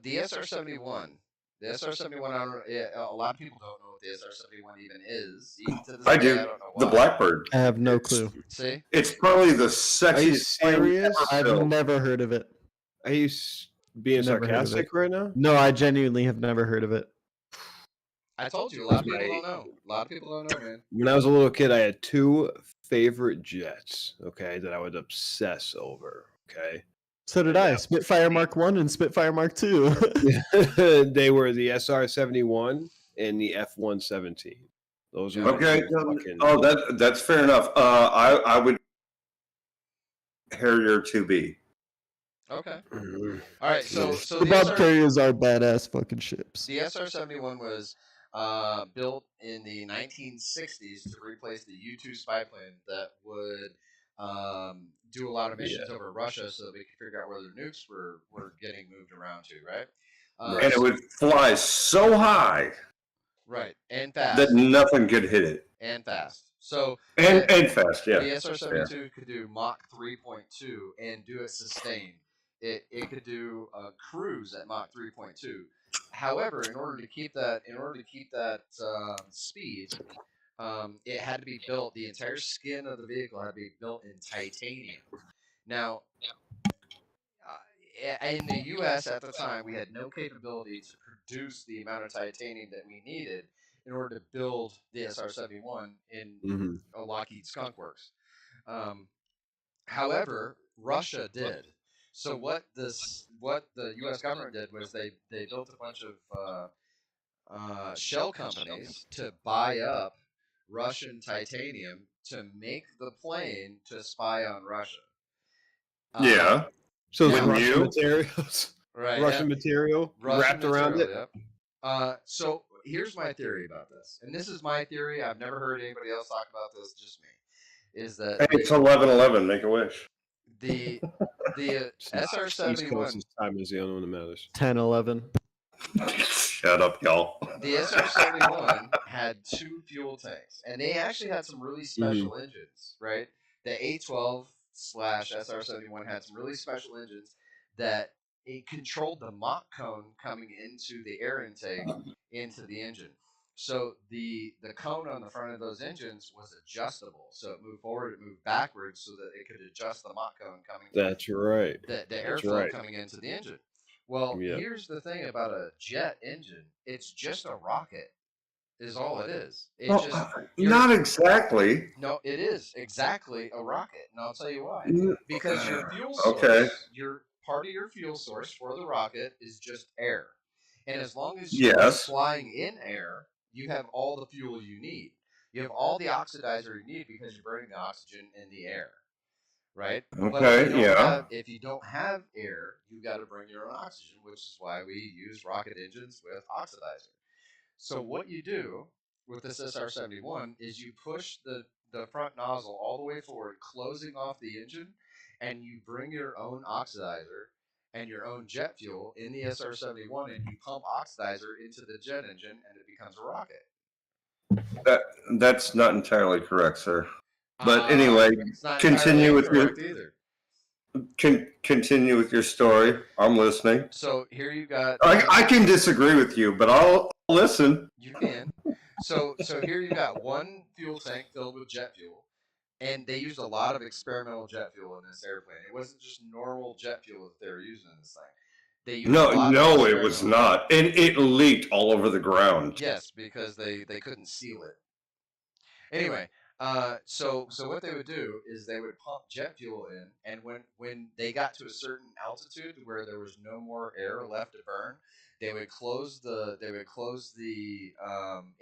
The SR-71. The SR-71. A lot of people don't know what the SR-71 even is. Even to this I day, do. I don't know why. The Blackbird. I have no clue. See? It's probably the sexiest. Are you serious? I've never heard of it. Are you being sarcastic right now? No, I genuinely have never heard of it. I told you, a lot of people don't know. A lot of people don't know, man. When I was a little kid, I had two favorite jets, okay, that I would obsess over, okay? So did I. Spitfire Mark 1 and Spitfire Mark 2. They were the SR-71 and the F-117. Those are okay. Oh, that's fair enough. I would Harrier 2B. Okay. All right. So the Bob Carriers are badass fucking ships. The SR-71 was built in the 1960s to replace the U-2 spy plane that would do a lot of missions over Russia, so that we could figure out where their nukes were getting moved around to, right? And it would fly so high, right, and fast, that nothing could hit it, and fast. So and fast, yeah. The SR-72 could do Mach 3.2 and do it sustained. It could do a cruise at Mach 3.2. However, in order to keep that speed, it had to be built. The entire skin of the vehicle had to be built in titanium. Now, in the U.S. at the time, we had no capability to produce the amount of titanium that we needed in order to build the SR-71 in Lockheed Skunk Works. However, Russia did. So what the U.S. government did was they built a bunch of shell companies to buy up Russian titanium to make the plane to spy on Russia. Yeah. So the Russian materials, right? Russian material wrapped around it. Yeah. So here's my theory about this, and this is my theory. I've never heard anybody else talk about this. Just me. Is that hey, it's 11/11? Make a wish. The SR-71 time is the only one that matters. 10/11. Shut up, y'all. The SR-71 had 2 fuel tanks, and they actually had some really special engines, right? The A12/SR-71 had some really special engines that it controlled the Mach cone coming into the air intake into the engine. So the cone on the front of those engines was adjustable. So it moved forward, it moved backwards, so that it could adjust the Mach cone coming. That's right. The airflow coming into the engine. Well, here's the thing about a jet engine: it's just a rocket, is all it is. Not exactly. No, it is exactly a rocket, and I'll tell you why. Because your fuel source, your part of your fuel source for the rocket is just air, and as long as you're flying in air, you have all the fuel you need. You have all the oxidizer you need because you're burning the oxygen in the air, right? Okay, if you don't have air, you got to bring your own oxygen, which is why we use rocket engines with oxidizer. So what you do with this SR-71 is you push the front nozzle all the way forward, closing off the engine, and you bring your own oxidizer and your own jet fuel in the SR-71, and you pump oxidizer into the jet engine, and it becomes a rocket. That's not entirely correct, sir. But anyway, continue with your story. I'm listening. So here you got. I can disagree with you, but I'll listen. You can. So here you got one fuel tank filled with jet fuel. And they used a lot of experimental jet fuel in this airplane. It wasn't just normal jet fuel that they were using in this thing. They used no, it was not. And it leaked all over the ground. Yes, because they couldn't seal it. Anyway, so what they would do is they would pump jet fuel in, and when they got to a certain altitude where there was no more air left to burn, they would close the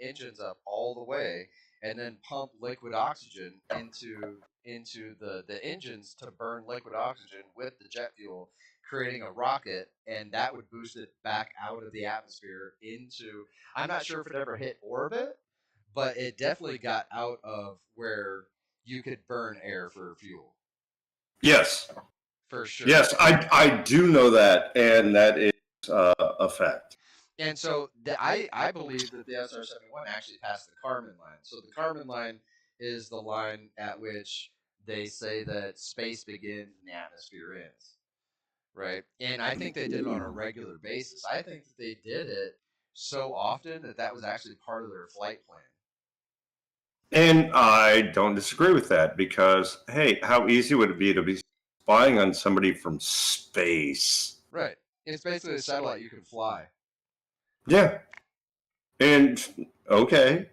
engines up all the way, and then pump liquid oxygen into the engines to burn liquid oxygen with the jet fuel, creating a rocket, and that would boost it back out of the atmosphere into, I'm not sure if it ever hit orbit, but it definitely got out of where you could burn air for fuel. Yes. For sure. Yes, I do know that, and that is a fact. And so I believe that the SR-71 actually passed the Kármán line. So the Kármán line is the line at which they say that space begins and the atmosphere ends, right? And I think they did it on a regular basis. I think that they did it so often that was actually part of their flight plan. And I don't disagree with that because, hey, how easy would it be to be spying on somebody from space? Right. It's basically a satellite you can fly. Yeah. And, okay.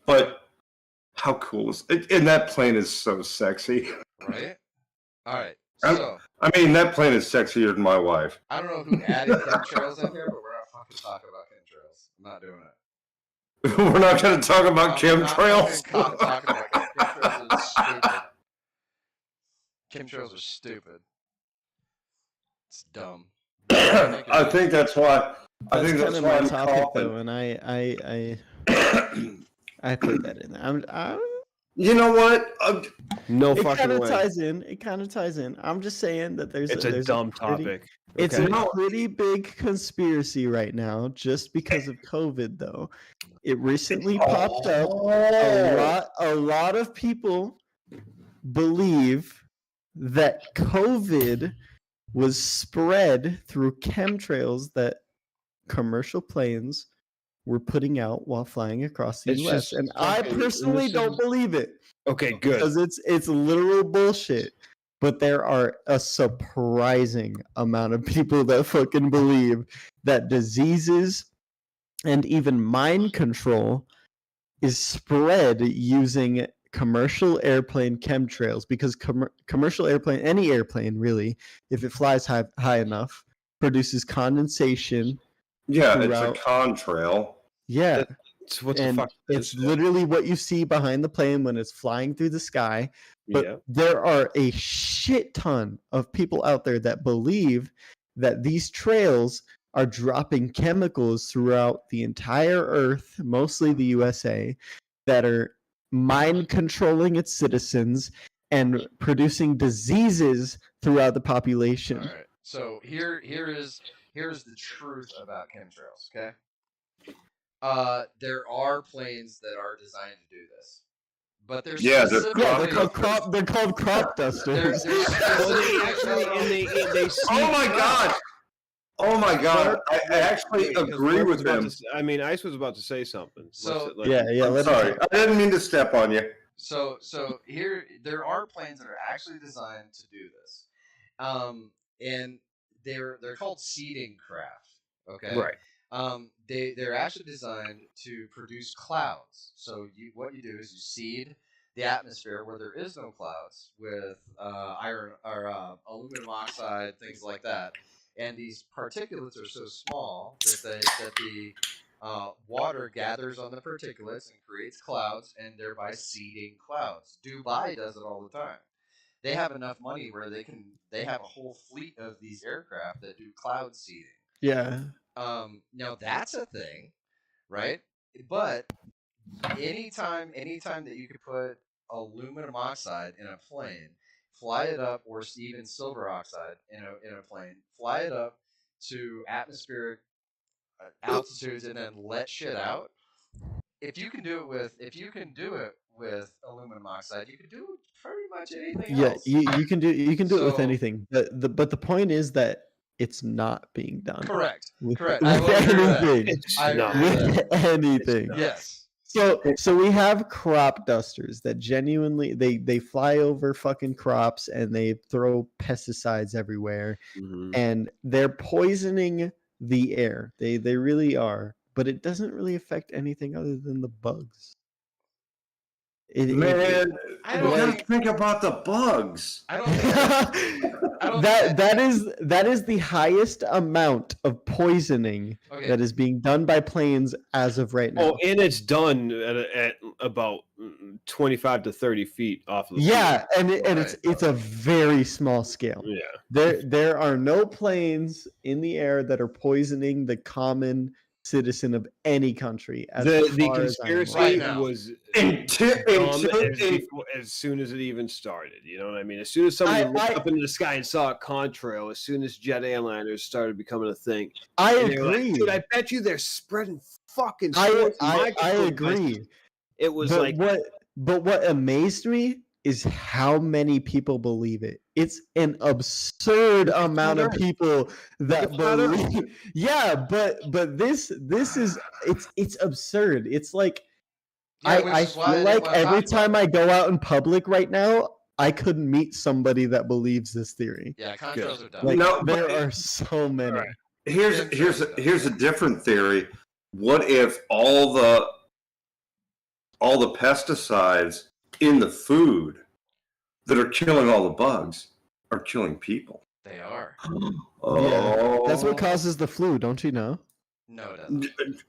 But how cool is it? And that plane is so sexy. Right? All right. So, I mean, that plane is sexier than my wife. I don't know who added chemtrails in here, but we're not fucking talking about chemtrails. I'm not doing it. We're not going to talk about chemtrails? I'm not talking about chemtrails. Chemtrails are stupid. Chemtrails are stupid. It's dumb. I think that's why. I think that's why my topic, though, and I put that in there. You know what? No it fucking way. It kind of ties in. I'm just saying that there's a dumb topic. It's a pretty big conspiracy right now, just because of COVID. Though it recently popped up. A lot of people believe that COVID was spread through chemtrails that commercial planes were putting out while flying across the U.S. And I personally don't believe it. Okay, good. Because it's literal bullshit. But there are a surprising amount of people that fucking believe that diseases and even mind control is spread using commercial airplane chemtrails, because commercial airplane, any airplane really, if it flies high enough, produces condensation. Yeah, throughout. It's a contrail. Yeah. What the fuck? It's literally what you see behind the plane when it's flying through the sky. But there are a shit ton of people out there that believe that these trails are dropping chemicals throughout the entire Earth, mostly the USA, that are mind controlling its citizens and producing diseases throughout the population. All right. So here's the truth about chemtrails. Okay. There are planes that are designed to do this, but they're they're called crop dusters. Oh my god! I actually agree with him. I mean, Ice was about to say something. So I'm sorry, I didn't mean to step on you. So here there are planes that are actually designed to do this, and they're called seeding craft. Okay, right. They're actually designed to produce clouds. So what you do is you seed the atmosphere where there is no clouds with iron or aluminum oxide, things like that. And these particulates are so small that the water gathers on the particulates and creates clouds, and thereby seeding clouds. Dubai does it all the time. They have enough money where they have a whole fleet of these aircraft that do cloud seeding. Yeah. Now that's a thing, right? But anytime that you could put aluminum oxide in a plane, fly it up, or even silver oxide in a plane, fly it up to atmospheric altitudes, and then let shit out. If you can do it with aluminum oxide, you can do pretty much anything else. Yeah, you can do it with anything. But the point is that it's not being done. Correct. With anything. Anything. Yes. So we have crop dusters that genuinely they fly over fucking crops and they throw pesticides everywhere, and they're poisoning the air. They really are, but it doesn't really affect anything other than the bugs. I don't think about the bugs. That is the highest amount of poisoning that is being done by planes as of right now. Oh, and it's done at about 25 to 30 feet off of the field. And it's a very small scale. Yeah. There are no planes in the air that are poisoning the common citizen of any country. The conspiracy was as soon as it even started. You know what I mean? As soon as somebody looked up into the sky and saw a contrail, as soon as jet airliners started becoming a thing, I agree. Like, dude, I bet you they're spreading fucking. I agree. It was what amazed me is how many people believe it. It's an absurd amount of people that believe. Yeah, but this is it's absurd. It's like I feel like every time I go out in public right now, I could meet somebody that believes this theory. Yeah, contrails are dumb. Like, there are so many. Right. Here's a different theory. What if all the pesticides in the food that are killing all the bugs are killing people? They are. Yeah, that's what causes the flu, don't you know? No, it doesn't.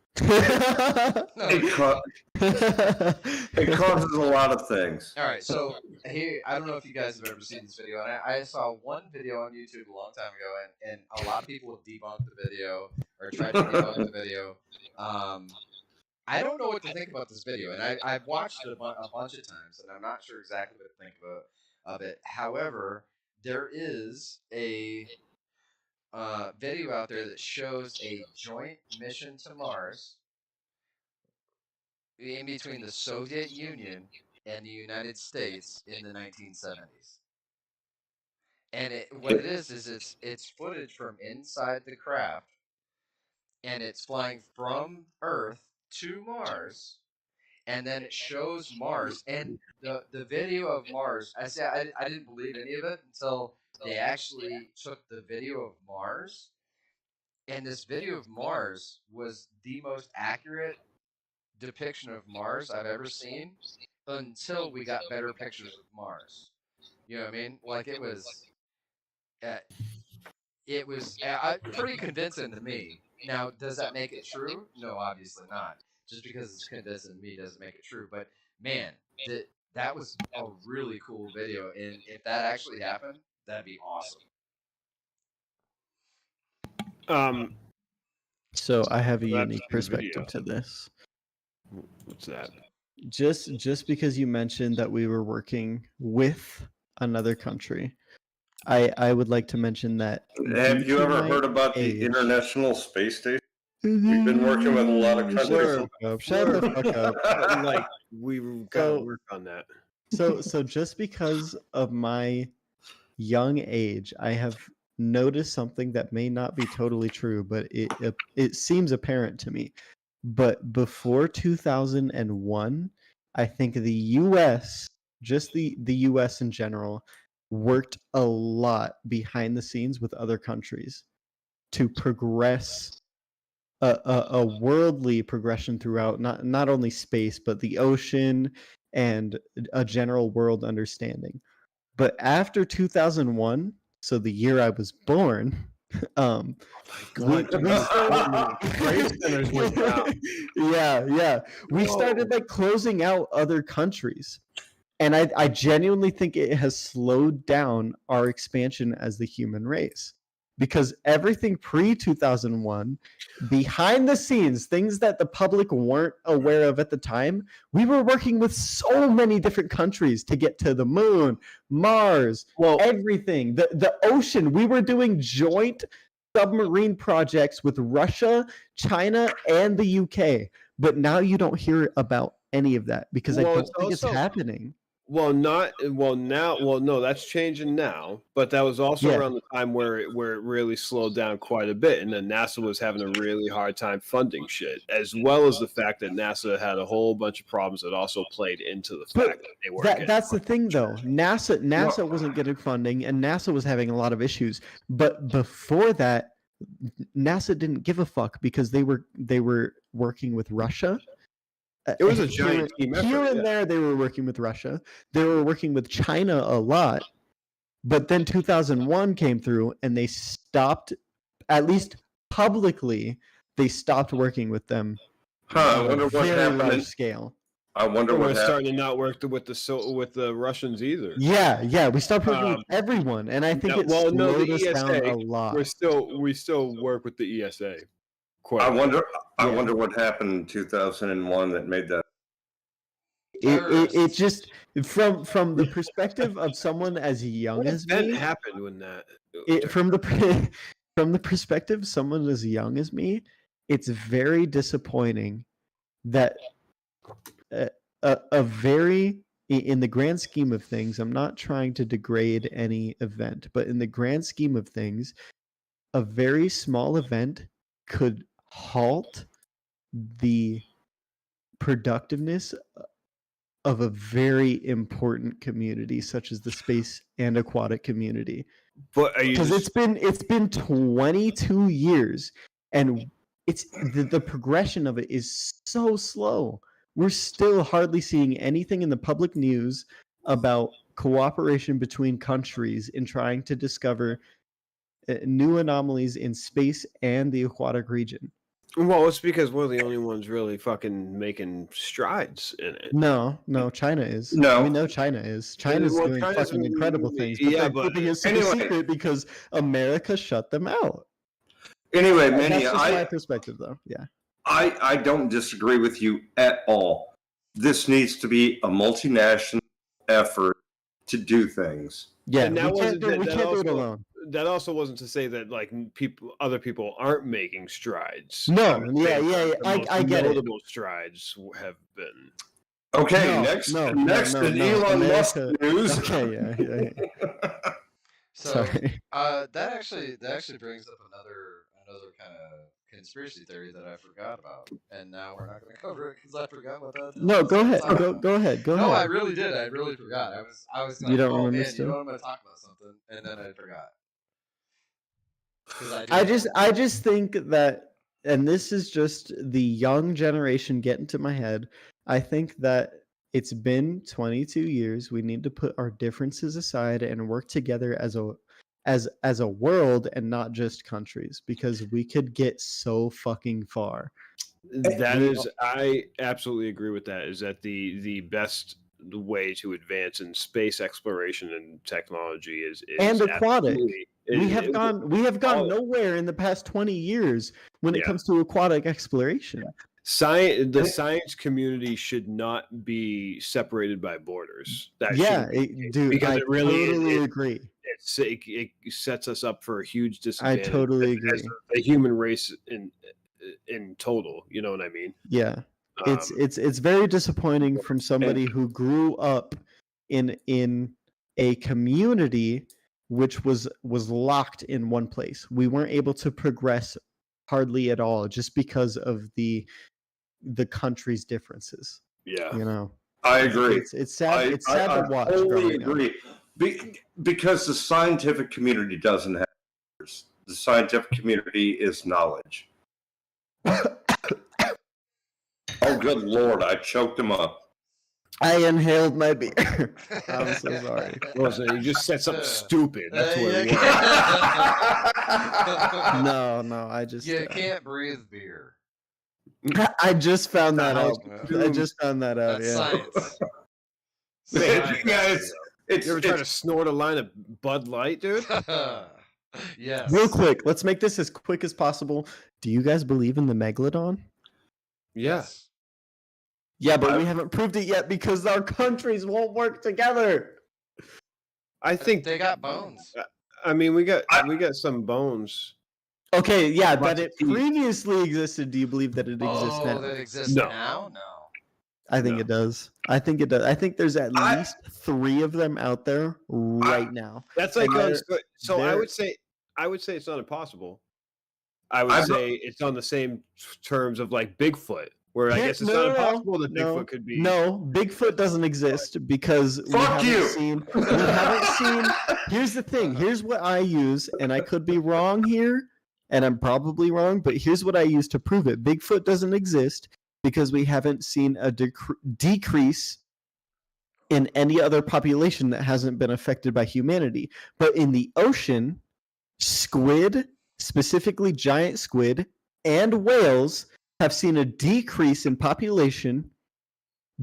It causes a lot of things. All right, so here, I don't know if you guys have ever seen this video, and I saw one video on YouTube a long time ago, and a lot of people have debunked the video or tried to debunk the video. I don't know what to think about this video, and I've watched it a bunch of times, and I'm not sure exactly what to think of it. However, there is a video out there that shows a joint mission to Mars in between the Soviet Union and the United States in the 1970s. And what it is it's footage from inside the craft, and it's flying from Earth to Mars, and then it shows Mars, and the video of Mars. I didn't believe any of it until they actually took the video of Mars, and this video of Mars was the most accurate depiction of Mars I've ever seen until we got better pictures of Mars. You know what I mean? Like it was pretty convincing to me. Now, does that make it true? No, obviously not. Just because it's convincing to me doesn't make it true. But man, that was a really cool video, and if that actually happened, that'd be awesome. So I have a unique perspective to this. What's that? Just because you mentioned that we were working with another country, I would like to mention that. Have you ever heard about the International Space Station? We've been working with a lot of countries. Shut the fuck up. Like we've got to work on that. So just because of my young age, I have noticed something that may not be totally true, but it seems apparent to me. But before 2001, I think the U.S., just the U.S. in general, worked a lot behind the scenes with other countries to progress a worldly progression throughout not only space but the ocean and a general world understanding. But after 2001, so the year I was born, we started like closing out other countries. And I genuinely think it has slowed down our expansion as the human race, because everything pre-2001, behind the scenes, things that the public weren't aware of at the time, we were working with so many different countries to get to the moon, Mars, everything. The ocean, we were doing joint submarine projects with Russia, China, and the UK. But now you don't hear about any of that because I don't think it's happening. No, that's changing now. But that was also around the time where it really slowed down quite a bit, and then NASA was having a really hard time funding shit, as well as the fact that NASA had a whole bunch of problems that also played into the fact that they were. That's the thing, though. NASA wasn't getting funding, and NASA was having a lot of issues. But before that, NASA didn't give a fuck because they were working with Russia. It was a giant team effort. Here and there, they were working with Russia. They were working with China a lot. But then 2001 came through, and they stopped, at least publicly, they stopped working with them. I wonder what happened. Large scale. I wonder what happened. We're starting to not work with the Russians either. Yeah, we stopped working with everyone, and I think it slowed us down a lot. We still work with the ESA. I wonder what happened in 2001 that made that. It just from the perspective of someone as young as me. What happened when that? From the perspective of someone as young as me, it's very disappointing that a very, in the grand scheme of things, I'm not trying to degrade any event, but in the grand scheme of things, a very small event could halt the productiveness of a very important community such as the space and aquatic community. But because it's been 22 years, and it's the progression of it is so slow. We're still hardly seeing anything in the public news about cooperation between countries in trying to discover new anomalies in space and the aquatic region. Well, it's because we're the only ones really fucking making strides in it. No, China is. No, we know China is. China's doing fucking incredible things. But they're keeping it secret because America shut them out. Anyway, Manny, that's just my perspective, though. Yeah, I don't disagree with you at all. This needs to be a multinational effort to do things. Yeah, we can't do it alone. That also wasn't to say that like other people aren't making strides. No, I get it. Notable strides have been. Okay, next in Elon Musk news. Okay, yeah. So that actually brings up another kind of conspiracy theory that I forgot about, and now we're not going to cover it because I forgot what that. No, go ahead. Go ahead. No, I really did. I really forgot. I was like, you don't oh remember man, still? you know I'm going to talk about something, and then I forgot. I just think that, and this is just the young generation getting to my head. I think that it's been 22 years. We need to put our differences aside and work together as a world and not just countries, because we could get so fucking far. I absolutely agree with that. Is that the best way to advance in space exploration and technology is and aquatic. We have gone nowhere in the past 20 years when it comes to aquatic exploration. The science community should not be separated by borders. Dude, I totally agree. It sets us up for a huge disadvantage. I totally agree. The human race in total, you know what I mean? Yeah, it's very disappointing from somebody who grew up in a community which was locked in one place. We weren't able to progress hardly at all just because of the country's differences. Yeah, you know, I agree. It's sad. It's sad to watch. I totally agree. Because the scientific community doesn't have answers. The scientific community is knowledge. Oh, good Lord! I choked him up. I inhaled my beer. I'm so sorry. Listen, you just said something stupid. That's what it was. No, I just... You can't breathe beer. I just found that out. That's science. Guys, you ever try to snort a line of Bud Light, dude? Yes. Real quick, let's make this as quick as possible. Do you guys believe in the Megalodon? Yes. Yeah, but we haven't proved it yet because our countries won't work together. I think they got bones. I mean, we got some bones. Okay, yeah, that it previously existed. Do you believe that it exists now? That exists now? No. I think it does. I think it does. I think there's at least 3 of them out there right now. That's like I would say it's not impossible. I would say it's on the same terms of like Bigfoot, where I guess it's not impossible that Bigfoot could be. No, Bigfoot doesn't exist because we haven't seen. Here's the thing. Here's what I use, and I could be wrong here, and I'm probably wrong, but here's what I use to prove it. Bigfoot doesn't exist because we haven't seen a decrease in any other population that hasn't been affected by humanity. But in the ocean, squid, specifically giant squid, and whales have seen a decrease in population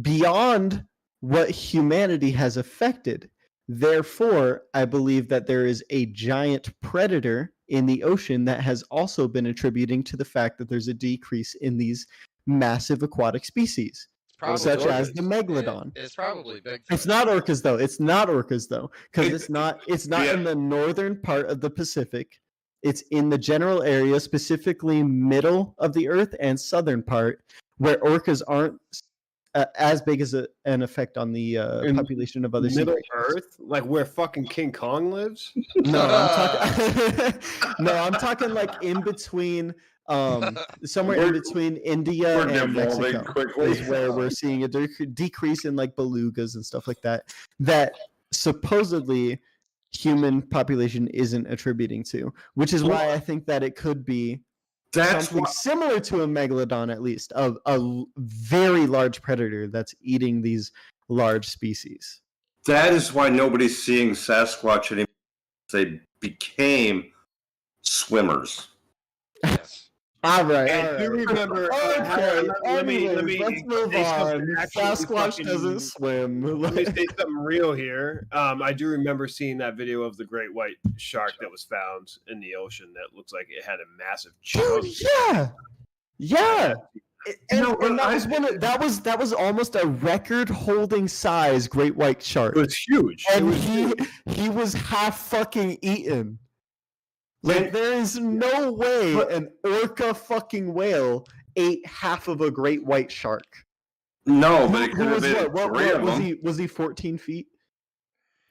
beyond what humanity has affected. Therefore, I believe that there is a giant predator in the ocean that has also been attributing to the fact that there's a decrease in these massive aquatic species, such as the Megalodon. It's probably big. It's not orcas though. Because it's not in the northern part of the Pacific. It's in the general area, specifically middle of the Earth and southern part, where orcas aren't as big as an effect on the population of other Middle Earth, like where fucking King Kong lives. No, I'm talking like in between. Somewhere in between India and Mexico is where we're seeing a decrease in like belugas and stuff like that. That supposedly human population isn't attributing to, which is why I think that it could be something similar to a megalodon, at least a very large predator that's eating these large species. That is why nobody's seeing Sasquatch anymore. They became swimmers. Yes. All right. I do remember. Okay. Let me let's move on. Sasquatch doesn't swim. Let me say something real here. I do remember seeing that video of the great white shark that was found in the ocean. That looks like it had a massive chunk. Yeah. That was almost a record-holding size great white shark. It was huge. And he was half fucking eaten. Like, there is no way an orca fucking whale ate half of a great white shark. No, but it could have been was he 14 feet?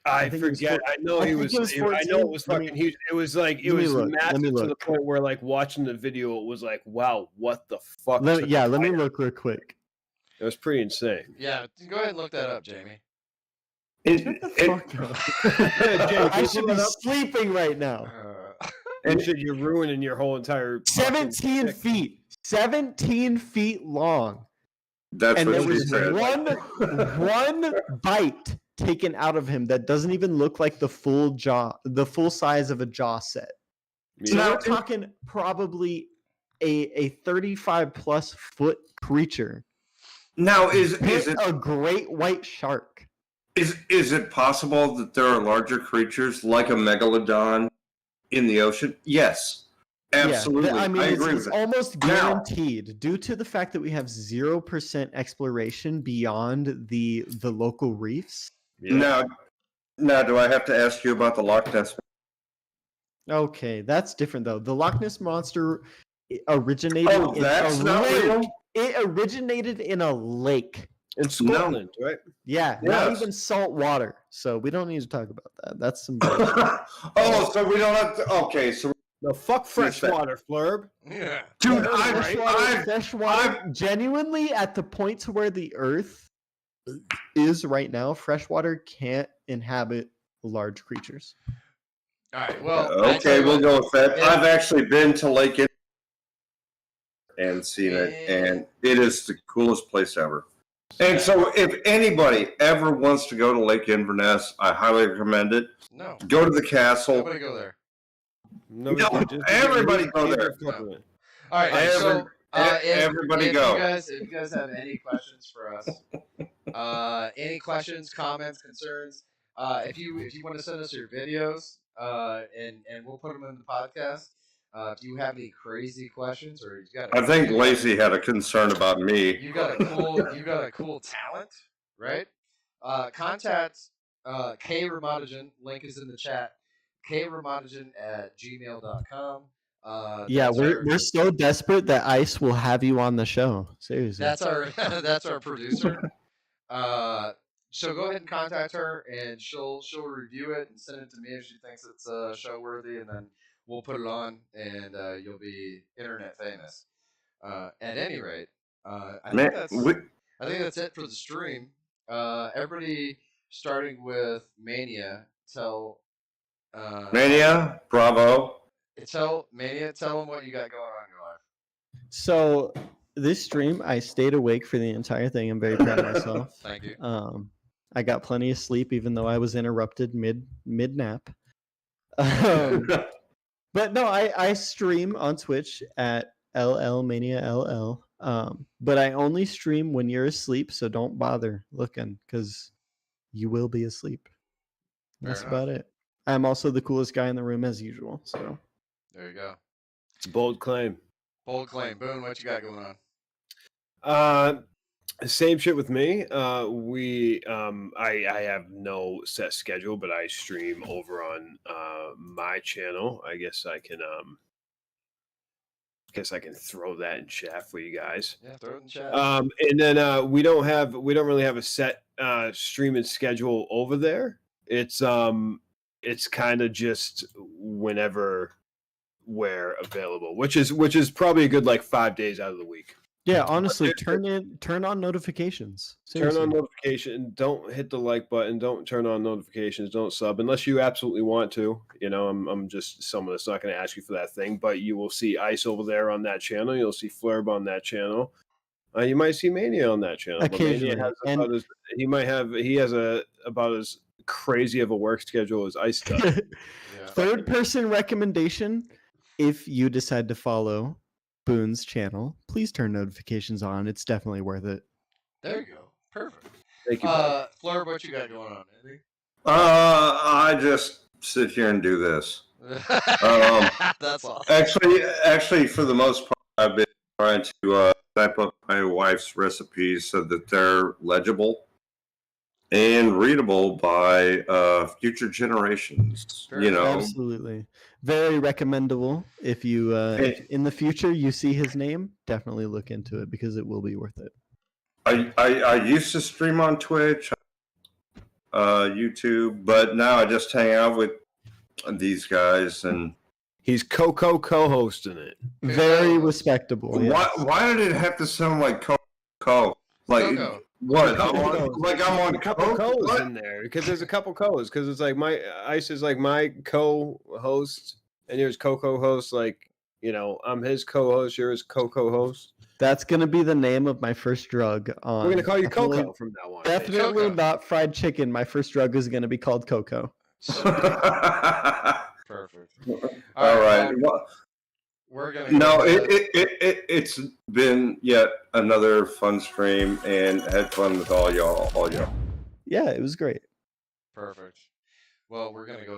I forget. I know he was. I know it was fucking huge. It was like it was massive to the point where, like, watching the video, it was like, wow, what the fuck? Let me look real quick. It was pretty insane. Yeah, go ahead and look that up, Jamie. I should be sleeping right now. And you're ruining your whole entire 17 feet. 17 feet long. That's and what there she was said. one bite taken out of him that doesn't even look like the full size of a jaw set. So we're talking probably a 35 plus foot creature. Now is it a great white shark? Is it possible that there are larger creatures like a megalodon in the ocean? Yes. Absolutely. Yeah, I mean, agree it's almost guaranteed due to the fact that we have 0% exploration beyond the local reefs. Yeah. Now, do I have to ask you about the Loch Ness? Okay, that's different though. The Loch Ness Monster originated It originated in a lake. In Scotland, right? Yeah, not even salt water. So we don't need to talk about that. That's some so we don't have to. Okay, so no, fuck freshwater, Flurb. Yeah, dude, freshwater. Genuinely, at the point to where the Earth is right now, freshwater can't inhabit large creatures. All right. Well, okay, we'll go with that. I've actually been to Lake and seen it, and it is the coolest place ever. And so, if anybody ever wants to go to Lake Inverness, I highly recommend it. No. Go to the castle. Nobody go there. Everybody go there. No. All right. Everybody go. If you guys have any questions for us, any questions, comments, concerns, if you want to send us your videos, and we'll put them in the podcast. If you have any crazy questions, or you got, I think Lacey had a concern about me. You got a cool talent, right? Contact K Ramanujan. Link is in the chat. kramanujan@gmail.com. We're so desperate that Ice will have you on the show. Seriously, that's our producer. So go ahead and contact her, and she'll review it and send it to me if she thinks it's show worthy, and then we'll put it on, and you'll be internet famous. At any rate, I think that's it for the stream. Everybody, starting with Mania, tell Mania, bravo. Tell them what you got going on in your life. So this stream, I stayed awake for the entire thing. I'm very proud of myself. Thank you. I got plenty of sleep, even though I was interrupted mid nap. But no, I stream on Twitch at LLManiaLL. But I only stream when you're asleep, so don't bother looking, because you will be asleep. That's about it. I'm also the coolest guy in the room as usual. So there you go. It's a bold claim. Bold claim. Boone, what you got going on? Same shit with me. I have no set schedule, but I stream over on my channel. I guess I can throw that in chat for you guys. Yeah, throw it in chat. And then we don't really have a set streaming schedule over there. It's kind of just whenever we're available, which is probably a good like 5 days out of the week. Yeah, honestly, turn on notifications. Seriously. Turn on notifications. Don't hit the like button. Don't turn on notifications. Don't sub unless you absolutely want to. You know, I'm just someone that's not going to ask you for that thing. But you will see Ice over there on that channel. You'll see Flurb on that channel. You might see Mania on that channel. Occasionally, he has about as crazy of a work schedule as Ice does. Yeah. Third person recommendation: if you decide to follow Boone's channel, please turn notifications on. It's definitely worth it. There you go. Perfect. Thank you. Fleur, what you got going on, Andy? I just sit here and do this. That's awesome. Actually, for the most part, I've been trying to type up my wife's recipes so that they're legible and readable by future generations. Sure. Absolutely. Very recommendable. If you if in the future you see his name, definitely look into it because it will be worth it. I used to stream on Twitch. YouTube, but now I just hang out with these guys, and he's Coco co-hosting it. Very respectable. Yes. Why did it have to sound like Coco? Like Coco. what? Like I'm on a couple Co's in there because there's a couple Co's because it's like Ice is like my co-host and yours co-host. Like I'm his co-host, you're his co-host. That's gonna be the name of my first drug. We're gonna call you Coco from now on. Definitely not fried chicken. My first drug is gonna be called Coco. Perfect. All right. Well, we're gonna. It's been yet another fun stream, and had fun with all y'all. Yeah, it was great. Perfect. Well, we're gonna go.